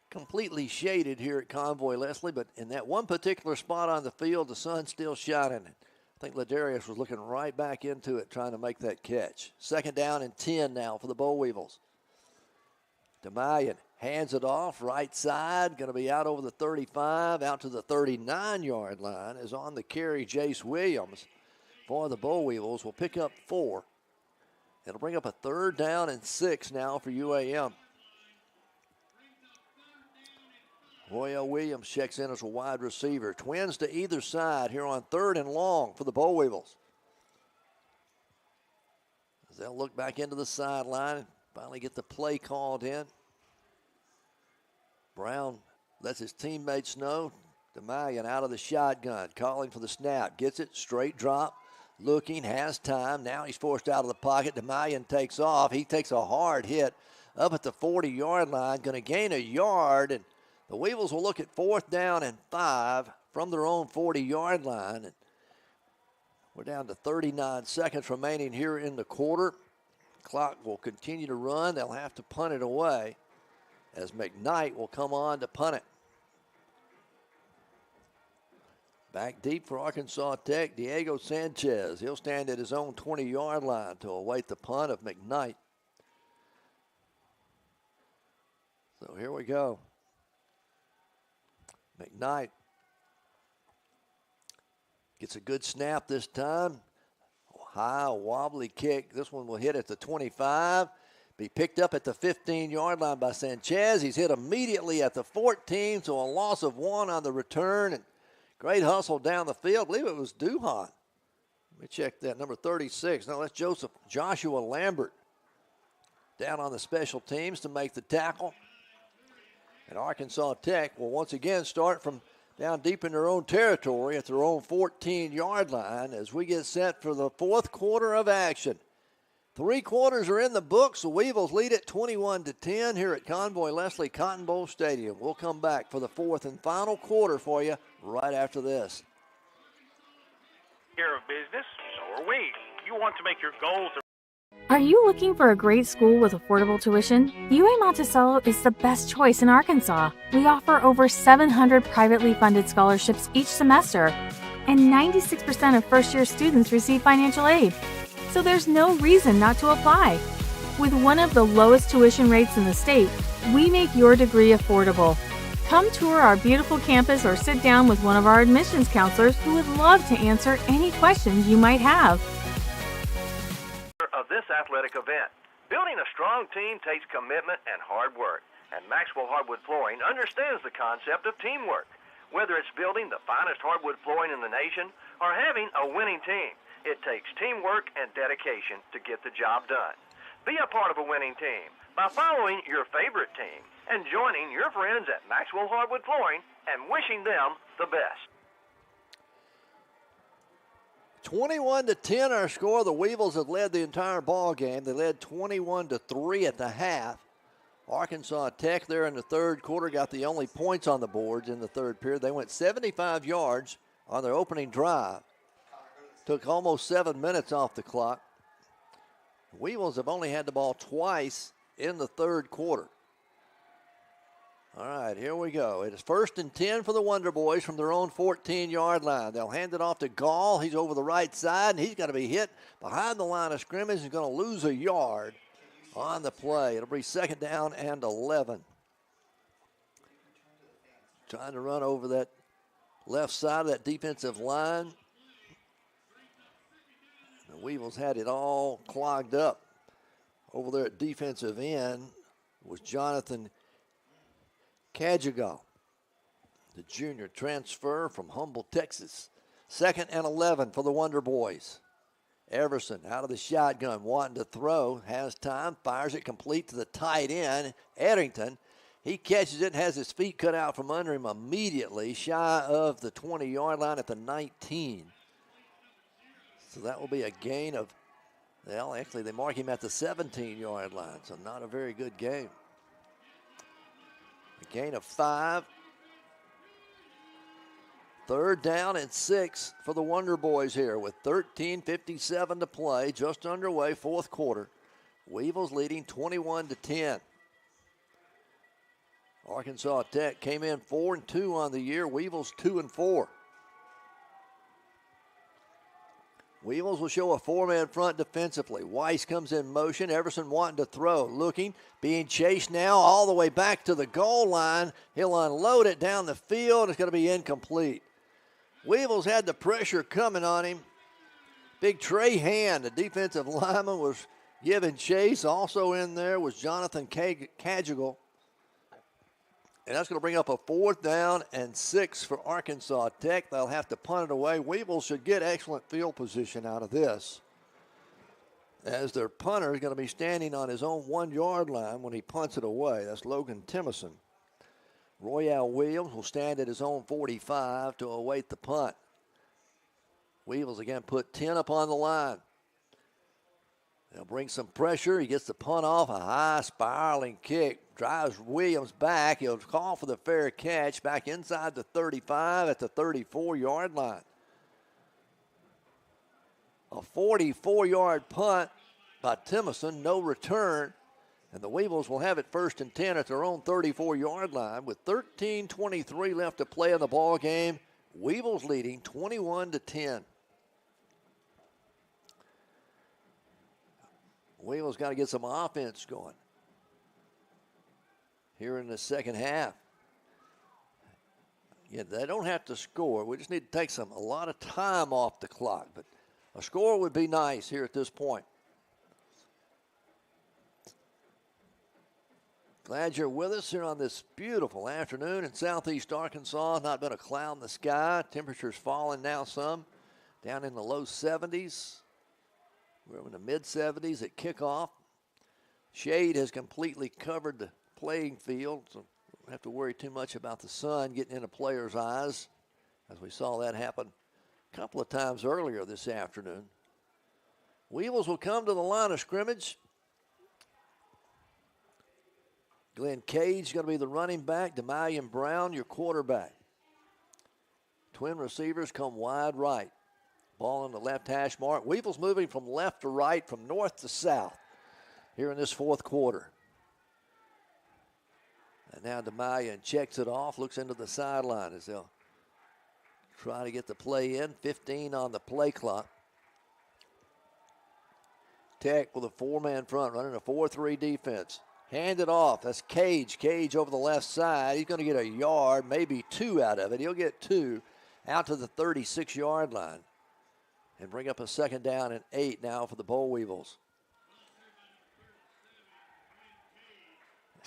completely shaded here at Convoy Leslie, but in that one particular spot on the field, the sun's still shining. I think Ladarius was looking right back into it, trying to make that catch. Second down and 10 now for the Boll Weevils. 𝗗𝗏𝗧𝗓𝗏 hands it off, right side, going to be out over the 35, out to the 39-yard line, is on the carry Jace Williams for the Boll Weevils. Will pick up 4. It'll bring up a third down and 6 now for UAM. Royale Williams checks in as a wide receiver. Twins to either side here on third and long for the Boll Weevils. As they'll look back into the sideline and finally get the play called in. Brown lets his teammates know. 𝗗𝗏𝗧𝗓𝗏 out of the shotgun, calling for the snap. Gets it, straight drop, looking, has time. Now he's forced out of the pocket. 𝗗𝗏𝗧𝗓𝗏 takes off. He takes a hard hit up at the 40-yard line. Going to gain a yard, and the Weevils will look at fourth down and 5 from their own 40-yard line. And we're down to 39 seconds remaining here in the quarter. Clock will continue to run. They'll have to punt it away as McKnight will come on to punt it. Back deep for Arkansas Tech, Diego Sanchez. He'll stand at his own 20-yard line to await the punt of McKnight. So here we go. McKnight gets a good snap this time. High, wobbly kick. This one will hit at the 25. Be picked up at the 15-yard line by Sanchez. He's hit immediately at the 14, so a loss of 1 on the return. And great hustle down the field. I believe it was 𝗗𝗜𝗦𝗖𝗟𝗔𝗜𝗠. Let me check that. Number 36. No, that's Joshua Lambert down on the special teams to make the tackle. And Arkansas Tech will once again start from down deep in their own territory at their own 14-yard line as we get set for the fourth quarter of action. 3 quarters are in the books. The Weevils lead it 21-10 here at Convoy Leslie Cotton Bowl Stadium. We'll come back for the fourth and final quarter for you right after this. Care of business, so are we. You want to make your goals. Are you looking for a great school with affordable tuition? UAM Monticello is the best choice in Arkansas. We offer over 700 privately funded scholarships each semester, and 96% of first-year students receive financial aid. So there's no reason not to apply. With one of the lowest tuition rates in the state, we make your degree affordable. Come tour our beautiful campus or sit down with one of our admissions counselors who would love to answer any questions you might have. Of this athletic event. Building a strong team takes commitment and hard work, and Maxwell Hardwood Flooring understands the concept of teamwork. Whether it's building the finest hardwood flooring in the nation or having a winning team, it takes teamwork and dedication to get the job done. Be a part of a winning team by following your favorite team and joining your friends at Maxwell Hardwood Flooring and wishing them the best. 21-10 our score. The Weevils have led the entire ball game. They led 21-3 at the half. Arkansas Tech there in the third quarter got the only points on the boards in the third period. They went 75 yards on their opening drive. Took almost 7 minutes off the clock. The Weevils have only had the ball twice in the third quarter. All right, here we go. It is 1st and 10 for the Wonder Boys from their own 14-yard line. They'll hand it off to Gall. He's over the right side, and he's going to be hit behind the line of scrimmage. He's going to lose a yard on the play. It'll be 2nd down and 11. Trying to run over that left side of that defensive line. The Weevils had it all clogged up. Over there at defensive end was Jonathan 𝗗𝗔𝗜𝗠𝗘𝗥, the junior transfer from Humble, Texas. 2nd and 11 for the Wonder Boys. Everson out of the shotgun, wanting to throw, has time, fires it complete to the tight end, Eddington. He catches it, has his feet cut out from under him immediately, shy of the 20-yard line at the 19. So that will be a gain of, well, actually they mark him at the 17-yard line, so not a very good game. A gain of 5. 3rd down and 6 for the Wonder Boys here with 13:57 to play, just underway, fourth quarter. Weevils leading 21-10. Arkansas Tech came in 4-2 on the year. Weevils 2-4. Weevils will show a 4-man front defensively. Weiss comes in motion. Everson wanting to throw. Looking. Being chased now all the way back to the goal line. He'll unload it down the field. It's going to be incomplete. Weevils had the pressure coming on him. Big Trey Hand, the defensive lineman, was giving chase. Also in there was Jonathan 𝗗𝗔𝗜𝗠𝗘𝗥. And that's going to bring up a 4th down and 6 for Arkansas Tech. They'll have to punt it away. Weevil should get excellent field position out of this, as their punter is going to be standing on his own 1-yard line when he punts it away. That's Logan Timmerson. Royale Williams will stand at his own 45 to await the punt. Weevils again put 10 up on the line. They'll bring some pressure. He gets the punt off, a high spiraling kick. Drives Williams back. He'll call for the fair catch back inside the 35 at the 34-yard line. A 44-yard punt by Timmerson, no return. And the Weevils will have it 1st and 10 at their own 34-yard line with 13:23 left to play in the ball game. Weevils leading 21-10. Weevils got to get some offense going here in the second half. Yeah, they don't have to score. We just need to take a lot of time off the clock. But a score would be nice here at this point. Glad you're with us here on this beautiful afternoon in southeast Arkansas. Not been a cloud in the sky. Temperature's falling now some. down in the low 70s. We're in the mid 70s at kickoff. Shade has completely covered the playing field, so don't have to worry too much about the sun getting into players' eyes, as we saw that happen a couple of times earlier this afternoon. Weevils will come to the line of scrimmage. 𝗗𝗜𝗦𝗖𝗟𝗔𝗜𝗠𝗘𝗥 going to be the running back. 𝗗𝗟𝗦𝗡 Brown, your quarterback. Twin receivers come wide right. Ball on the left hash mark. Weevils moving from left to right, from north to south here in this fourth quarter. And now 𝗗𝗦𝗡 checks it off, looks into the sideline as they'll try to get the play in. 15 on the play clock. Tech with a four-man front, running a 4-3 defense. Hand it off. That's Cage. Cage over the left side. He's going to get a yard, maybe two out of it. He'll get two out to the 36-yard line and bring up a 2nd down and 8 now for the Boll Weevils.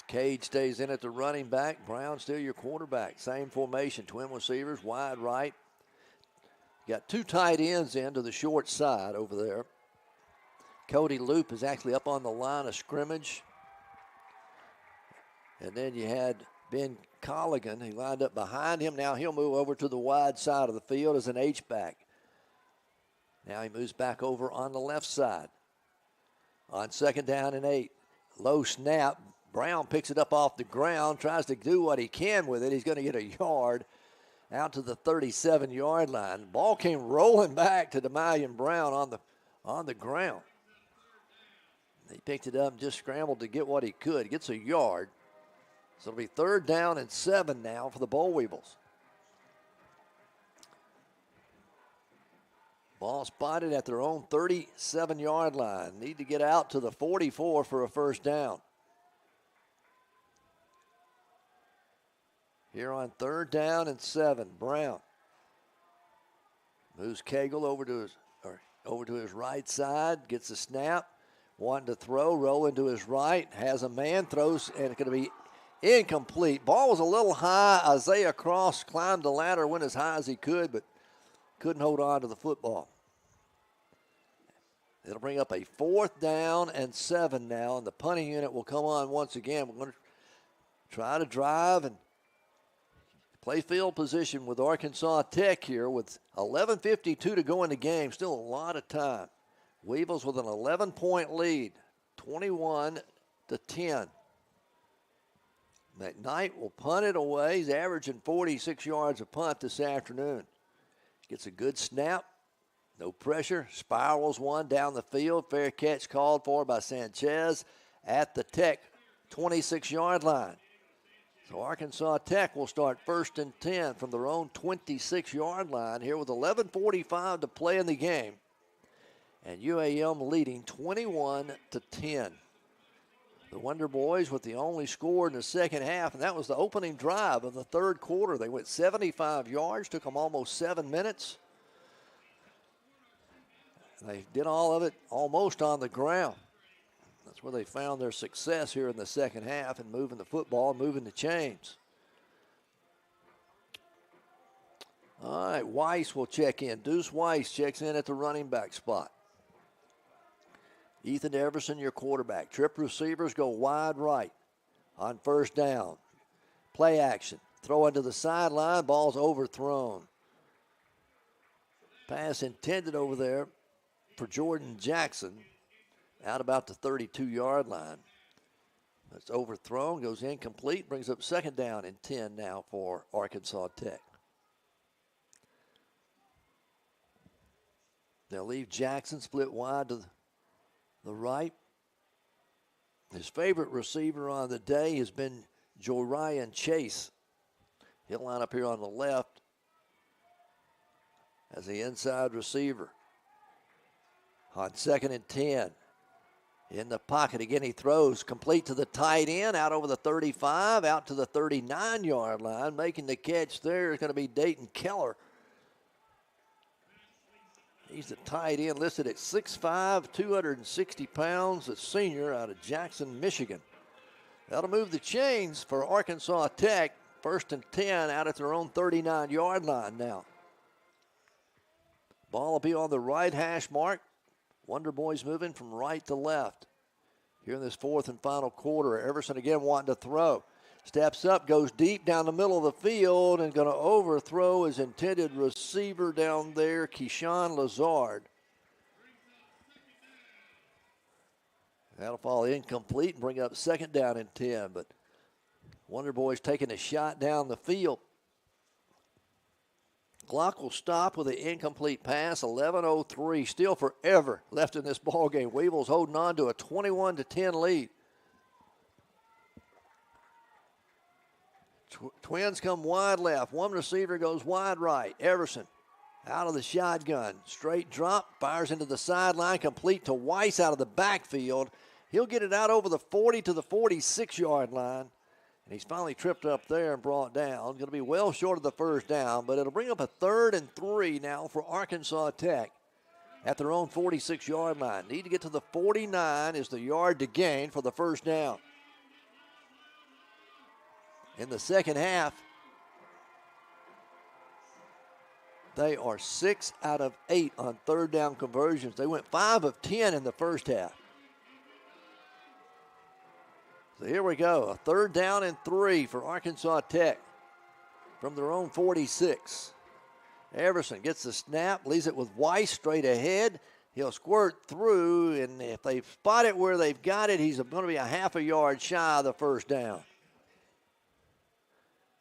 Cage stays in at the running back. Brown still your quarterback. Same formation. Twin receivers, wide right. Got two tight ends in to the short side over there. Cody Loop is actually up on the line of scrimmage. And then you had Ben Colligan. He lined up behind him. Now he'll move over to the wide side of the field as an H-back. Now he moves back over on the left side. On 2nd down and 8. Low snap. Brown picks it up off the ground, tries to do what he can with it. He's going to get a yard out to the 37-yard line. Ball came rolling back to 𝗗𝗦𝗡 Brown on the ground. He picked it up and just scrambled to get what he could. He gets a yard. So it'll be 3rd down and 7 now for the Boll Weevils. Ball spotted at their own 37-yard line. Need to get out to the 44 for a 1st down. Here on 3rd down and 7, Brown moves Cagle over to his right side, gets a snap, wanting to throw, rolling to his right, has a man, throws, and it's going to be incomplete. Ball was a little high. Isaiah Cross climbed the ladder, went as high as he could, but couldn't hold on to the football. It'll bring up a 4th down and 7 now, and the punting unit will come on once again. We're going to try to drive and play field position with Arkansas Tech here with 11:52 to go in the game. Still a lot of time. Weevils with an 11-point lead, 21-10. McKnight will punt it away. He's averaging 46 yards a punt this afternoon. Gets a good snap. No pressure. Spirals one down the field. Fair catch called for by Sanchez at the Tech 26-yard line. So Arkansas Tech will start 1st and 10 from their own 26-yard line here with 11:45 to play in the game. And UAM leading 21-10. The Wonder Boys with the only score in the second half, and that was the opening drive of the 3rd quarter. They went 75 yards, took them almost 7 minutes. They did all of it almost on the ground. That's where they found their success here in the second half and moving the football, moving the chains. All right, Weiss will check in. Deuce Weiss checks in at the running back spot. Ethan Everson, your quarterback. Trip receivers go wide right on 1st down. Play action. Throw into the sideline. Ball's overthrown. Pass intended over there for Jordan Jackson. Out about the 32-yard line. That's overthrown, goes incomplete, brings up 2nd down and 10 now for Arkansas Tech. They'll leave Jackson split wide to the right. His favorite receiver on the day has been Jorian Chase. He'll line up here on the left as the inside receiver. On 2nd and 10. In the pocket again, he throws complete to the tight end, out over the 35, out to the 39-yard line. Making the catch there is going to be Dayton Keller. He's the tight end listed at 6'5", 260 pounds, a senior out of Jackson, Michigan. That'll move the chains for Arkansas Tech. 1st and 10 out at their own 39-yard line now. Ball will be on the right hash mark. Wonder Boys moving from right to left. Here in this fourth and final quarter, Everson again wanting to throw. Steps up, goes deep down the middle of the field, and going to overthrow his intended receiver down there, 𝗗𝗜𝗦𝗖𝗟𝗔𝗜𝗠𝗘𝗥. That'll fall incomplete and bring up second down and 10, but Wonder Boys taking a shot down the field. Clock will stop with an incomplete pass. 11:03 still forever left in this ball game. Weevils holding on to a 21-10 lead. Twins come wide left. One receiver goes wide right. Everson out of the shotgun. Straight drop. Fires into the sideline. Complete to Weiss out of the backfield. He'll get it out over the 40 to the 46-yard line. And he's finally tripped up there and brought down. Going to be well short of the first down, but it'll bring up a 3rd and 3 now for Arkansas Tech at their own 46-yard line. Need to get to the 49 is the yard to gain for the first down. In the second half, they are 6 out of 8 on third down conversions. They went 5 of 10 in the first half. So here we go, a 3rd down and 3 for Arkansas Tech from their own 46. Everson gets the snap, leaves it with Weiss straight ahead. He'll squirt through, and if they spot it where they've got it, he's going to be a half a yard shy of the first down.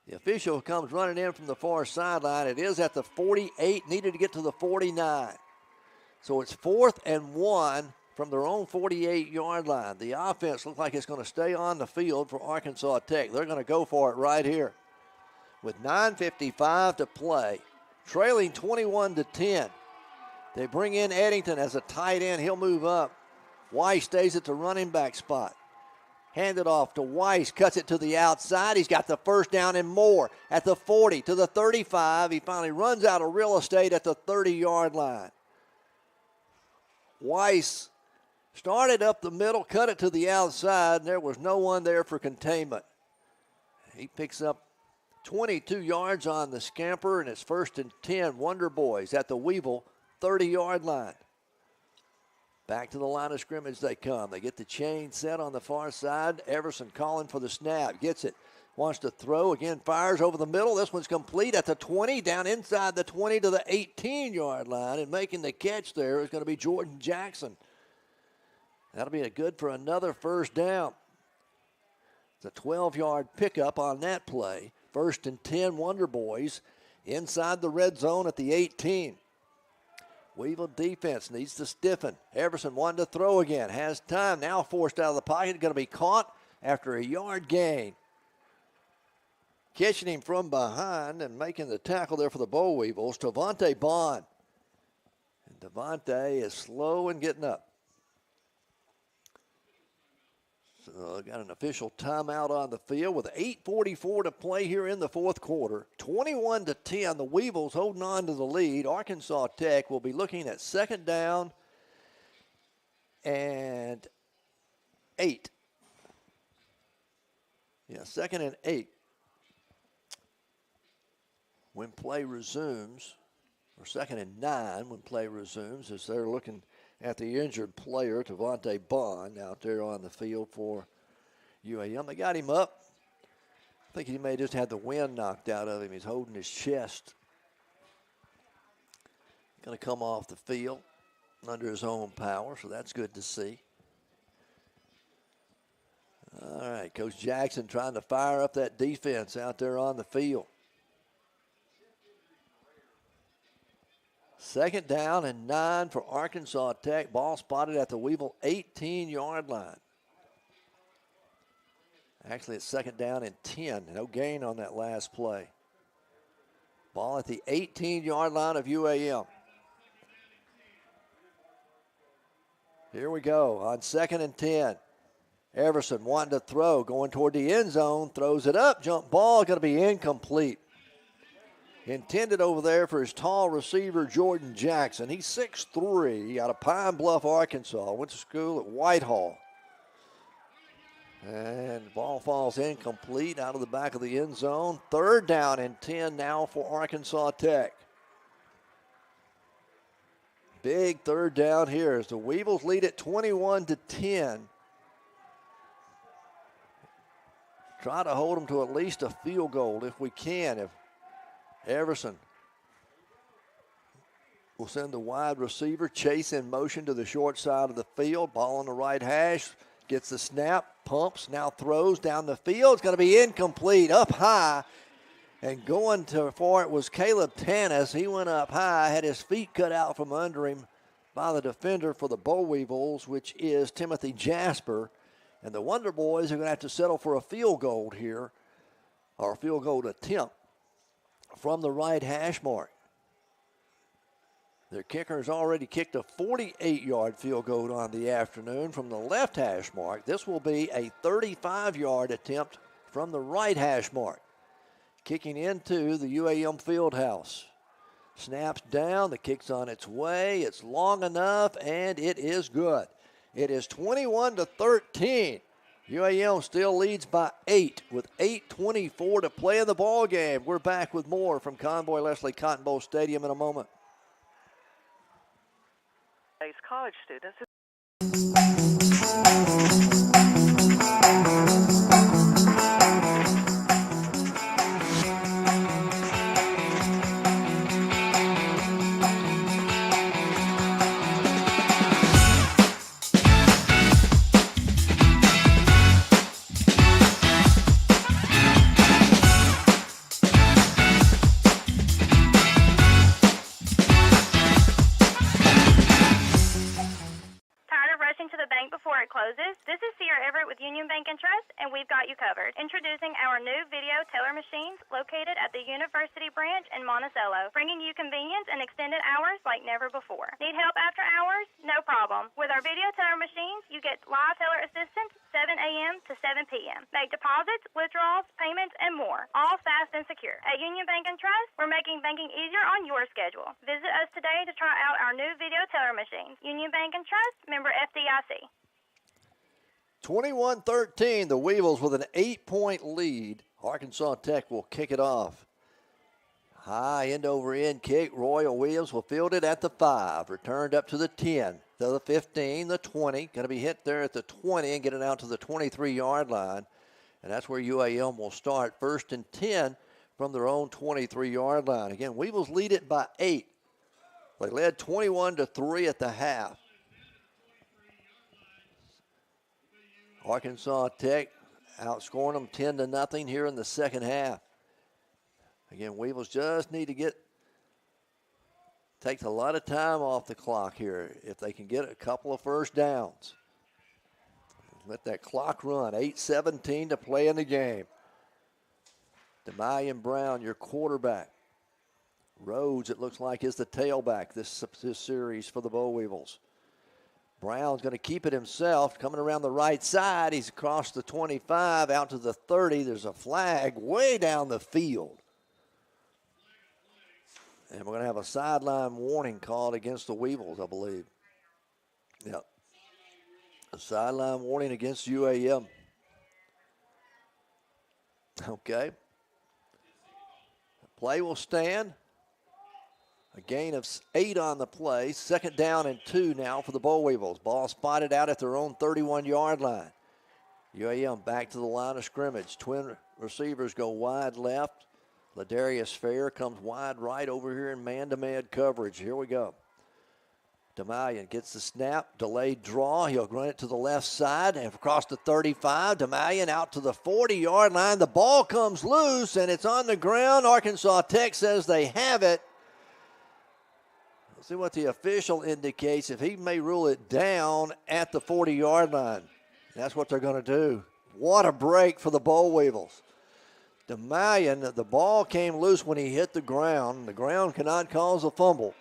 The official comes running in from the far sideline. It is at the 48, needed to get to the 49. So it's 4th and 1 from their own 48-yard line. The offense looks like it's going to stay on the field for Arkansas Tech. They're going to go for it right here. With 9:55 to play, trailing 21-10. They bring in Eddington as a tight end. He'll move up. Weiss stays at the running back spot. Hand it off to Weiss, cuts it to the outside. He's got the first down and more at the 40 to the 35. He finally runs out of real estate at the 30-yard line. Weiss started up the middle, cut it to the outside, and there was no one there for containment. He picks up 22 yards on the scamper, and it's 1st and 10. Wonder Boys at the Weevil 30-yard line. Back to the line of scrimmage they come. They get the chain set on the far side. Everson calling for the snap. Gets it. Wants to throw. Again, fires over the middle. This one's complete at the 20. Down inside the 20 to the 18-yard line. And making the catch there is going to be Jordan Jackson. That'll be a good for another first down. It's a 12-yard pickup on that play. 1st and 10 Wonder Boys inside the red zone at the 18. Weevil defense needs to stiffen. Everson wanted to throw again. Has time. Now forced out of the pocket. Going to be caught after a yard gain. Catching him from behind and making the tackle there for the Boll Weevils, Devontae Bond. And Devontae is slow in getting up. So got an official timeout on the field with 8:44 to play here in the fourth quarter. 21-10, the Weevils holding on to the lead. Arkansas Tech will be looking at 2nd down and 8. Yeah, 2nd and 8. When play resumes, or 2nd and 9 when play resumes, as they're looking at the injured player, Devontae Bond, out there on the field for UAM. They got him up. I think he may just have the wind knocked out of him. He's holding his chest. Going to come off the field under his own power, so that's good to see. All right, Coach Jackson trying to fire up that defense out there on the field. 2nd down and 9 for Arkansas Tech. Ball spotted at the Weevil 18-yard line. Actually, it's 2nd down and 10. No gain on that last play. Ball at the 18-yard line of UAM. Here we go on 2nd and 10. Everson wanting to throw, going toward the end zone, throws it up. Jump ball, going to be incomplete. Intended over there for his tall receiver, Jordan Jackson. He's 6'3", out of Pine Bluff, Arkansas. Went to school at Whitehall. And the ball falls incomplete out of the back of the end zone. 3rd down and 10 now for Arkansas Tech. Big third down here as the Weevils lead it 21-10. Try to hold them to at least a field goal if we can. If Everson will send the wide receiver, Chase in motion to the short side of the field. Ball on the right hash, gets the snap, pumps, now throws down the field. It's going to be incomplete, up high. And going for it was 𝗗𝗜𝗦𝗘𝗥. He went up high, had his feet cut out from under him by the defender for the Weevils, which is Timothy Jasper. And the Wonder Boys are going to have to settle for a field goal here, or a field goal attempt from the right hash mark. Their kicker has already kicked a 48-yard field goal on the afternoon from the left hash mark. This will be a 35-yard attempt from the right hash mark. Kicking into the UAM field house. Snaps down, the kick's on its way. It's long enough, and it is good. It is 21-13. UAM still leads by 8 with 8:24 to play in the ball game. We're back with more from Convoy Leslie Cotton Bowl Stadium in a moment. College students. This is Sierra Everett with Union Bank and Trust, and we've got you covered. Introducing our new video teller machines located at the University branch in Monticello, bringing you convenience and extended hours like never before. Need help after hours? No problem. With our video teller machines, you get live teller assistance 7 a.m. to 7 p.m. Make deposits, withdrawals, payments, and more, all fast and secure. At Union Bank and Trust, we're making banking easier on your schedule. Visit us today to try out our new video teller machines. Union Bank and Trust, member FDIC. 21-13, the Weevils with an 8-point lead. Arkansas Tech will kick it off. High end-over-end kick. Royal Williams will field it at the 5. Returned up to the 10, to the 15, the 20. Going to be hit there at the 20 and get it out to the 23-yard line. And that's where UAM will start. 1st and 10 from their own 23-yard line. Again, Weevils lead it by 8. They led 21-3 at the half. Arkansas Tech outscoring them 10-0 here in the second half. Again, Weevils just need to take a lot of time off the clock here if they can get a couple of first downs. Let that clock run. 8:17 to play in the game. 𝗗𝗦𝗧𝗏 Brown, your quarterback. Rhodes, it looks like, is the tailback this series for the Weevils. Brown's going to keep it himself, coming around the right side. He's across the 25, out to the 30. There's a flag way down the field. And we're going to have a sideline warning called against the Weevils, I believe. Yep. A sideline warning against UAM. Okay. The play will stand. A gain of 8 on the play. 2nd down and 2 now for the Weevils. Ball spotted out at their own 31-yard line. UAM back to the line of scrimmage. Twin receivers go wide left. Ladarius Fair comes wide right over here in man-to-man coverage. Here we go. 𝗗𝗏𝗧𝗏 gets the snap. Delayed draw. He'll run it to the left side and across the 35. 𝗗𝗏𝗧𝗏 out to the 40-yard line. The ball comes loose and it's on the ground. Arkansas Tech says they have it. See what the official indicates. If he may rule it down at the 40-yard line. That's what they're going to do. What a break for the Weevils. 𝗗𝗏𝗧𝗏, the ball came loose when he hit the ground. The ground cannot cause a fumble.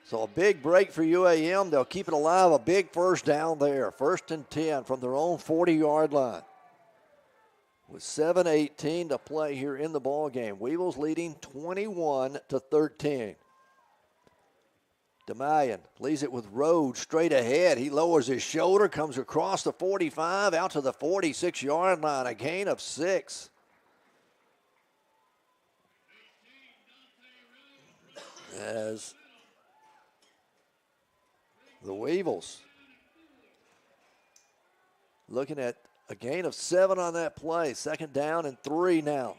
So a big break for UAM. They'll keep it alive. A big first down there. 1st and 10 from their own 40-yard line. With 7:18 to play here in the ball game. Weevils leading 21-13. 𝗗𝗏𝗧𝗏 leaves it with Rhodes straight ahead. He lowers his shoulder, comes across the 45, out to the 46-yard line. A gain of 6. As The Weevils looking at a gain of 7 on that play. 2nd down and 3 now.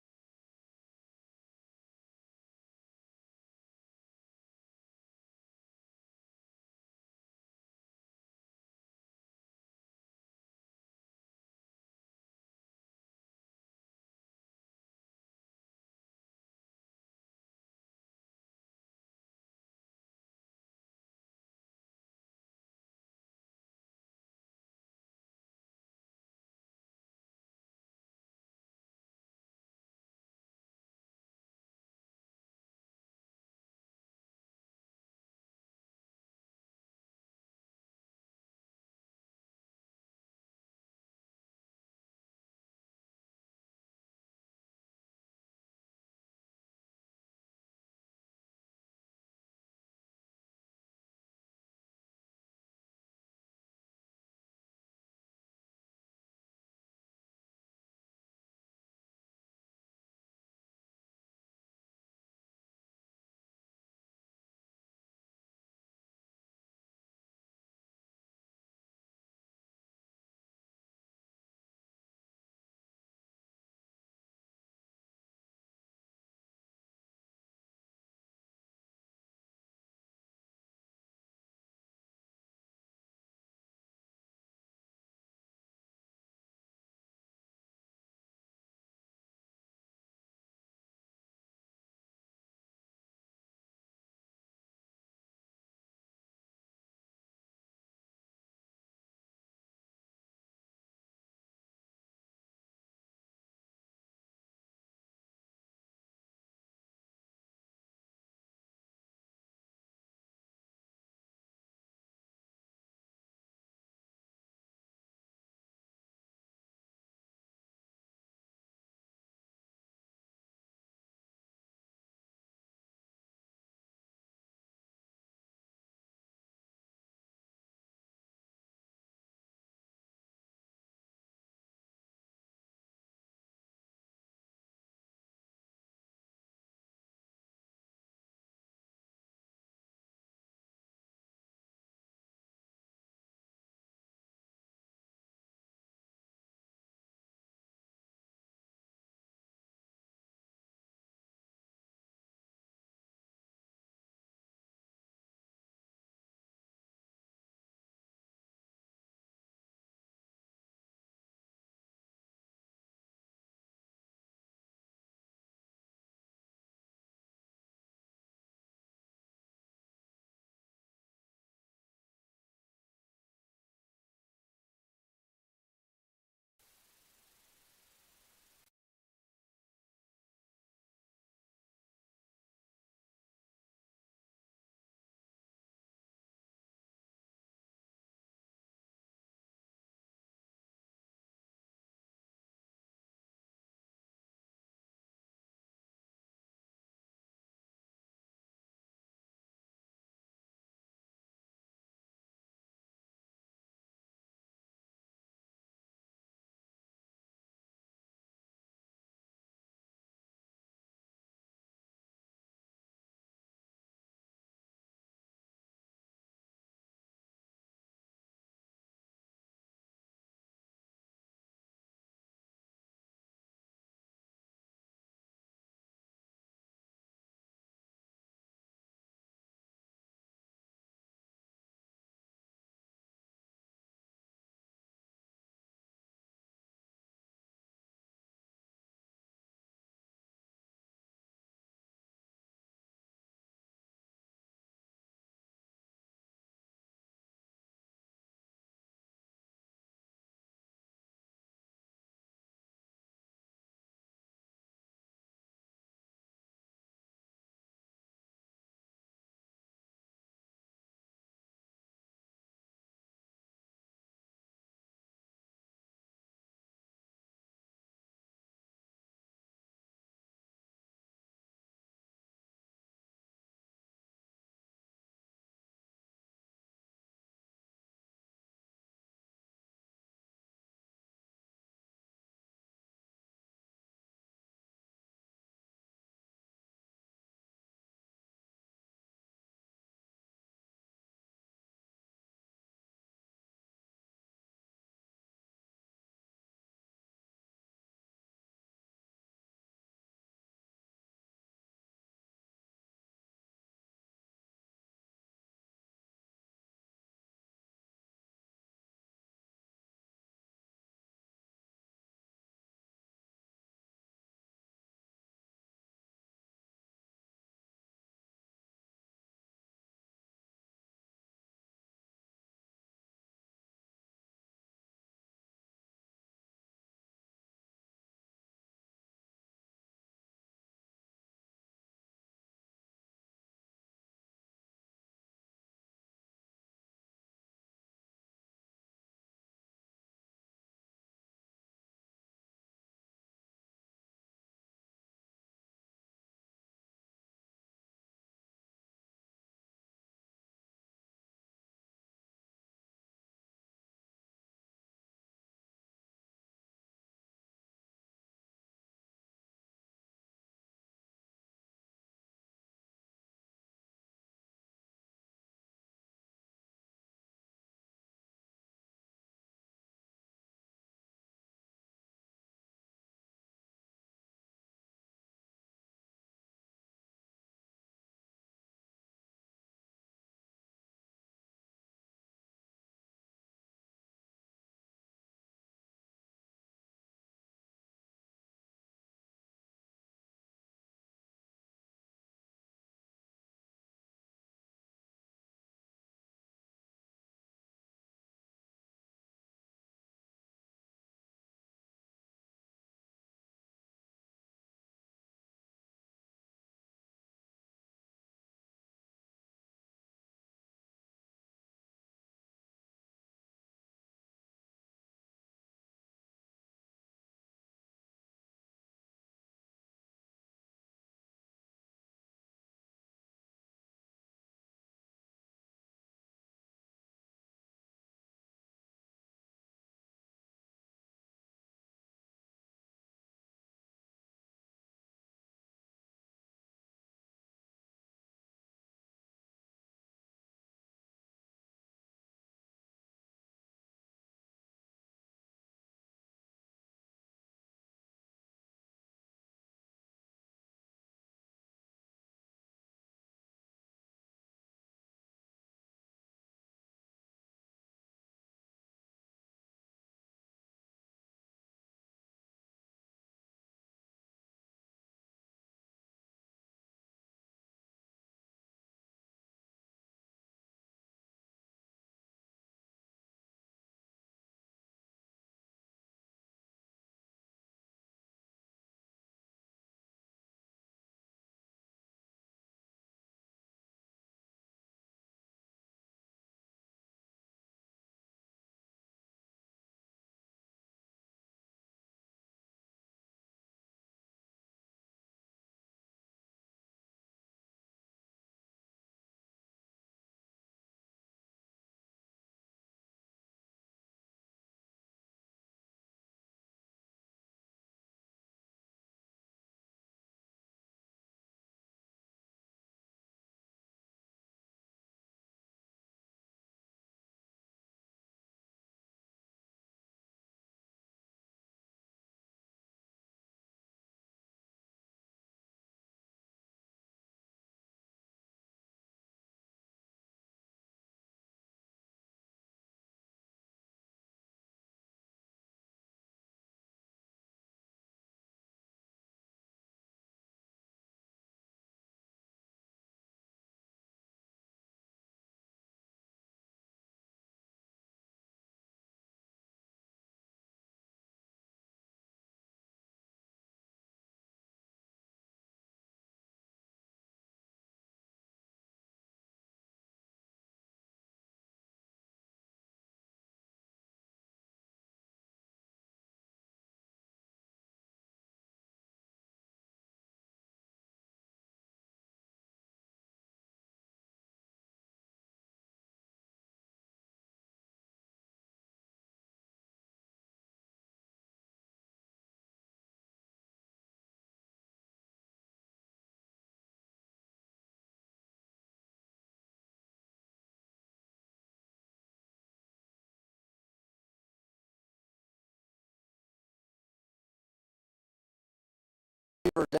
first down.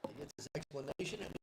He gets his explanation and